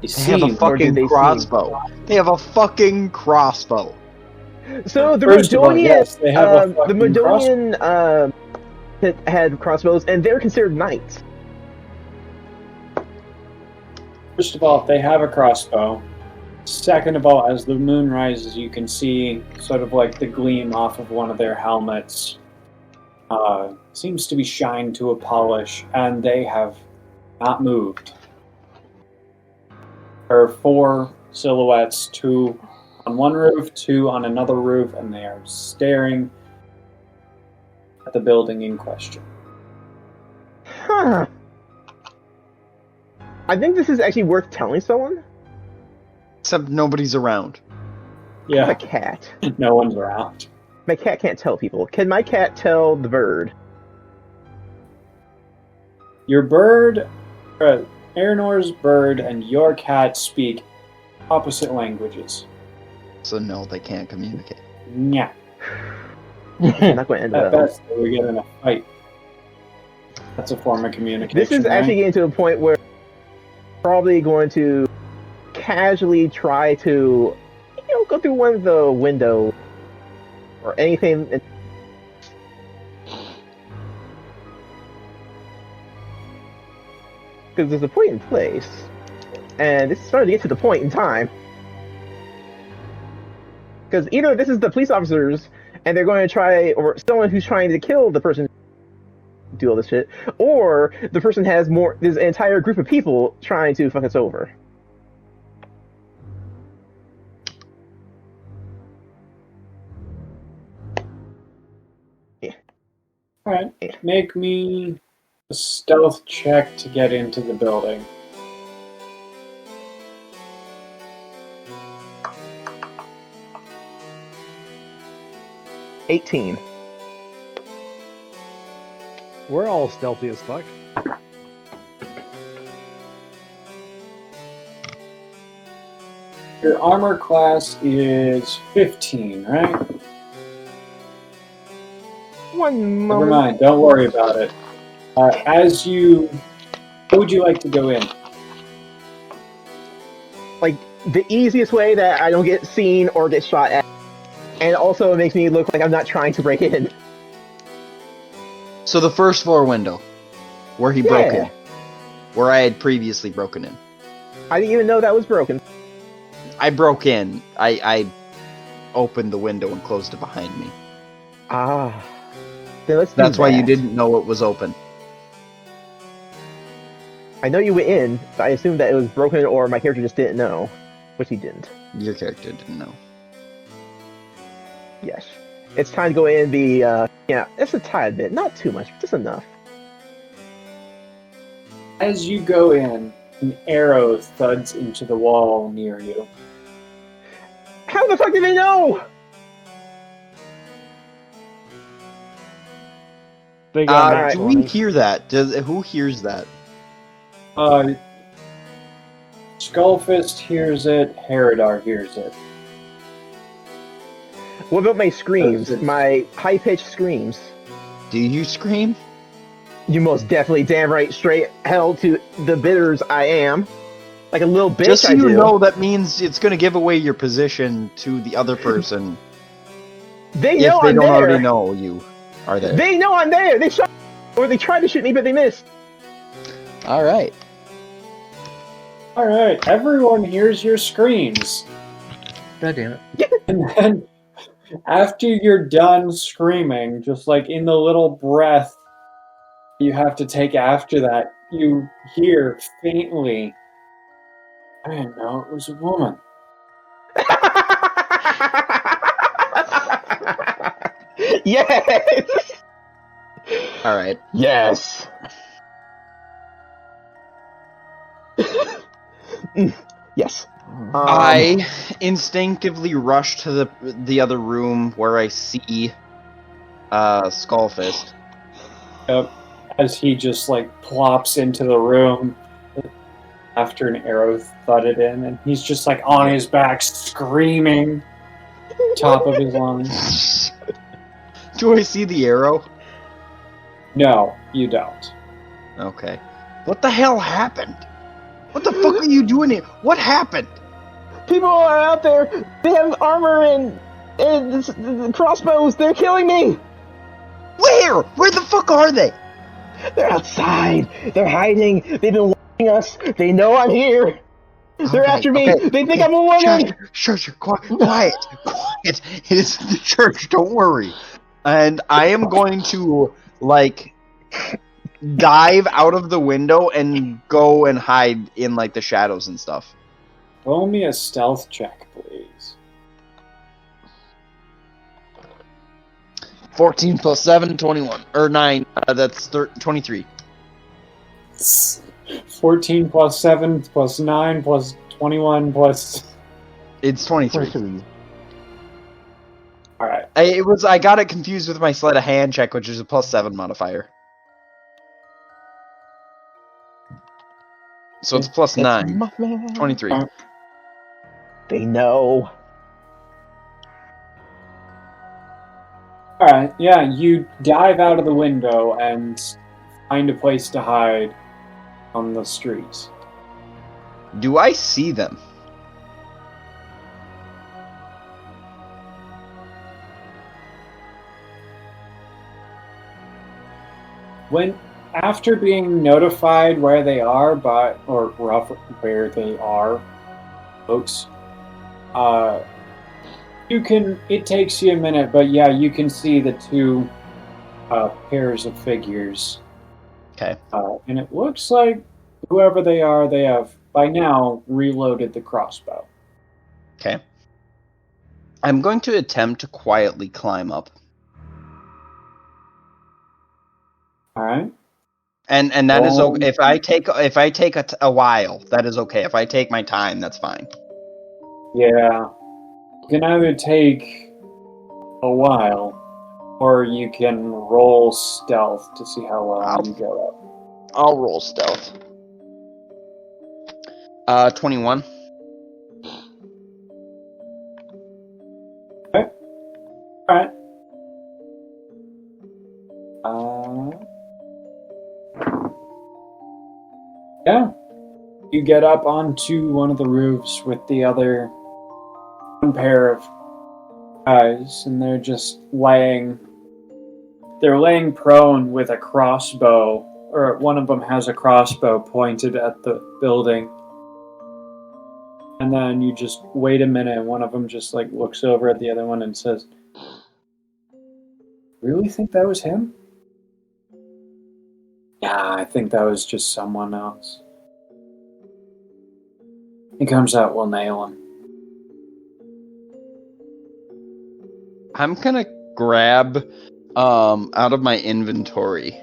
You They have a see, fucking they seem- crossbow. They have a fucking crossbow. So the First of all, Modonian, yes, they have a the fucking Modonian had crossbows, and they're considered knights. first of all, they have a crossbow. Second of all, as the moon rises, you can see sort of like the gleam off of one of their helmets. Seems to be shined to a polish, and they have not moved. There are 4 silhouettes, 2 on one roof, 2 on another roof, and they are staring at the building in question. Huh. I think this is actually worth telling someone. Except nobody's around. My Yeah, cat. no one's around. My cat can't tell people. Can my cat tell the bird? Your bird, Araynore's bird, and your cat speak opposite languages. So no, they can't communicate. Yeah. I'm not going to end At well. best, they would get in a fight. That's a form of communication. This is actually right? getting to a point where I'm probably going to casually try to, go through one of the windows or anything. Because there's a point in place, and this is starting to get to the point in time. Because either this is the police officers, and they're going to try, or someone who's trying to kill the person do all this shit, or the person has there's an entire group of people trying to fuck us over. Alright, make me a stealth check to get into the building. $18. We're all stealthy as fuck. Your armor class is 15, right? One Never moment. mind, don't worry about it. How would you like to go in? Like, the easiest way that I don't get seen or get shot at. And also it makes me look like I'm not trying to break in. So the first floor window, where he broke in, where I had previously broken in. I didn't even know that was broken. I broke in. I opened the window and closed it behind me. Ah. Then let's do That's why you that. didn't know it was open. I know you went in, but I assumed that it was broken or my character just didn't know. Which he didn't. Your character didn't know. Yes. It's time to go in and be, yeah, it's a tiny bit. Not too much, just enough. As you go in, an arrow thuds into the wall near you. How the fuck did they know? They got Alright. Do we hear that? Who hears that? Skullfist hears it, Haredar hears it. What about my screams? My high-pitched screams? Do you scream? You most definitely damn right straight hell to the bitters I am. Like a little bitch Just so I you do. know, that means it's going to give away your position to the other person. They If know they I'm don't there. already know you are there. They know I'm there. They shot, or they tried to shoot me, but they missed. All right. Alright, everyone hears your screams. God damn it. And then, after you're done screaming, just like in the little breath you have to take after that, you hear faintly, I didn't know it was a woman. Yes. All right. Yes. Yes. I instinctively rush to the other room where I see Skullfist. Yep. As he just like plops into the room after an arrow thudded in, and he's just like on his back screaming, top of his lungs. Do I see the arrow? No, you don't. Okay. What the hell happened? What the fuck are you doing here? What happened? People are out there. They have armor and crossbows. They're killing me. Where? Where the fuck are they? They're outside. They're hiding. They've been watching us. They know I'm here. They're after me. They think I'm a woman. Shush, quiet. It is the church. Don't worry. And I am going to like dive out of the window and go and hide in like the shadows and stuff. Roll me a stealth check, please. 14 plus 7, 21. Or 9. That's 23. 14 plus 7 plus 9 plus 21 plus... It's 23. Alright. I got it confused with my sleight of hand check, which is a plus 7 modifier. So it's plus 9. 23. They know. Alright, yeah, you dive out of the window and find a place to hide on the streets. Do I see them? After being notified where they are where they are, folks, it takes you a minute, but yeah, you can see the two pairs of figures Okay. And it looks like whoever they are, they have, by now, reloaded the crossbow. Okay. I'm going to attempt to quietly climb up. Alright? And that is okay. If I take a while, that is okay. If I take my time, that's fine. Yeah. You can either take a while, or you can roll stealth to see how well you go up. I'll roll stealth. 21. Okay. Alright. Yeah. You get up onto one of the roofs with the other one pair of guys, and they're just laying prone with a crossbow, or one of them has a crossbow pointed at the building. And then you just wait a minute, and one of them just like looks over at the other one and says, "Really think that was him?" "Yeah, I think that was just someone else. He comes out, we'll nail him." I'm gonna grab out of my inventory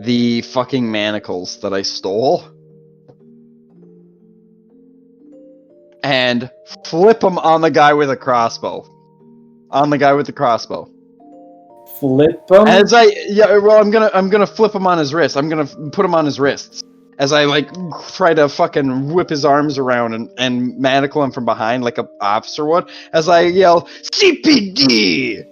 the fucking manacles that I stole and flip them on the guy with a crossbow. Flip him? I'm gonna flip him on his wrist. I'm gonna put him on his wrists as I like try to fucking whip his arms around and manacle him from behind like a officer would. As I yell, "CPD!"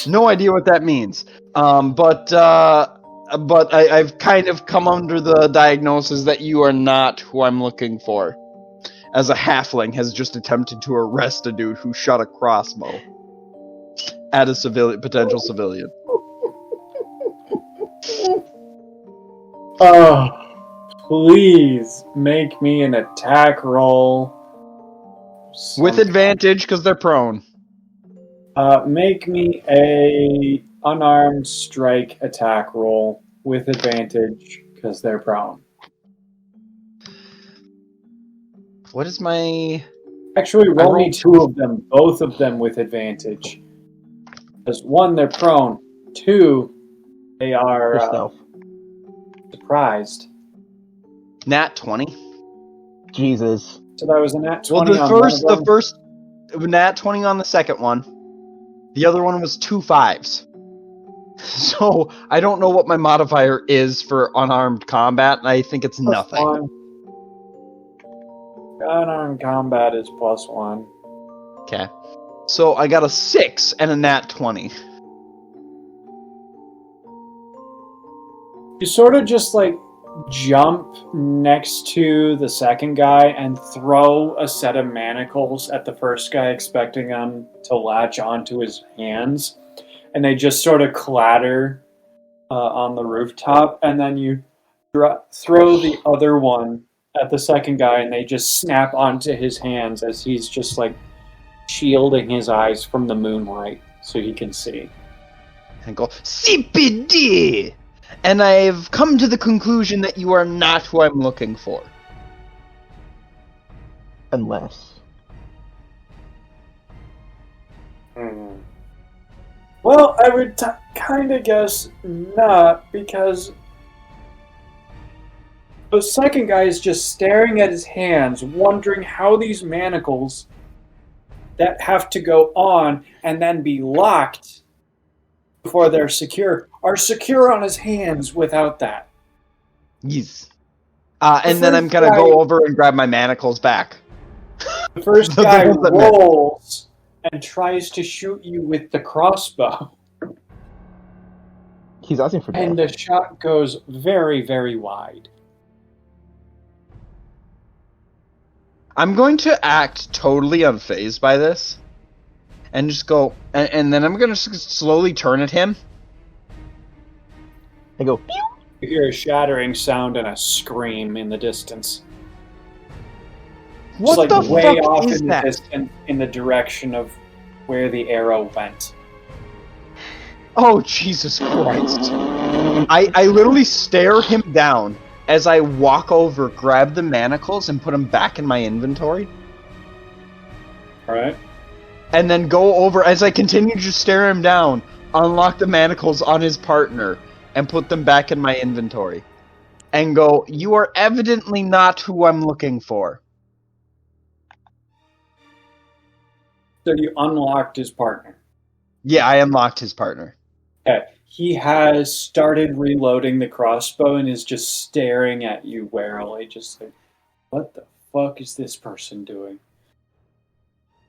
No idea what that means. But I've kind of come under the diagnosis that you are not who I'm looking for. As a halfling has just attempted to arrest a dude who shot a crossbow at a potential civilian. Oh, please make me an attack roll. With advantage, because they're prone. Make me a unarmed strike attack roll with advantage, because they're prone. What is my... Actually, roll me two of them, both of them with advantage. Because one, they're prone. Two, they are surprised. Nat 20. Jesus. So that was a nat 20 Well, the first nat 20 on the second one. The other one was 2 5s. So I don't know what my modifier is for unarmed combat, and I think it's nothing. Unarmed combat is +1. Okay. So I got a 6 and a nat 20. You sort of just like jump next to the second guy and throw a set of manacles at the first guy, expecting him to latch onto his hands. And they just sort of clatter on the rooftop. And then you throw the other one at the second guy, and they just snap onto his hands as he's just like shielding his eyes from the moonlight so he can see. And go, CPD! And I've come to the conclusion that you are not who I'm looking for. Unless. Well, I would kind of guess not, because the second guy is just staring at his hands, wondering how these manacles that have to go on and then be locked before they're secure are secure on his hands without that. Yes. And then I'm gonna go over and grab my manacles back. The first guy rolls and tries to shoot you with the crossbow. He's asking for death. And the shot goes very, very wide. I'm going to act totally unfazed by this. And just go... And then I'm going to slowly turn at him. And go... You hear a shattering sound and a scream in the distance. What just, like, the way fuck off is in that? The in the direction of where the arrow went. Oh, Jesus Christ. I literally stare him down as I walk over, grab the manacles, and put them back in my inventory. Alright. And then go over, as I continue to stare him down, unlock the manacles on his partner, and put them back in my inventory. And go, you are evidently not who I'm looking for. So you unlocked his partner. Yeah, I unlocked his partner. Okay. He has started reloading the crossbow and is just staring at you warily, just like, what the fuck is this person doing?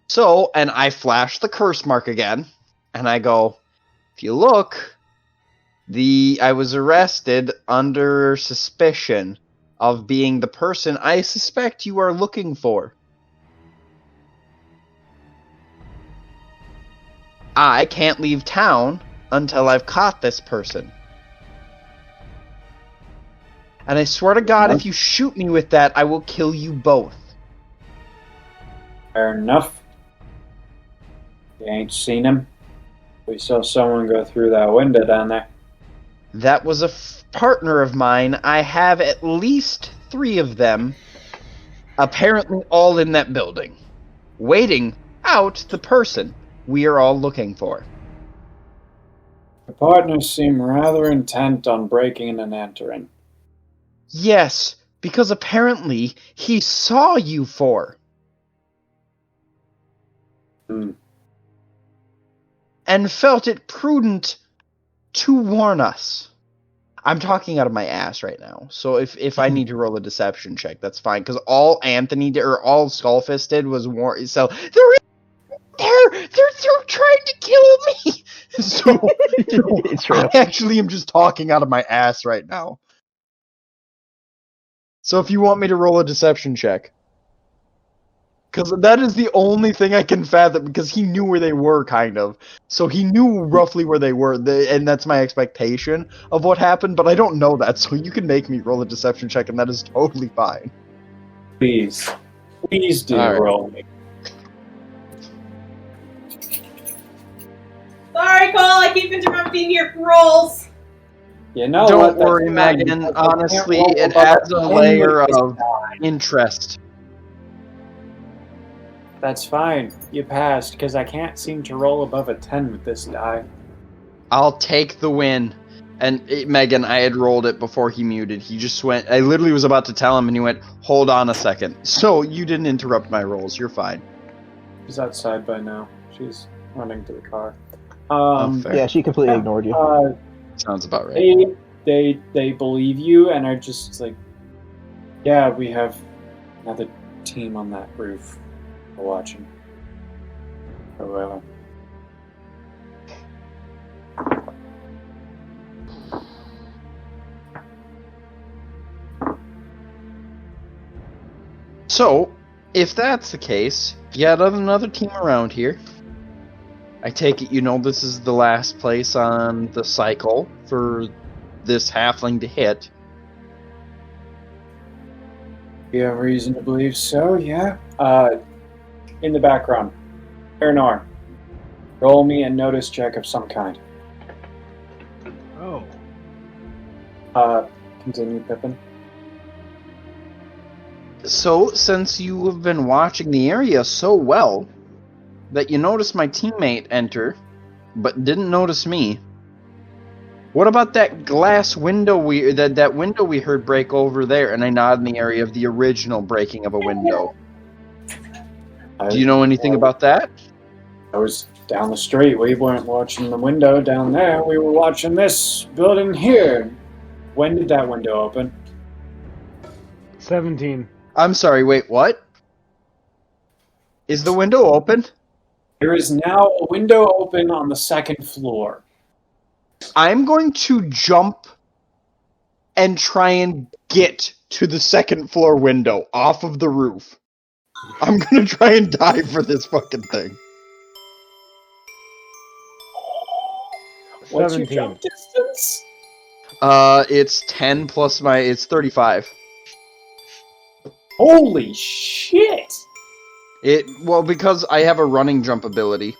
So, and I flash the curse mark again, and I go, if you look, I was arrested under suspicion of being the person I suspect you are looking for. I can't leave town until I've caught this person. And I swear to God, if you shoot me with that, I will kill you both. Fair enough. You ain't seen him? We saw someone go through that window down there. That was a partner of mine. I have at least 3 of them, apparently all in that building, waiting out the person we are all looking for. The partners seem rather intent on breaking and entering. Yes, because apparently he saw you 4. And felt it prudent to warn us. I'm talking out of my ass right now, so if I need to roll a deception check, that's fine, because all Anthony did, or all Skullfist did was warn. So they're trying to kill me. So It's true. I actually am just talking out of my ass right now. So if you want me to roll a deception check. Because that is the only thing I can fathom, because he knew where they were, kind of. So he knew roughly where they were, and that's my expectation of what happened, but I don't know that, so you can make me roll a deception check, and that is totally fine. Please. Please do All right. roll me. Sorry, Cole, I keep interrupting your rolls. You know Don't what? That's worry, fine, Megan. because I can't Honestly, roll it above has a 10 layer with this of die. interest. That's fine. You passed, because I can't seem to roll above a 10 with this die. I'll take the win. And Megan, I had rolled it before he muted. He just went, I literally was about to tell him, and he went, hold on a second. So you didn't interrupt my rolls. You're fine. She's outside by now. She's running to the car. Fair. Yeah, she completely ignored you. Sounds about right. They believe you and are just like, yeah, we have another team on that roof. We're watching. Or whatever. So, if that's the case, yet another team around here. I take it you know this is the last place on the cycle for this halfling to hit. You have reason to believe so, yeah. In the background, Araynore, roll me a notice check of some kind. Oh. Continue, Pippen. So, since you have been watching the area so well that you noticed my teammate enter, but didn't notice me, what about that glass window that window we heard break over there? And I nod in the area of the original breaking of a window. Do you know anything about that? I was down the street. We weren't watching the window down there. We were watching this building here. When did that window open? 17. I'm sorry, wait, what? Is the window open? There is now a window open on the second floor. I'm going to jump and try and get to the second floor window off of the roof. I'm going to try and die for this fucking thing. What's your 17. jump distance? It's 10 plus it's 35. Holy shit! Well, because I have a running jump ability.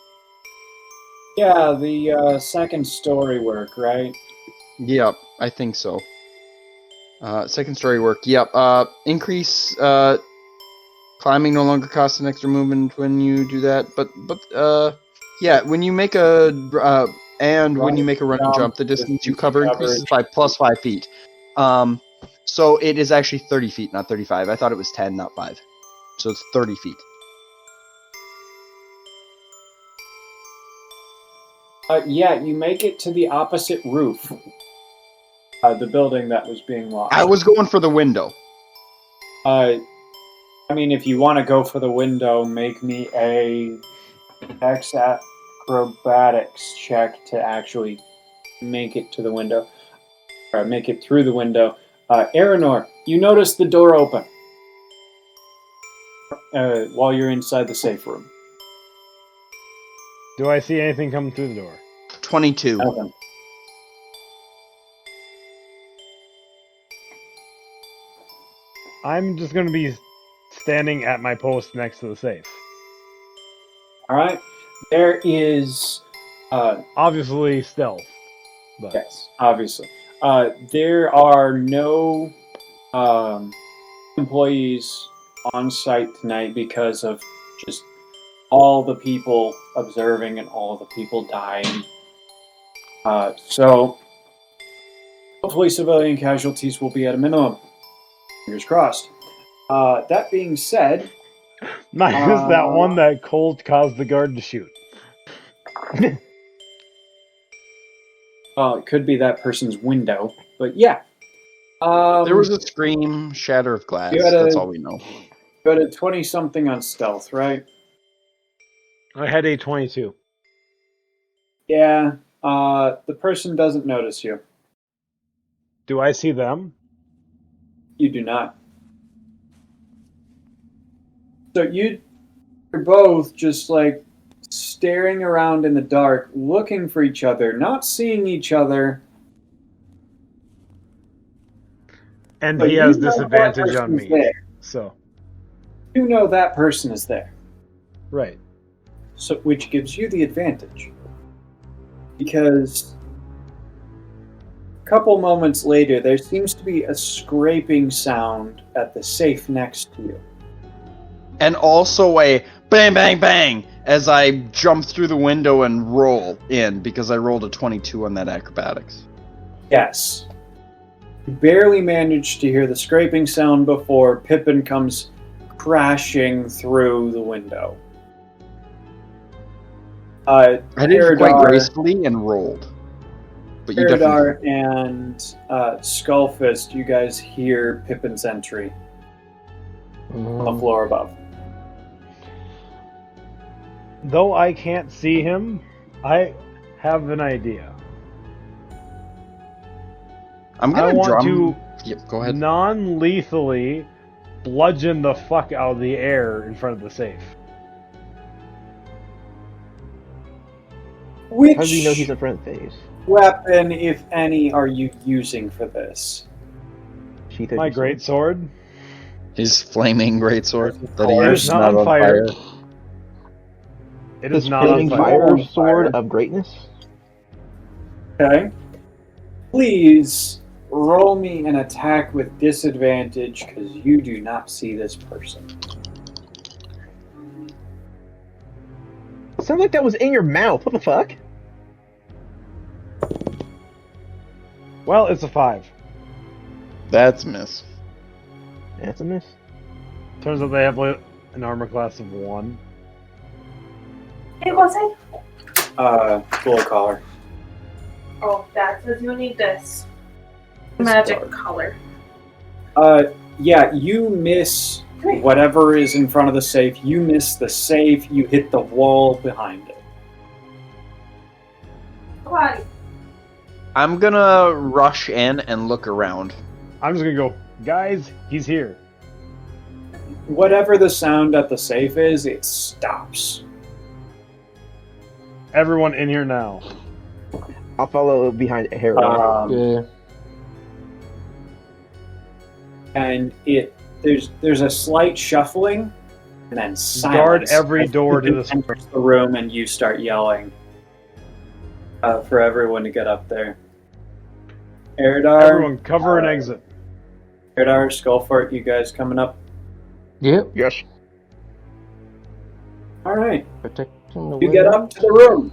Yeah, the second story work, right? Yep, I think so. Second story work. Yep. Increase. Climbing no longer costs an extra movement when you do that. But yeah, when you make a when you make a run and jump, the distance you cover increases by plus 5 feet. So it is actually 30 feet, not 35. I thought it was 10, not 5. So it's 30 feet. Yeah, you make it to the opposite roof. The building that was being lost. I was going for the window. I mean, if you want to go for the window, make me a Dex acrobatics check to actually make it to the window. Or make it through the window. Araynore, you notice the door open while you're inside the safe room. Do I see anything coming through the door? 22. Nothing. I'm just going to be standing at my post next to the safe. All right. There is... Obviously stealth. But yes, obviously. There are no employees on site tonight because of just all the people observing and all the people dying. So, hopefully civilian casualties will be at a minimum. Fingers crossed. That being said... minus that one that Colt caused the guard to shoot. Well, it could be that person's window, but yeah. There was a scream, shatter of glass. That's all we know. You had a 20-something on stealth, right? I had a 22. Yeah, the person doesn't notice you. Do I see them? You do not. So you're both just like staring around in the dark, looking for each other, not seeing each other. And But he you has know disadvantage that on person's me. there. So, You know that person is there, right. so which gives you the advantage. Because a couple moments later, there seems to be a scraping sound at the safe next to you. And also a bang, bang, bang as I jump through the window and roll in because I rolled a 22 on that acrobatics. Yes. You barely managed to hear the scraping sound before Pippen comes crashing through the window. I did it quite Haredar- gracefully and rolled. But you Haredar definitely... and Skullfist, you guys hear Pippin's entry on the floor above. Though I can't see him, I have an idea. I'm I gonna want drum... to Yep, go ahead. non-lethally bludgeon the fuck out of the air in front of the safe. Which How do you know he's in front of face? weapon, if any, are you using for this? Sheath My edge great sword. His flaming greatsword that he It's is not not on on fire. fire. It His is not on flaming fire. fire sword of greatness. Okay. Please roll me an attack with disadvantage because you do not see this person. Sounds like that was in your mouth. What the fuck? Well, it's a 5. That's a miss. That's a miss. Turns out they have like an armor class of 1. Hey, what's it? Bullet collar. Oh, that says you need this. Magic color. Yeah, you miss whatever is in front of the safe. You miss the safe. You hit the wall behind it. Why? I'm gonna rush in and look around. I'm just gonna go, guys, he's here. Whatever the sound at the safe is, it stops. Everyone in here now. I'll follow behind Haredar. Yeah. And there's a slight shuffling, and then silence. Guard every as door to Pippin this. enters the room, and you start yelling. for everyone to get up there. Haredar, Everyone, cover and exit. Haredar, Skullfort, you guys coming up? Yep. Yes. All right. Protecting the You get up to the room.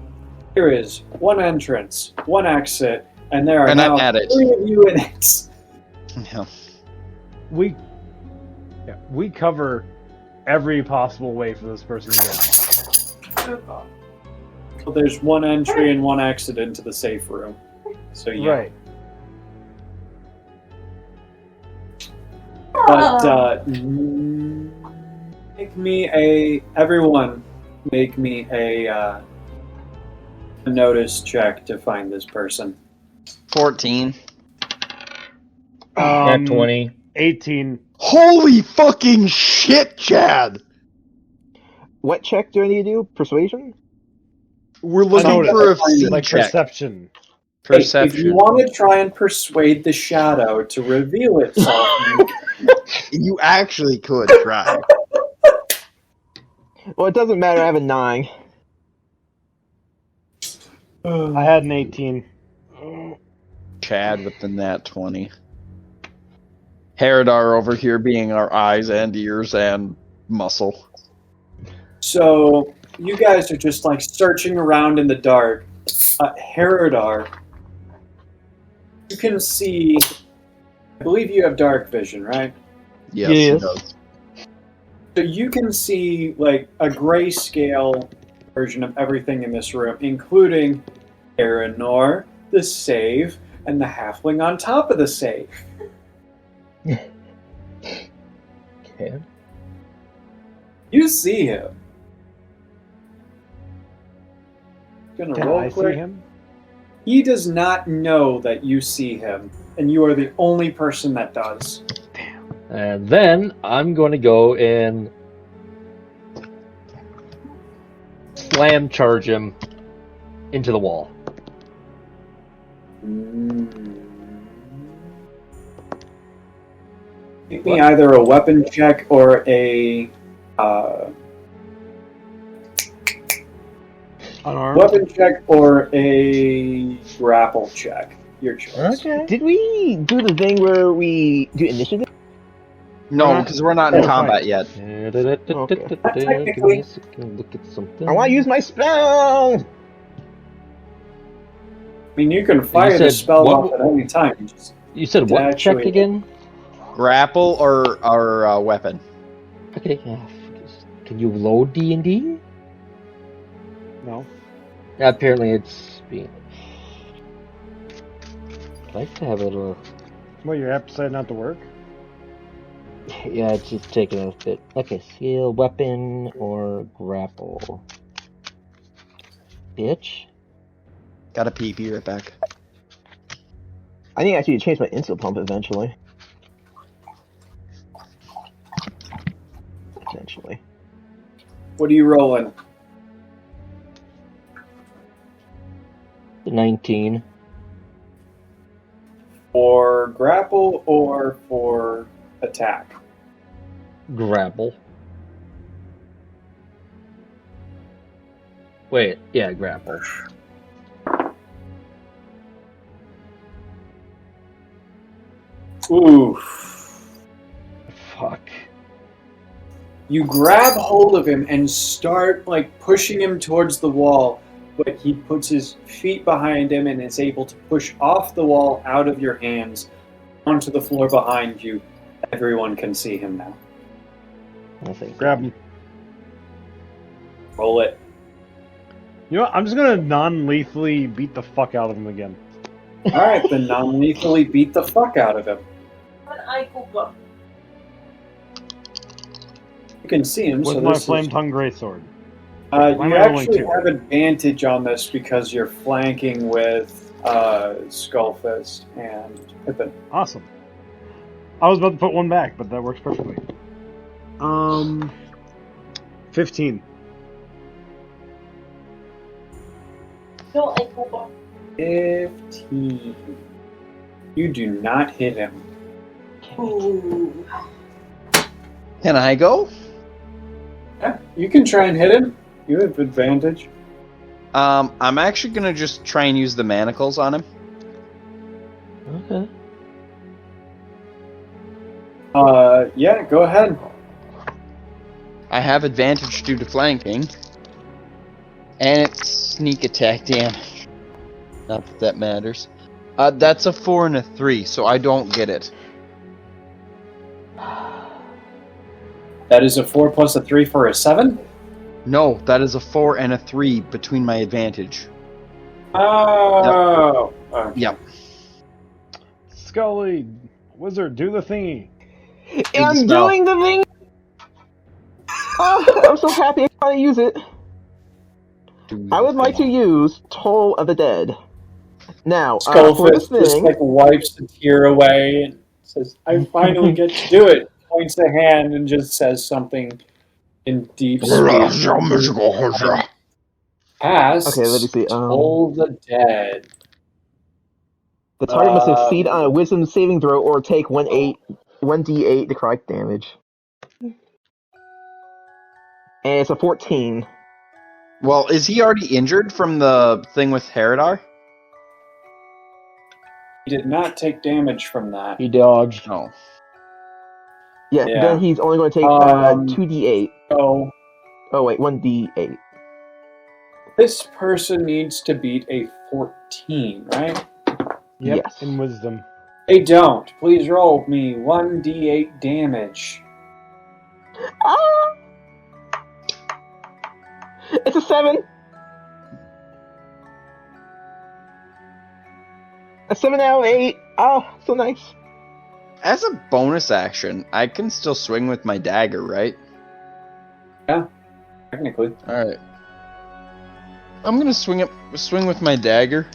Here is one entrance, one exit, and there are And I'm now at it. 3 of you in it. Yeah. We cover every possible way for this person to go. So there's one entry and one exit into the safe room. So yeah. Right. But everyone make me a notice check to find this person. 14. At 20. 18. Holy fucking shit, Chad! What check do I need to do? Persuasion? We're looking notice. for a feed Like check. perception. Hey, if you want to try and persuade the shadow to reveal itself, You actually could try. Well, it doesn't matter. I have a 9. I had an 18. Chad with the nat 20. Haredar over here being our eyes and ears and muscle. so you guys are just like searching around in the dark. Haredar, you can see. I believe you have dark vision, right? Yes, he does. So you can see like a grayscale version of everything in this room, including Araynore, the save, and the halfling on top of the save. Okay. You see him. Gonna Can roll I see quick. him? He does not know that you see him, and you are the only person that does. And then I'm going to go and slam charge him into the wall. Make me either a weapon check or a Unarmed? weapon check or a grapple check. Your choice. Okay. Did we do the thing where we do initiative? No, because we're not in Oh, combat yet. Technically. Look at something. I want to use my spell! I mean, you can fire the said spell what- off at any time. You just- You said what Actually- check again? Grapple or weapon. Okay. Can you load D&D? No. Apparently it's being... I'd like to have it Well, your app decided not to work? Yeah, it's just taking a bit. Okay, skill, weapon, or grapple. Bitch. Gotta pee right back. I need actually to change my instant pump eventually. Potentially. What are you rolling? 19. For grapple or for attack? Grapple. Wait, yeah, grapple. Ooh. Fuck. You grab hold of him and start like pushing him towards the wall, but he puts his feet behind him and is able to push off the wall out of your hands onto the floor behind you. Everyone can see him now. I think. Grab him. Roll it. You know what? I'm just gonna non-lethally beat the fuck out of him again. Alright, then non-lethally beat the fuck out of him. You can see him, With so my this flame is... tongue greatsword. You am I rolling actually to? have advantage on this because you're flanking with Skullfist and Pippen. Awesome. I was about to put one back, but that works perfectly. 15. No, I hope 15. You do not hit him. Ooh. Can I go? Yeah, you can try and hit him. You have advantage. I'm actually gonna just try and use the manacles on him. Okay. Yeah, go ahead. I have advantage due to flanking. And it's sneak attack damage. Not that that matters. That's a 4 and a 3, so I don't get it. That is a 4 plus a 3 for a 7? No, that is a 4 and a 3 between my advantage. Oh. Okay. Yep. Scully, wizard, do the thingy. I'm spell. doing the thing! Oh, I'm so happy I want to use it. I would like to use Toll of the Dead. Now, for this Skullfist just thing... like wipes a tear away and says, "I finally get to do it." Points a hand and just says something in deep speech. Cast Okay, let me see, Toll the Dead. The target must succeed on a wisdom saving throw or take 1d8 necrotic damage. And it's a 14. Well, is he already injured from the thing with Haredar? He did not take damage from that. He dodged. No. Yeah, Yeah. then he's only going to take 2d8. So Oh wait, 1d8. this person needs to beat a 14, right? Yep, Yes. in wisdom. They don't. Please roll me 1d8 damage. Ah! It's a 7. A 7 out of 8. Oh, so nice. As a bonus action, I can still swing with my dagger, right? Yeah, technically. Alright. I'm gonna swing with my dagger.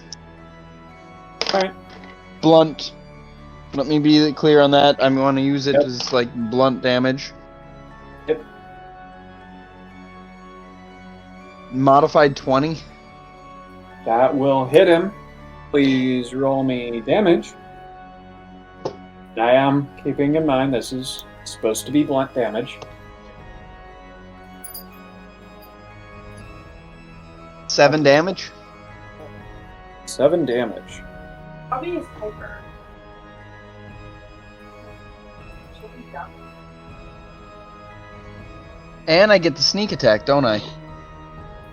Alright. Blunt. Let me be clear on that. I'm going to use it Yep. as, like, blunt damage. Yep. Modified 20. That will hit him. Please roll me damage. I am keeping in mind this is supposed to be blunt damage. 7 damage. 7 damage. Bobby is hyper. She'll be dumb. And I get the sneak attack, don't I?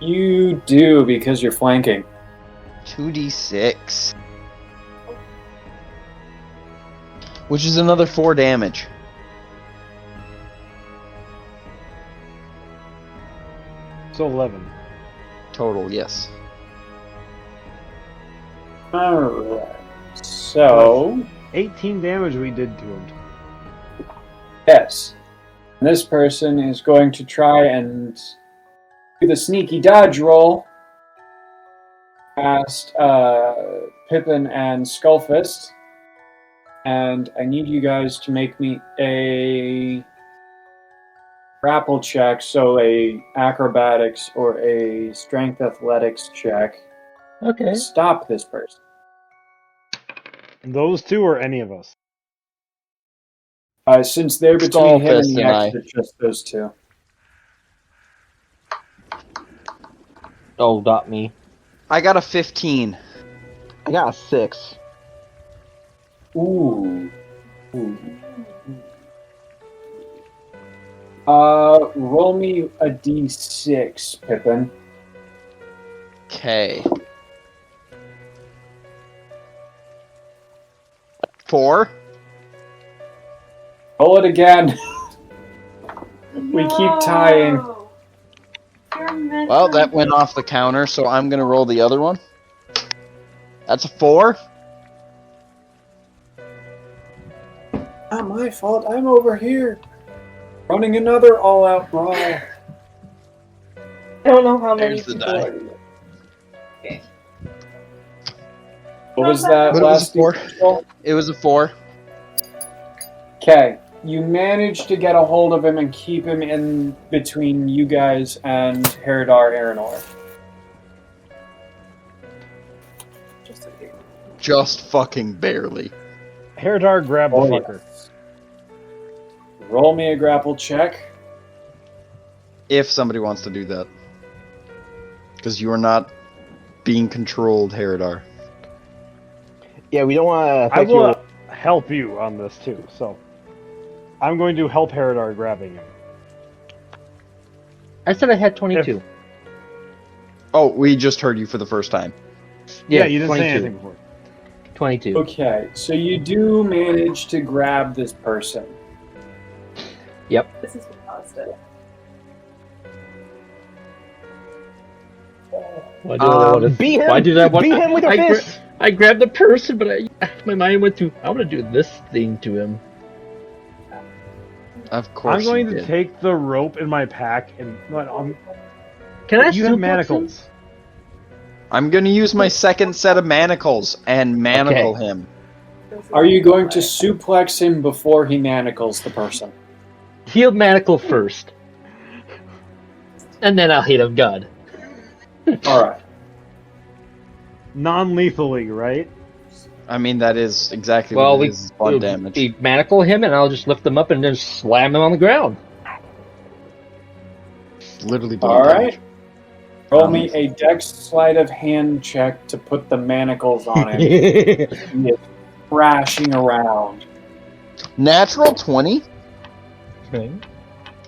You do, because you're flanking. 2d6. Which is another 4 damage. So 11. Total, yes. Alright. So, 18 damage we did to him. yes. This person is going to try and do the sneaky dodge roll past Pippen and Skullfist. And I need you guys to make me a grapple check, so a acrobatics or a strength athletics check. Okay. Stop this person. Those two or any of us? Since they're between him and Skullfist the and I. exit, just those two. Oh, got me. I got a 15. I got a 6. Ooh. Roll me a d6, Pippin. Okay. 4. Roll it again. We keep tying. No. You're Well, that went off the counter, so I'm gonna roll the other one. That's a 4. Not my fault. I'm over here. Running another all-out brawl. I don't know how many There's the people die. are. Okay. What was that But it was last a 4. roll? It was a 4. Okay. You managed to get a hold of him and keep him in between you guys and Haredar Araynore. Just a few. Just fucking barely. Haredar grabbed the Oh, fucker. yes. Roll me a grapple check. If somebody wants to do that. Because you are not being controlled, Haredar. Yeah, we don't want to I affect will your... help you on this too. So I'm going to help Haredar grabbing him. I said I had 22. Oh, we just heard you for the first time. Yeah, you didn't 22. say anything before. 22. Okay, so you do manage to grab this person. This is positive. Why do I want to Beat him! Why did I want? Beat him with your fist! I grabbed the person, but my mind went to I'm gonna do this thing to him. Of course. I'm going you to did. take the rope in my pack and Can I? you have suplex him? manacles. I'm going to use my second set of manacles and manacle him. Are you going to suplex him before he manacles the person? He'll manacle first, and then I'll hit him good. Alright. Non-lethally, right? I mean, that is exactly Well, what it is. Blood damage. we manacle him, and I'll just lift him up and then slam him on the ground. Literally blood Alright. damage. Roll me a dex sleight of hand check to put the manacles on him. He is crashing around. Natural 20?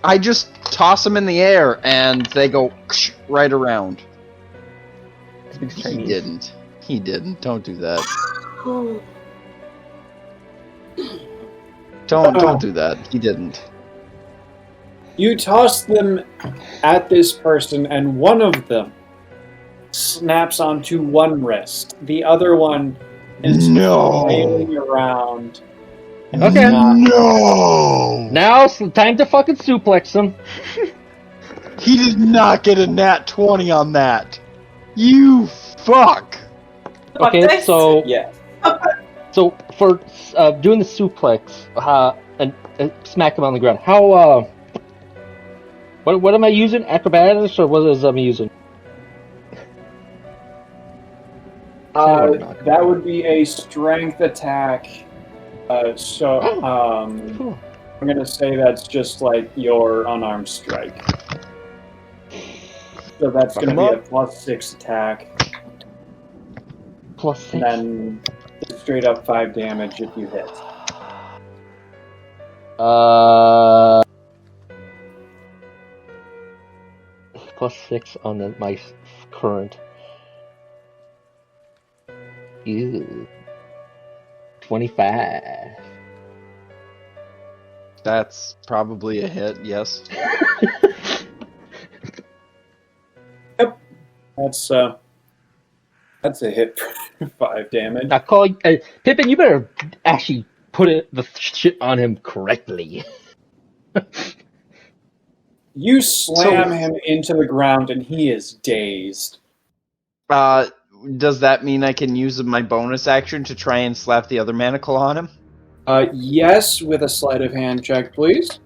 I just toss them in the air, and they go right around. He didn't. He didn't. Don't do that. Don't do that. He didn't. You toss them at this person, and one of them snaps onto one wrist. The other one is No. flailing around. And Okay. No! Now it's time to fucking suplex him. He did not get a nat 20 on that. You fuck! Okay, This? so Yeah. for doing the suplex and smack him on the ground, how what am I using? Acrobatics or what is I using? That would be a strength attack. Cool. I'm gonna say that's just like your unarmed strike. So that's gonna be a +6 attack, Plus 6. and then straight up 5 damage if you hit. Plus 6 on my current. Ew. 25. That's probably a hit, yes. That's a hit for 5 damage. Now, Pippen, you better actually put the shit on him correctly. You slam him into the ground, and he is dazed. Does that mean I can use my bonus action to try and slap the other manacle on him? Yes, with a sleight of hand check, please.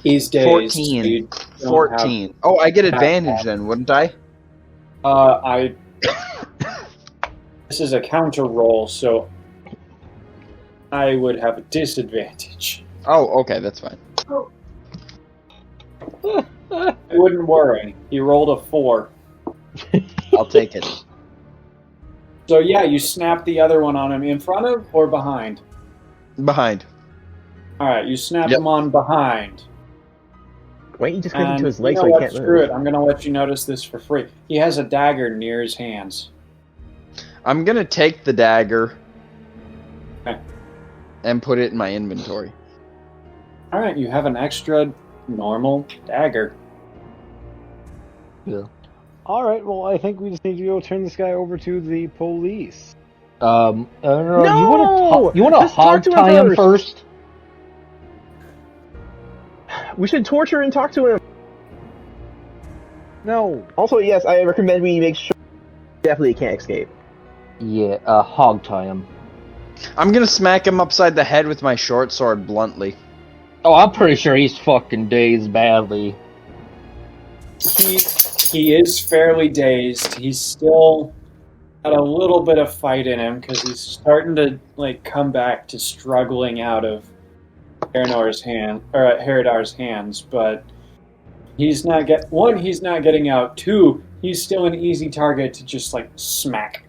He's dazed. 14. You don't 14. Oh, I get advantage then, wouldn't I? This is a counter roll, so I would have a disadvantage. Oh, okay, that's fine. I wouldn't worry. He rolled a 4. I'll take it. So yeah, you snap the other one on him in front of or behind? Behind. Alright, you snap Yep. him on behind. Why don't you just get into his you leg know so he what? can't Screw move? it. I'm gonna let you notice this for free. He has a dagger near his hands. I'm gonna take the dagger Okay. and put it in my inventory. Alright, you have an extra normal dagger. Yeah. All right. Well, I think we just need to go turn this guy over to the police. I don't know. No! You want to Just talk hog to him tie him first. first? We should torture and talk to him. No. Also, yes, I recommend we make sure definitely can't escape. Yeah, hog tie him. I'm gonna smack him upside the head with my short sword bluntly. Oh, I'm pretty sure he's fucking dazed badly. He is fairly dazed. He's still got a little bit of fight in him because he's starting to come back to struggling out of Araynore's hand or Haredar's hands, but He's not getting out. 2, he's still an easy target to just like smack.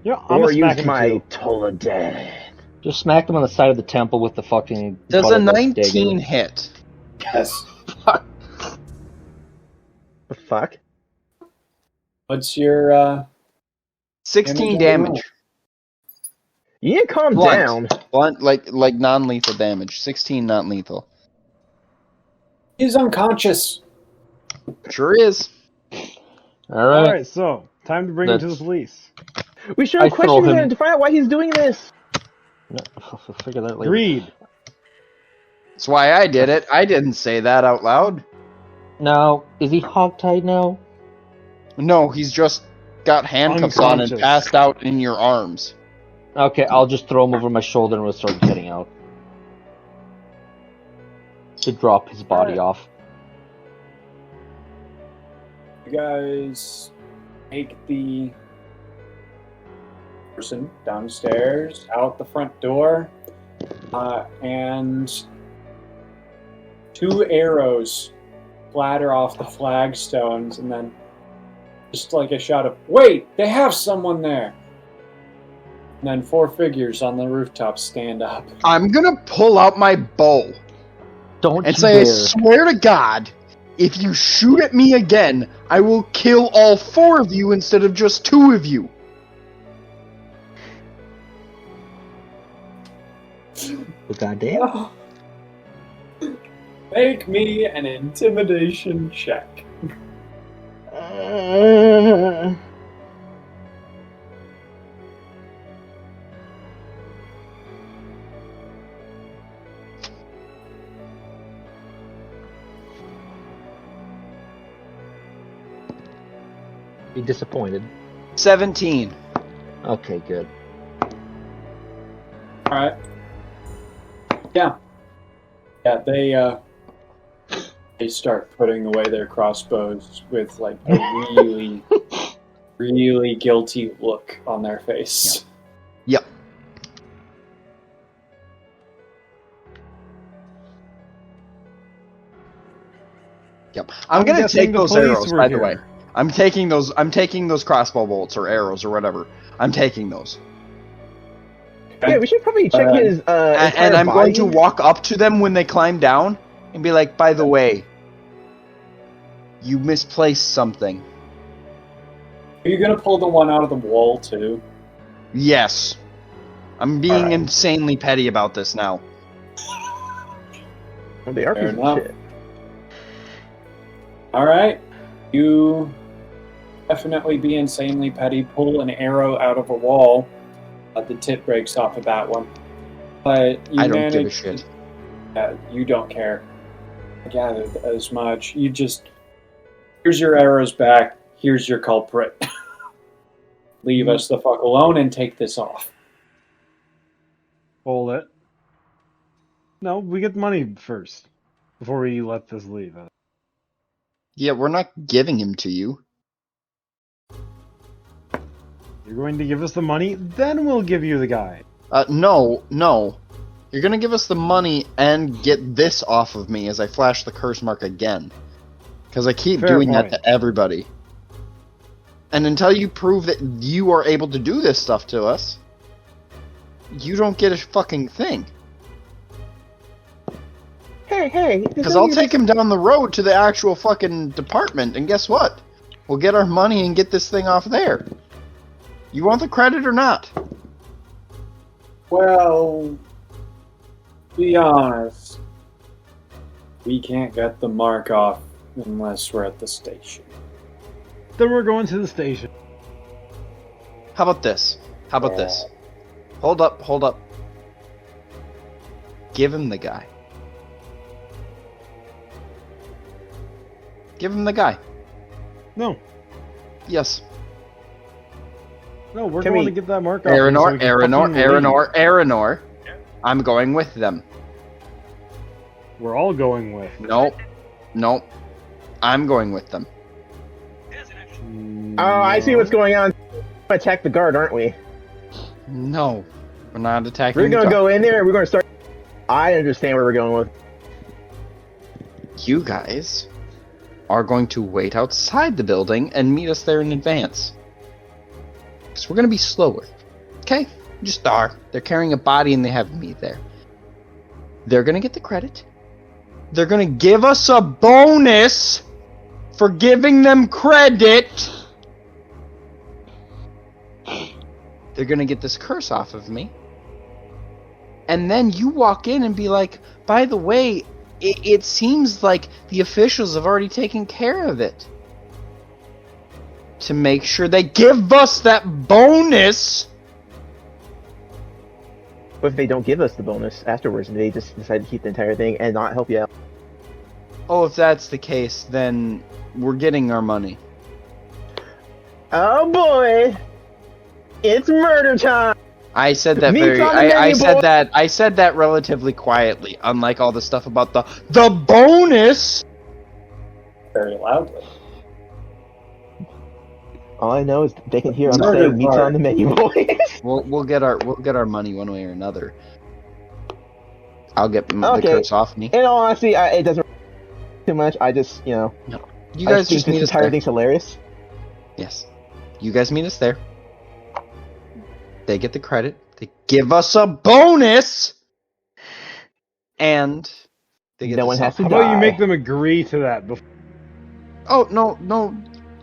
Yeah, I'm Or gonna smack use him my too. Toladad. Just smacked him on the side of the temple with the fucking. Does a colorless 19 dagger. hit? Yes. The fuck? What's your 16 Damage. damage. You need to calm Blunt. down. Blunt, like non-lethal damage. 16 not lethal. He's unconscious. Sure is. All right. Alright, so, time to bring him to the Let's- police. We should I have questioned throw him- him to find out why he's doing this. No, we'll figure that later. Greed. That's why I did it. I didn't say that out loud. Now, is he hogtied now? No, he's just got handcuffs on and Unconscious. passed out in your arms. Okay, I'll just throw him over my shoulder and we'll start getting out. To drop his body off. You guys take the person downstairs, out the front door, and 2 arrows splatter off the flagstones, and then just like a shout of, "Wait! They have someone there!" And then 4 figures on the rooftop stand up. I'm gonna pull out my bow Don't and you say, I dare. swear to God, if you shoot at me again, I will kill all 4 of you instead of just 2 of you. Oh, goddamn. Make me an intimidation check. Be disappointed. 17. Okay, good. Alright. Yeah. Yeah, they start putting away their crossbows with like a really, really guilty look on their face. Yep. Yep. I'm gonna guessing take the those police arrows, were by the here. way. I'm taking those crossbow bolts or arrows or whatever. I'm taking those. Yeah, we should probably check his And entire I'm going to body. walk up to them when they climb down and be like, by the way, you misplaced something. Are you gonna pull the one out of the wall too? Yes. I'm being Alright. insanely petty about this now. Well, they are Fair pieces of enough. shit. Alright. You definitely be insanely petty, pull an arrow out of a wall. The tip breaks off of that one. But you I don't give a manage shit. you don't care. I gathered as much. You just... Here's your arrows back. Here's your culprit. Leave us the fuck alone and take this off. Hold it. No, we get money first. Before we let this leave. Yeah, we're not giving him to you. You're going to give us the money, then we'll give you the guy. No. You're gonna give us the money and get this off of me as I flash the curse mark again. Because I keep Fair doing that point. to everybody. And until you prove that you are able to do this stuff to us, you don't get a fucking thing. Hey. Because I'll take him down the road to the actual fucking department, and guess what? We'll get our money and get this thing off there. You want the credit or not? Well, be honest. We can't get the mark off unless we're at the station. Then we're going to the station. How about this? Hold up. Give him the guy. No. Yes. No, we're Can going we- to get that mark off. so we can fucking leave. Araynore. I'm going with them. We're all going with. Nope. I'm going with them. Oh, I see what's going on. We're attack the guard, aren't we? No. We're not attacking We're gonna the go in there and we're gonna start. I understand where we're going with. You guys are going to wait outside the building and meet us there in advance. Because we're going to be slower. Okay? Just are. They're carrying a body and they have me there. They're going to get the credit. They're going to give us a bonus for giving them credit. They're going to get this curse off of me. And then you walk in and be like, by the way, it seems like the officials have already taken care of it. To make sure they give us that bonus. What if they don't give us the bonus afterwards and they just decide to keep the entire thing and not help you out? Oh, if that's the case, then we're getting our money. Oh boy! It's murder time! I said that Meat's very. on the menu, I said that relatively quietly, unlike all the stuff about the bonus. Very loudly. All I know is they can hear I'm Murder saying meat's part. on the menu, boys. We'll get our money one way or another. I'll get the Okay. curse off me. In all honesty, it doesn't too much. I just, You I guys think just this meet us entire there. thing's hilarious. Yes. You guys meet us there. They get the credit. They give us a bonus. And they get No the one has stuff. to How about you die. make them agree to that before? Oh, no.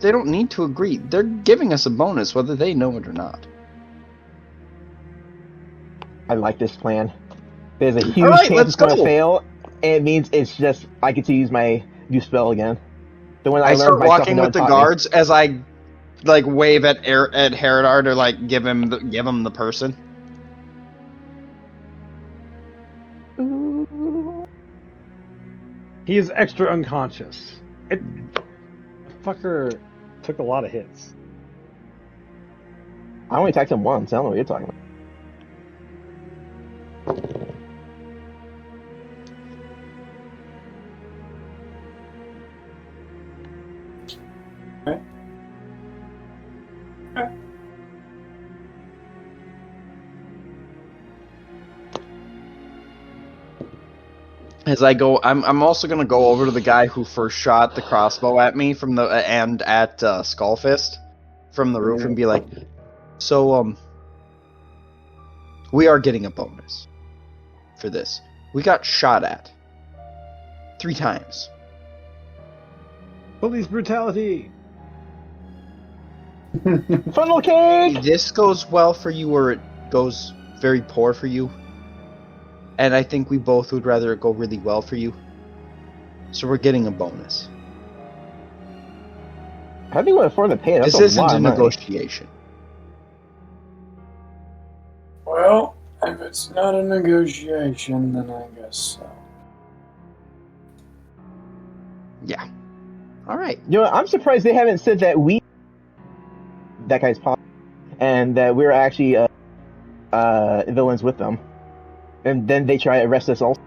They don't need to agree. They're giving us a bonus whether they know it or not. I like this plan. There's a huge Alright, chance let's it's going to go. fail, and it means it's just I get to use my new spell again. The one I I learned start myself walking and no with the one taught me. guards as I wave at Haredar to give him the person. He is extra unconscious. The fucker took a lot of hits. I only attacked him once. I don't know what you're talking about. As I go, I'm also gonna go over to the guy who first shot the crossbow at me from the and at Skullfist from the roof and be like, so we are getting a bonus for this. We got shot at 3 times. Police brutality! Funnel cake! This goes well for you, or it goes very poor for you. And I think we both would rather it go really well for you. So we're getting a bonus. How do you afford to pay? That's This isn't lot a of money. negotiation. Well, if it's not a negotiation, then I guess so. Yeah. All right. You know, I'm surprised they haven't said that that guy's pop, and that we're actually villains with them. And then they try to arrest us also.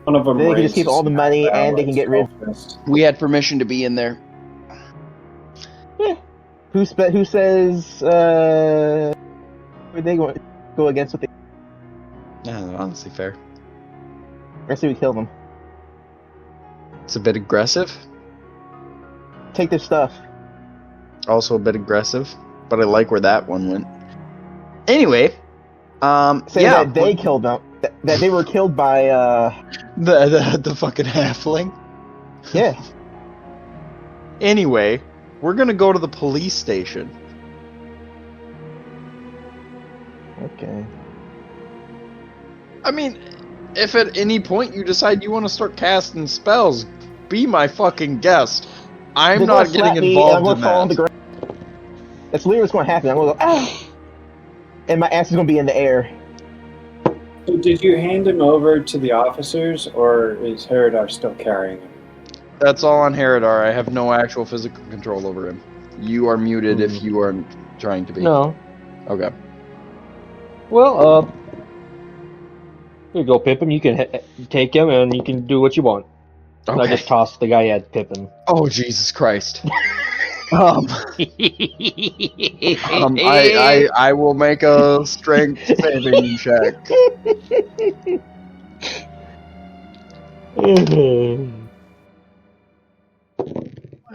One of them They can just keep all the money and they can get rid. We had permission to be in there. Who says would they go against what they? Yeah, honestly fair. I say we kill them. It's a bit aggressive. Take their stuff. Also a bit aggressive. But I like where that one went. Anyway. Say yeah, that they killed them. That they were killed by the fucking halfling. yeah. Anyway, we're gonna go to the police station. Okay. I mean, if at any point you decide you want to start casting spells, be my fucking guest. I'm They're not gonna slap getting me, and I'm involved gonna fall on in the that. ground. That's literally what's going to happen. I'm gonna go ah, and my ass is gonna be in the air. So did you hand him over to the officers, or is Haredar still carrying him? That's all on Haredar. I have no actual physical control over him. You are muted if you are trying to be. No. Okay. Well, here you go, Pippen. You can take him and you can do what you want. And I Okay. just tossed the guy at Pippen. Oh, Jesus Christ. I will make a strength saving check.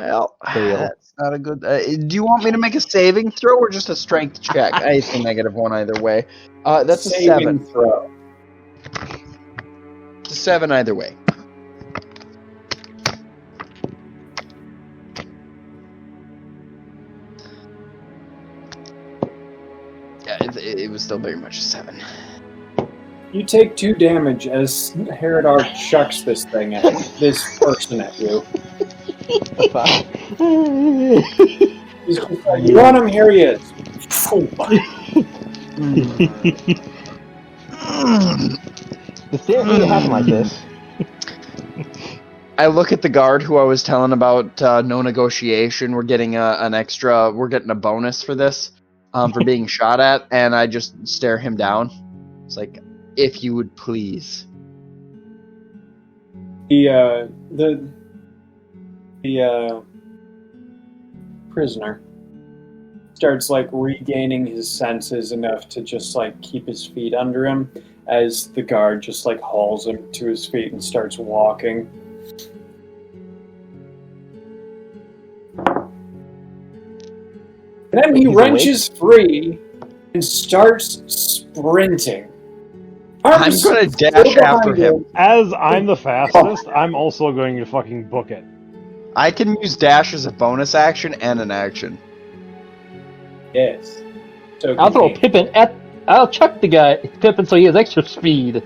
Well, Fail. that's not a good... do you want me to make a saving throw or just a strength check? I say -1 either way. That's a Saving 7. throw. It's a 7 either way. Yeah, it was still very much a 7. You take 2 damage as Haredar chucks this thing at this person at you. He's just like, you want him? Here he is. This didn't need to happen like this. I look at the guard who I was telling about no negotiation. We're getting we're getting a bonus for this, for being shot at, and I just stare him down. It's like, if you would please. The prisoner starts like regaining his senses enough to just like keep his feet under him as the guard just like hauls him to his feet and starts walking. And then he wrenches free and starts sprinting. I'm gonna dash after him. As I'm the fastest, I'm also going to fucking book it. I can use dash as a bonus action and an action. Yes. So I'll throw Pippen at. I'll chuck the guy Pippen so he has extra speed.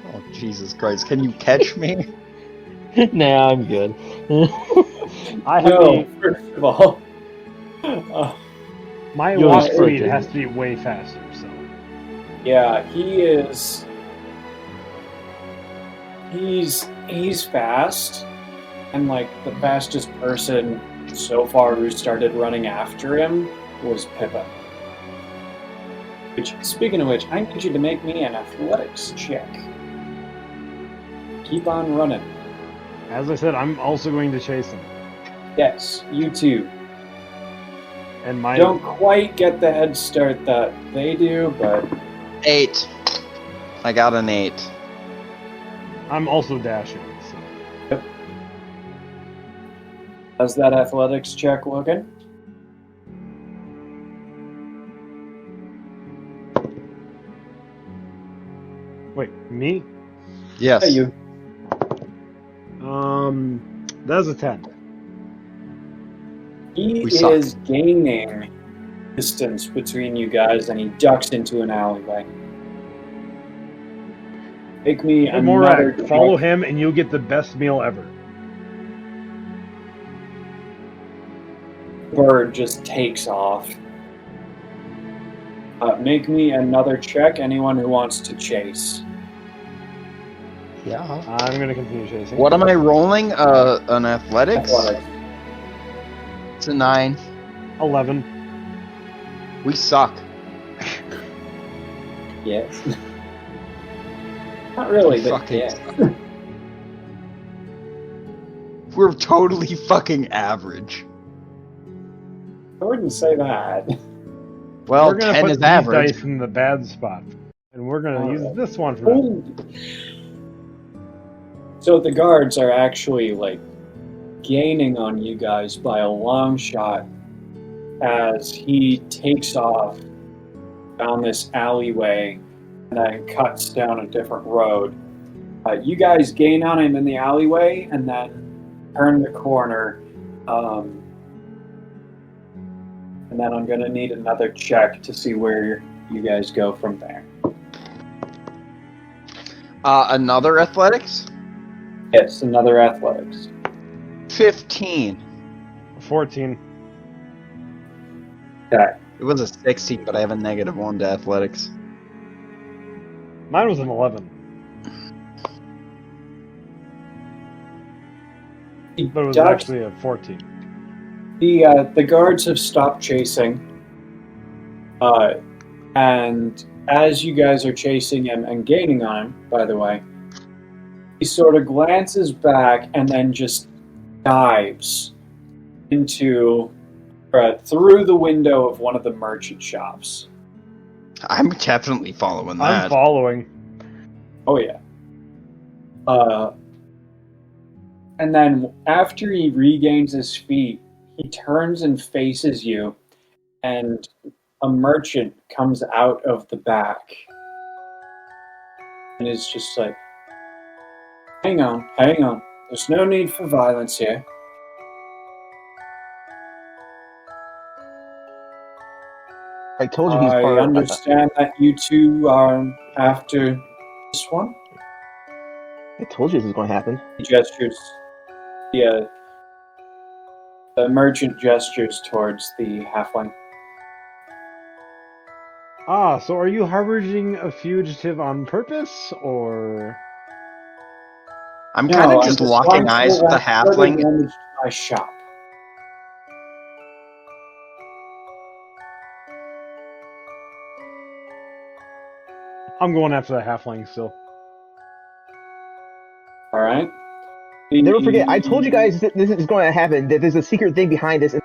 Oh Jesus Christ! Can you catch me? Nah, I'm good. I have No, first of all, my You're walk restricted. speed has to be way faster. So yeah, he is. He's fast, and like the fastest person so far who started running after him was Pippen. Which, speaking of which, I need you to make me an athletics check. Keep on running. as I said, I'm also going to chase him. Yes, you too. And my Don't quite get the head start that they do, but 8. I got an 8. I'm also dashing. So. how's that athletics check looking? Wait, me? Yes. Hey, you. That's a 10. He We suck. is gaining distance between you guys, and he ducks into an alleyway. Make me Hey, another Morag, follow check. him and you'll get the best meal ever. Bird just takes off. Make me another check, anyone who wants to chase. Yeah. I'm going to continue chasing. What am I rolling? An athletics? Athletics. It's a 9. 11. We suck. Yes. Not really, but Fucking yeah. suck. We're totally fucking average. I wouldn't say that. Well, we're going to 10 put is these average. dice in the bad spot. And we're going to use this one for that. So the guards are actually, like, gaining on you guys by a long shot as he takes off down this alleyway and then cuts down a different road. You guys gain on him in the alleyway and then turn the corner. And then I'm going to need another check to see where you guys go from there. Another athletics? Yes, another athletics. 15. 14. Okay. It was a 16, but I have a -1 to athletics. Mine was an 11. But it was actually a 14. The guards have stopped chasing, and as you guys are chasing him and gaining on him, by the way, he sort of glances back and then just dives into through the window of one of the merchant shops. I'm definitely following that. I'm following. Oh yeah. And then after he regains his feet, he turns and faces you, and a merchant comes out of the back and is just like, hang on. There's no need for violence here. I told you he's I part of understand that you two are after this one. I told you this was going to happen. He gestures. The merchant gestures towards the halfling. Ah, so are you harboring a fugitive on purpose, or... I'm kind of just locking eyes with the halfling. Damaged my shop. I'm going after the halfling still. All right. Never forget, I told you guys that this is going to happen, that there's a secret thing behind this.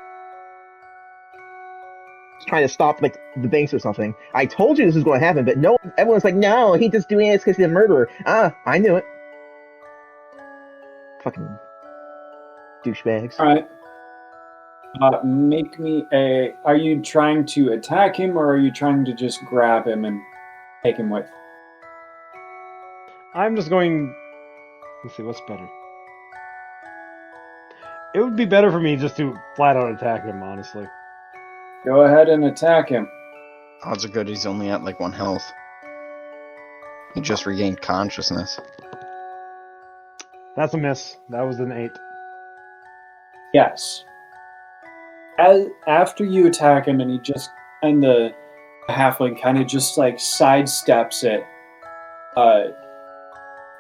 Trying to stop like the banks or something. I told you this was going to happen, but no, everyone's like, no, he's just doing it because he's a murderer. I knew it. Fucking douchebags. All right. Make me a. Are you trying to attack him, or are you trying to just grab him and take him with? I'm just going... Let's see, what's better? It would be better for me just to flat out attack him, honestly. Go ahead and attack him. Odds are good he's only at like 1 health. He just regained consciousness. That's a miss. That was an 8. Yes. After you attack him, and the halfling kind of just like sidesteps it.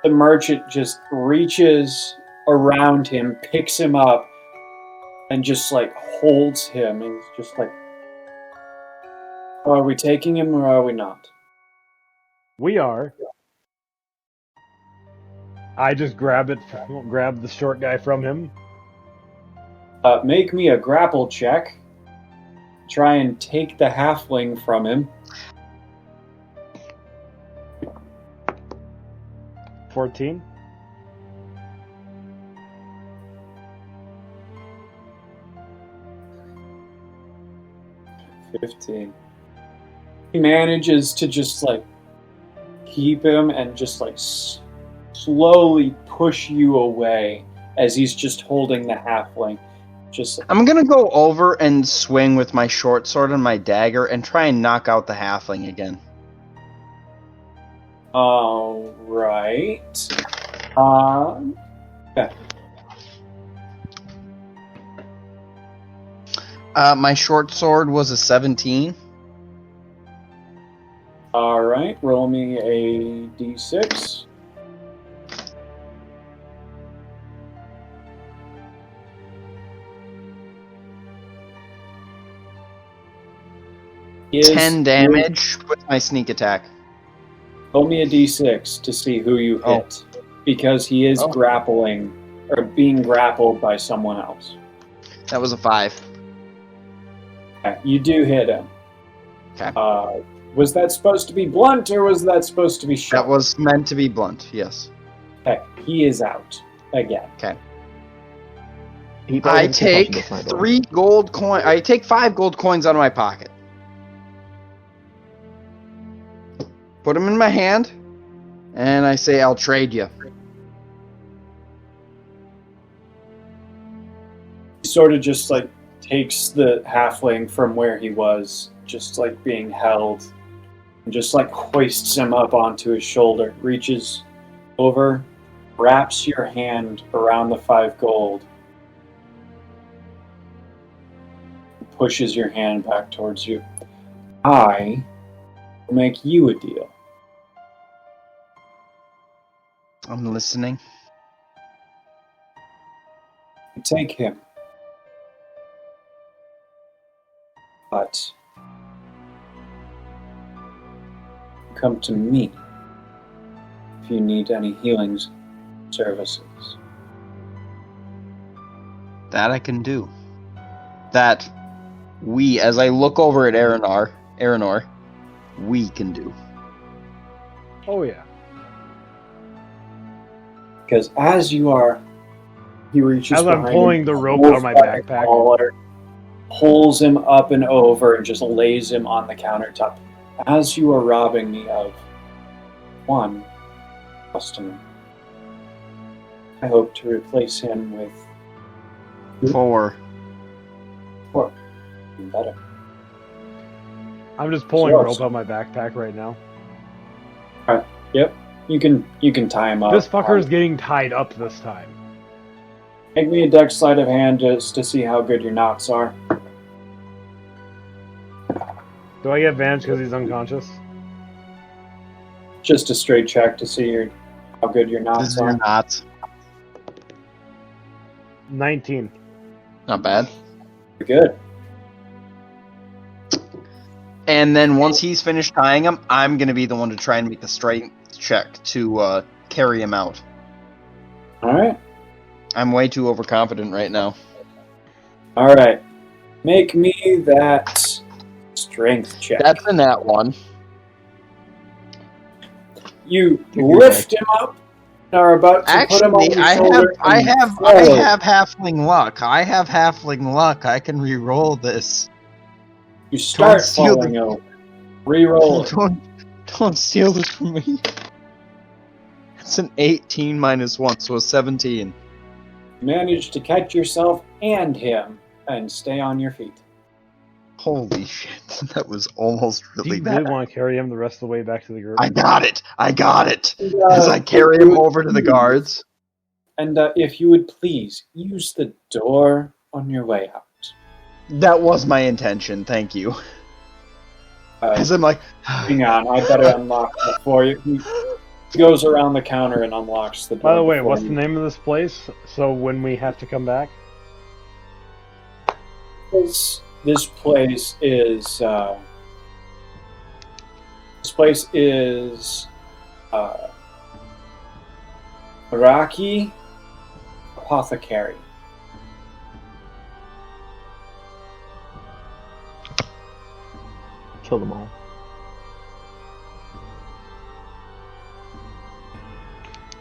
The merchant just reaches around him, picks him up, and just like holds him, and he's just like, are we taking him or are we not? We are. I just grab the short guy from him. Make me a grapple check. Try and take the halfling from him. 14. $15. He manages to just like keep him and just like slowly push you away as he's just holding the halfling. Just I'm gonna go over and swing with my short sword and my dagger and try and knock out the halfling again. all right. Okay. My short sword was a 17. All right. Roll me a d6. Is 10 damage with my sneak attack. Roll me a d6 to see who you hit, because he is grappling or being grappled by someone else. That was a 5. Okay, you do hit him. Okay. Was that supposed to be blunt or was that supposed to be sharp? That was meant to be blunt, yes. Okay, he is out again. Okay. He probably I didn't pay take attention to my 3 gold coins. I take 5 gold coins out of my pocket. Put them in my hand, and I say, I'll trade you. He sort of just like takes the halfling from where he was, just like being held, and just like hoists him up onto his shoulder, reaches over, wraps your hand around the 5 gold, pushes your hand back towards you. I will make you a deal. I'm listening. You take him. But come to me if you need any healing services. That I can do. That we, as I look over at Araynore, we can do. Oh yeah. Because as you are He reaches As I'm behind pulling him, the rope pulls out of my back his backpack. collar, pulls him up and over, and just lays him on the countertop. As you are robbing me of one customer, I hope to replace him with 4. even better. I'm just pulling Sure. rope out of my backpack right now. Yep, you can tie him up. This fucker's getting tied up this time. Make me a dex sleight of hand just to see how good your knots are. Do I get advantage because he's unconscious? Just a straight check to see how good your This knots is are. not 19. not bad. Good. And then once he's finished tying him, I'm gonna be the one to try and make the strength check to carry him out. All right. I'm way too overconfident right now. All right. Make me that strength check. That's a nat 1. You lift him up and are about to put him on Actually, your I shoulder. have halfling luck. I have halfling luck. I can re-roll this. You start Don't steal falling over. Reroll it. Don't steal this from me. It's an 18 minus 1, so a 17. Manage to catch yourself and him and stay on your feet. Holy shit, that was almost Do really you bad. really want to carry him the rest of the way back to the group? I got it! As I carry him over to the guards. And if you would please use the door on your way out. That was my intention, thank you. As I'm like, Hang on, I better unlock it for you. He goes around the counter and unlocks the door. By the way, before what's you. the name of this place? So when we have to come back? This place is Iraqi Apothecary. Kill them all.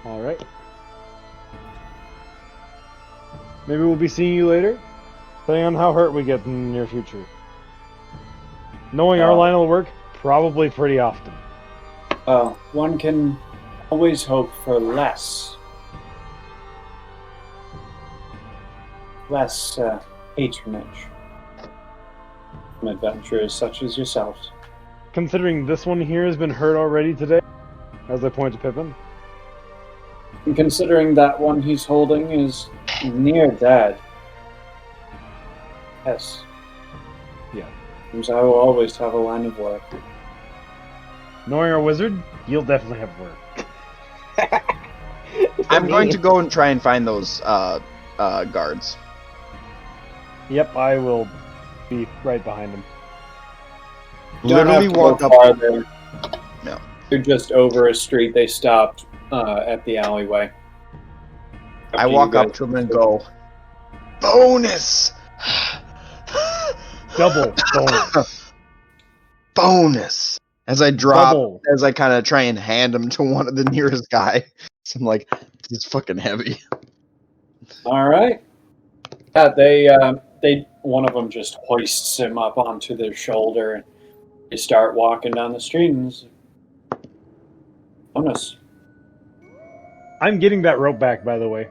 Alright. Maybe we'll be seeing you later, depending on how hurt we get in the near future. Knowing our line of work, probably pretty often. One can always hope for less patronage from adventurers such as yourselves. Considering this one here has been hurt already today, as I point to Pippen. And considering that one he's holding is near dead. Yes. Yeah. Seems I will always have a line of work. Knowing our wizard, you'll definitely have work. I'm going to go and try and find those guards. Yep, I will be right behind him. Literally walk up. Farther. No. They're just over a street. They stopped at the alleyway. I After walk you up guys- to him and go, bonus! Double bonus. Bonus! As I drop, Double. as I kind of try and hand him to one of the nearest guy. So I'm like, this is fucking heavy. All right. Yeah, they one of them just hoists him up onto their shoulder, and they start walking down the street. And bonus. I'm getting that rope back, by the way.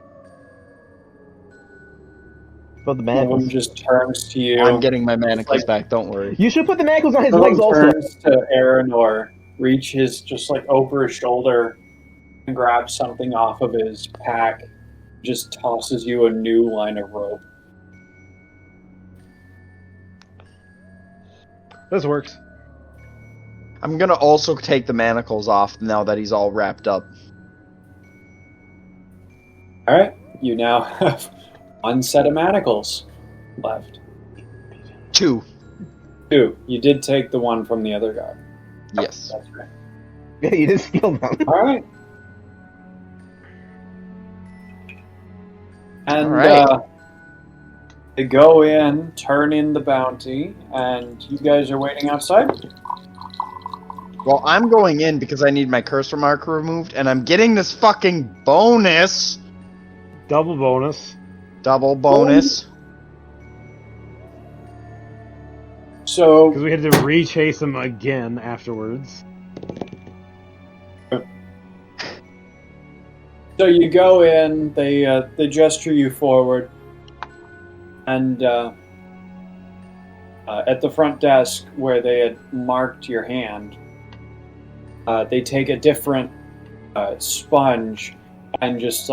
But the One of them manacles. just turns to you. I'm getting my manacles Like- back, don't worry. You should put the manacles on his One of legs them also. turns to Araynore, reaches just like over his shoulder, and grabs something off of his pack. Just tosses you a new line of rope. This works. I'm gonna also take the manacles off now that he's all wrapped up. All right, you now have one set of manacles left. 2. Two. You did take the one from the other guard. Yes. That's right. Yeah, you just steal them. All right. And All right. they go in, turn in the bounty, and you guys are waiting outside? Well, I'm going in because I need my cursor marker removed, and I'm getting this fucking bonus. Double bonus. Double bonus. So Because we had to re-chase him again afterwards. So you go in, they gesture you forward, and at the front desk where they had marked your hand, they take a different sponge and just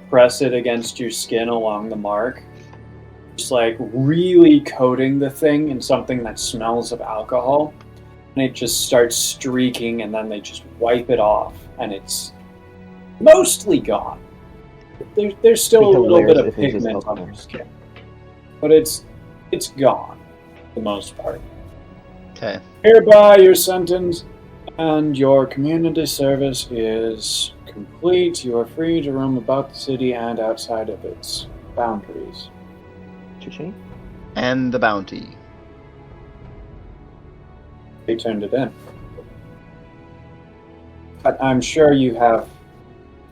press it against your skin along the mark, just like really coating the thing in something that smells of alcohol, and it just starts streaking, and then they just wipe it off. And it's mostly gone. There's still a little bit of pigment on your skin, but it's gone for the most part. Okay. Hereby, your sentence and your community service is complete. You are free to roam about the city and outside of its boundaries. Cha-ching. And the bounty. They turned it in. But I'm sure you have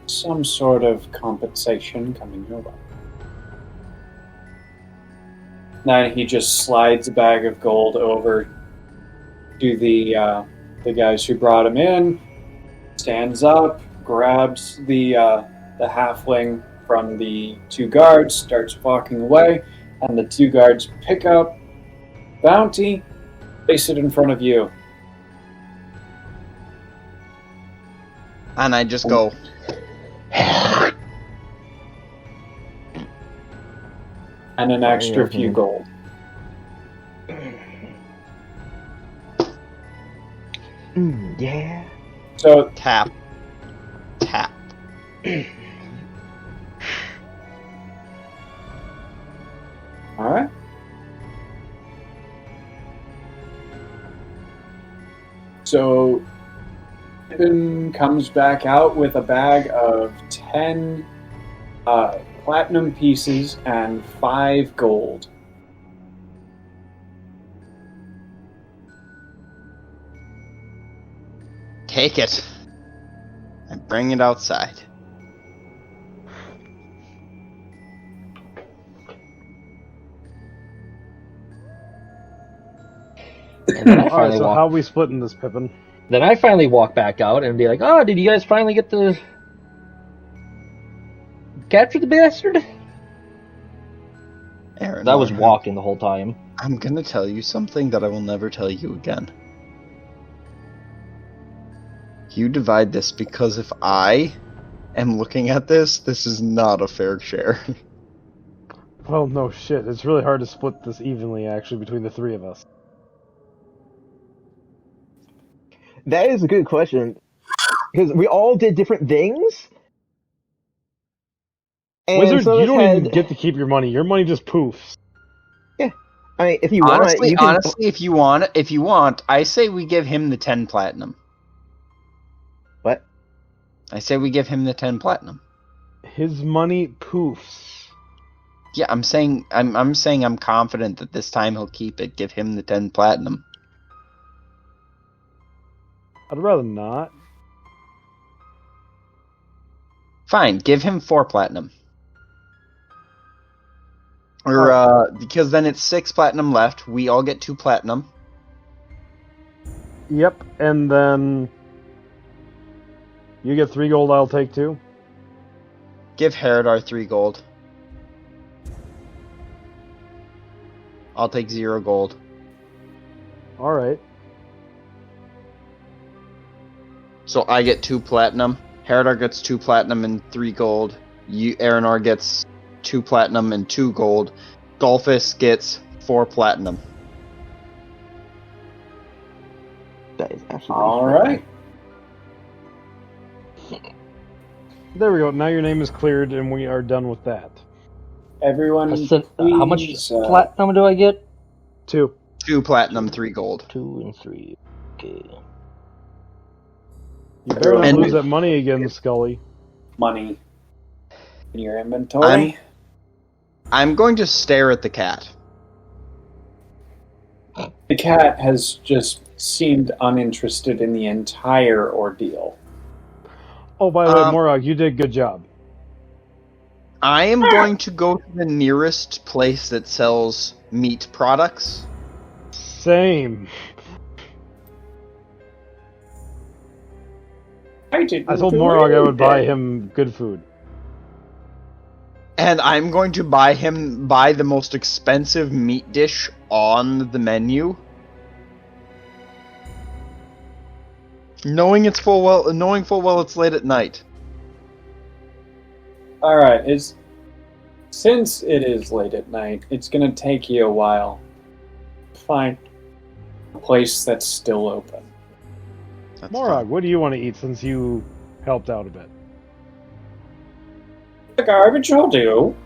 some sort of compensation coming your way. Then he just slides a bag of gold over to the guys who brought him in, stands up, grabs the halfling from the two guards, starts walking away, and the two guards pick up bounty, place it in front of you. And I just go, And an extra few gold. Yeah. So tap. Tap. alright. So Pippen comes back out with a bag of 10 platinum pieces and 5 gold. Take it. And bring it outside. And then I Alright, finally so walk. how are we splitting this, Pippin? Then I finally walk back out and be like, "Oh, did you guys finally get the capture the bastard?" Aaron, I was walking the whole time. I'm gonna tell you something that I will never tell you again. You divide this because if I am looking at this, this is not a fair share. Well, no shit. It's really hard to split this evenly, actually, between the three of us. That is a good question. Because we all did different things. And Wizard, some of you us don't had, even get to keep your money. Your money just poofs. I mean, if you want, honestly, you can... if you want, I say we give him the 10 platinum. What? I say we give him the 10 platinum. His money poofs. Yeah, I'm saying I'm confident that this time he'll keep it. Give him the 10 platinum. I'd rather not. Fine, give him 4 platinum. Or because then it's 6 platinum left. We all get 2 platinum. Yep, and then you get 3 gold, I'll take 2. Give Haredar 3 gold. I'll take 0 gold. Alright. So I get 2 platinum. Haredar gets 2 platinum and 3 gold. Araynore gets 2 platinum and 2 gold. Skullfist gets 4 platinum. That is absolutely Alright. There we go. Now your name is cleared, and we are done with that. Everyone, I said, how much please, platinum do I get? 2. 2 platinum, 3 gold. 2 and 3. Okay. You better not And- lose that money again, Scully. money in your inventory. I'm going to stare at the cat. The cat has just seemed uninterested in the entire ordeal. Oh, by the way, Um, Morag, you did a good job. I am going to go to the nearest place that sells meat products. Same. I didn't I told do Morog I would buy anything. him good food. And I'm going to buy the most expensive meat dish on the menu. Knowing full well it's late at night. Alright, since it is late at night, it's gonna take you a while to find a place that's still open. That's Morog, fine. what do you want to eat since you helped out a bit? The garbage will do.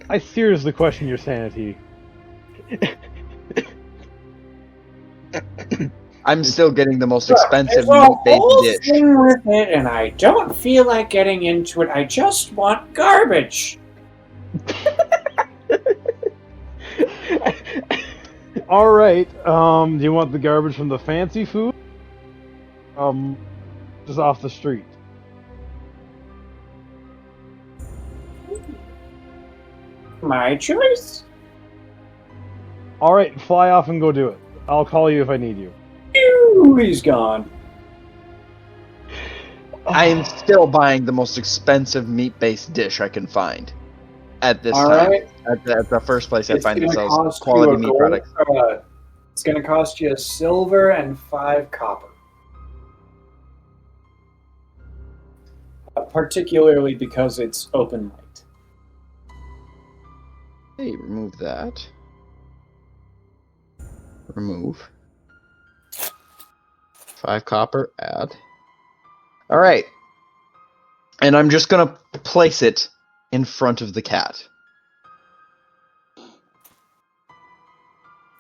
I seriously question your sanity. I'm still getting the most expensive There's a meat-based whole dish. thing with it, and I don't feel like getting into it. I just want garbage. Alright, do you want the garbage from the fancy food? Just off the street. My choice. Alright, fly off and go do it. I'll call you if I need you. Phew, he's gone. I am still buying the most expensive meat-based dish I can find at this All time. right. At the first place I It's find that gonna sells cost quality you a meat gold. products. It's gonna cost you a silver and 5 copper. Particularly because it's open light. Hey, remove that. Remove. 5 copper, add. Alright. And I'm just gonna place it in front of the cat.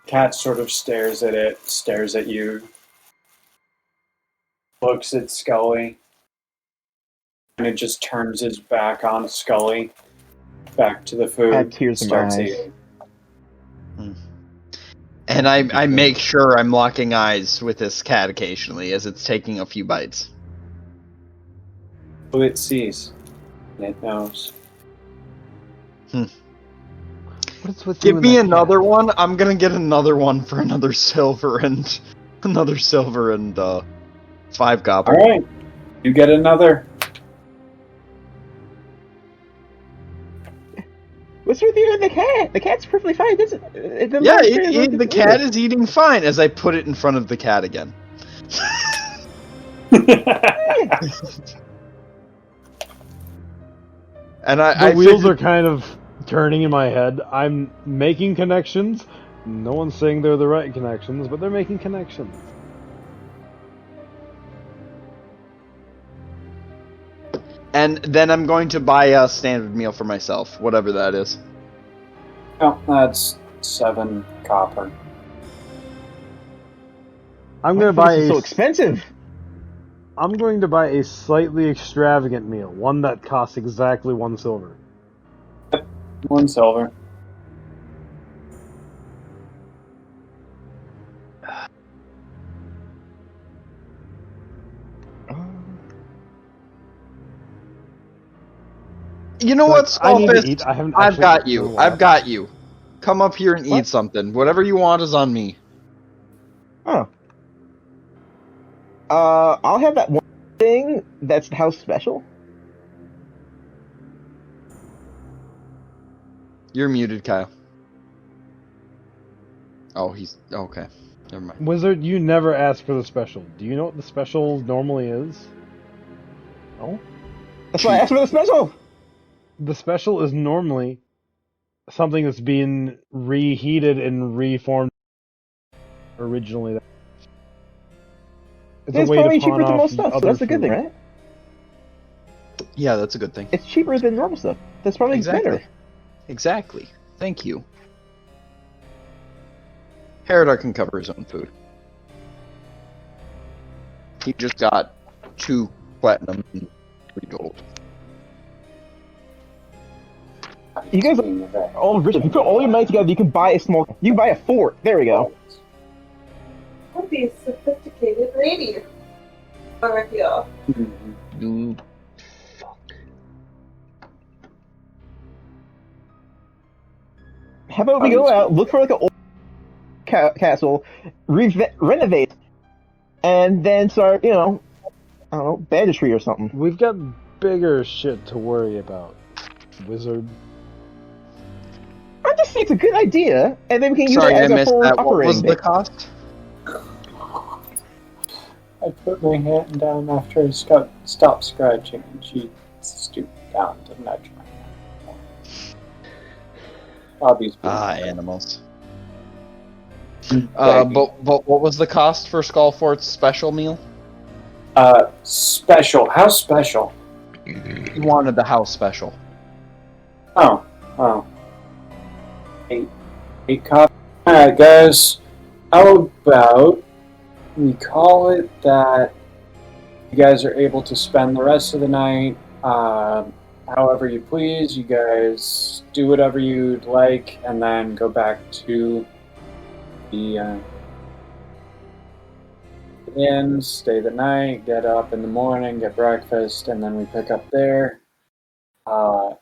Cat sort of stares at it, stares at you, looks at Scully, and it just turns his back on Scully, back to the food, Had tears in my starts eyes. eating. And I make sure I'm locking eyes with this cat occasionally as it's taking a few bites. Well, it sees, and it knows. What's with you Give and me that another cat? one. I'm gonna get another one for another silver and 5 copper. Alright, you get another. What's with you and the cat? The cat's perfectly fine. It doesn't. Yeah, the cat is eating fine as I put it in front of the cat again. And The wheels are kind of turning in my head. I'm making connections. No one's saying they're the right connections, but they're making connections. And then I'm going to buy a standard meal for myself, whatever that is. Oh, that's 7 copper. I'm gonna buy This is a so expensive. I'm going to buy a slightly extravagant meal, one that costs exactly 1 silver. 1 silver. You know what, I need to eat. Skullfist? I haven't I've actually got eaten in you. a while. I've got you. Come up here and What? eat something. Whatever you want is on me. Oh. I'll have that one thing that's house special. You're muted, Kyle. Oh, he's... Okay. Never mind. Wizard, you never ask for the special. Do you know what the special normally is? No? That's why I asked for the special. The special is normally something that's being reheated and reformed originally. It's It's a way probably to pawn cheaper than off most stuff, so other that's a good food. thing, right? Yeah, that's a good thing. It's cheaper than normal stuff. That's probably Exactly. better. Exactly. Thank you. Haredar can cover his own food. He just got 2 platinum and 3 gold. You guys are all rich. If you put all your money together, you can buy a small. You can buy a fort. There we go. What be a sophisticated lady over here. Dude. How about we go out, look for like an old castle, renovate, and then start, I don't know, banditry or something. We've got bigger shit to worry about, wizard. I just think it's a good idea, and then we can use Sorry, it I as a missed full that. What operating was the base. cost? I put my hand down after I stopped scratching, and she stooped down to nudge my hand. Bobby's Animals. But what was the cost for Skullfort's special meal? Special. How special? He wanted the house special. Oh. 8 copies. Alright, guys. How about we call it that you guys are able to spend the rest of the night however you please. You guys do whatever you'd like, and then go back to the inn, stay the night, get up in the morning, get breakfast, and then we pick up there. And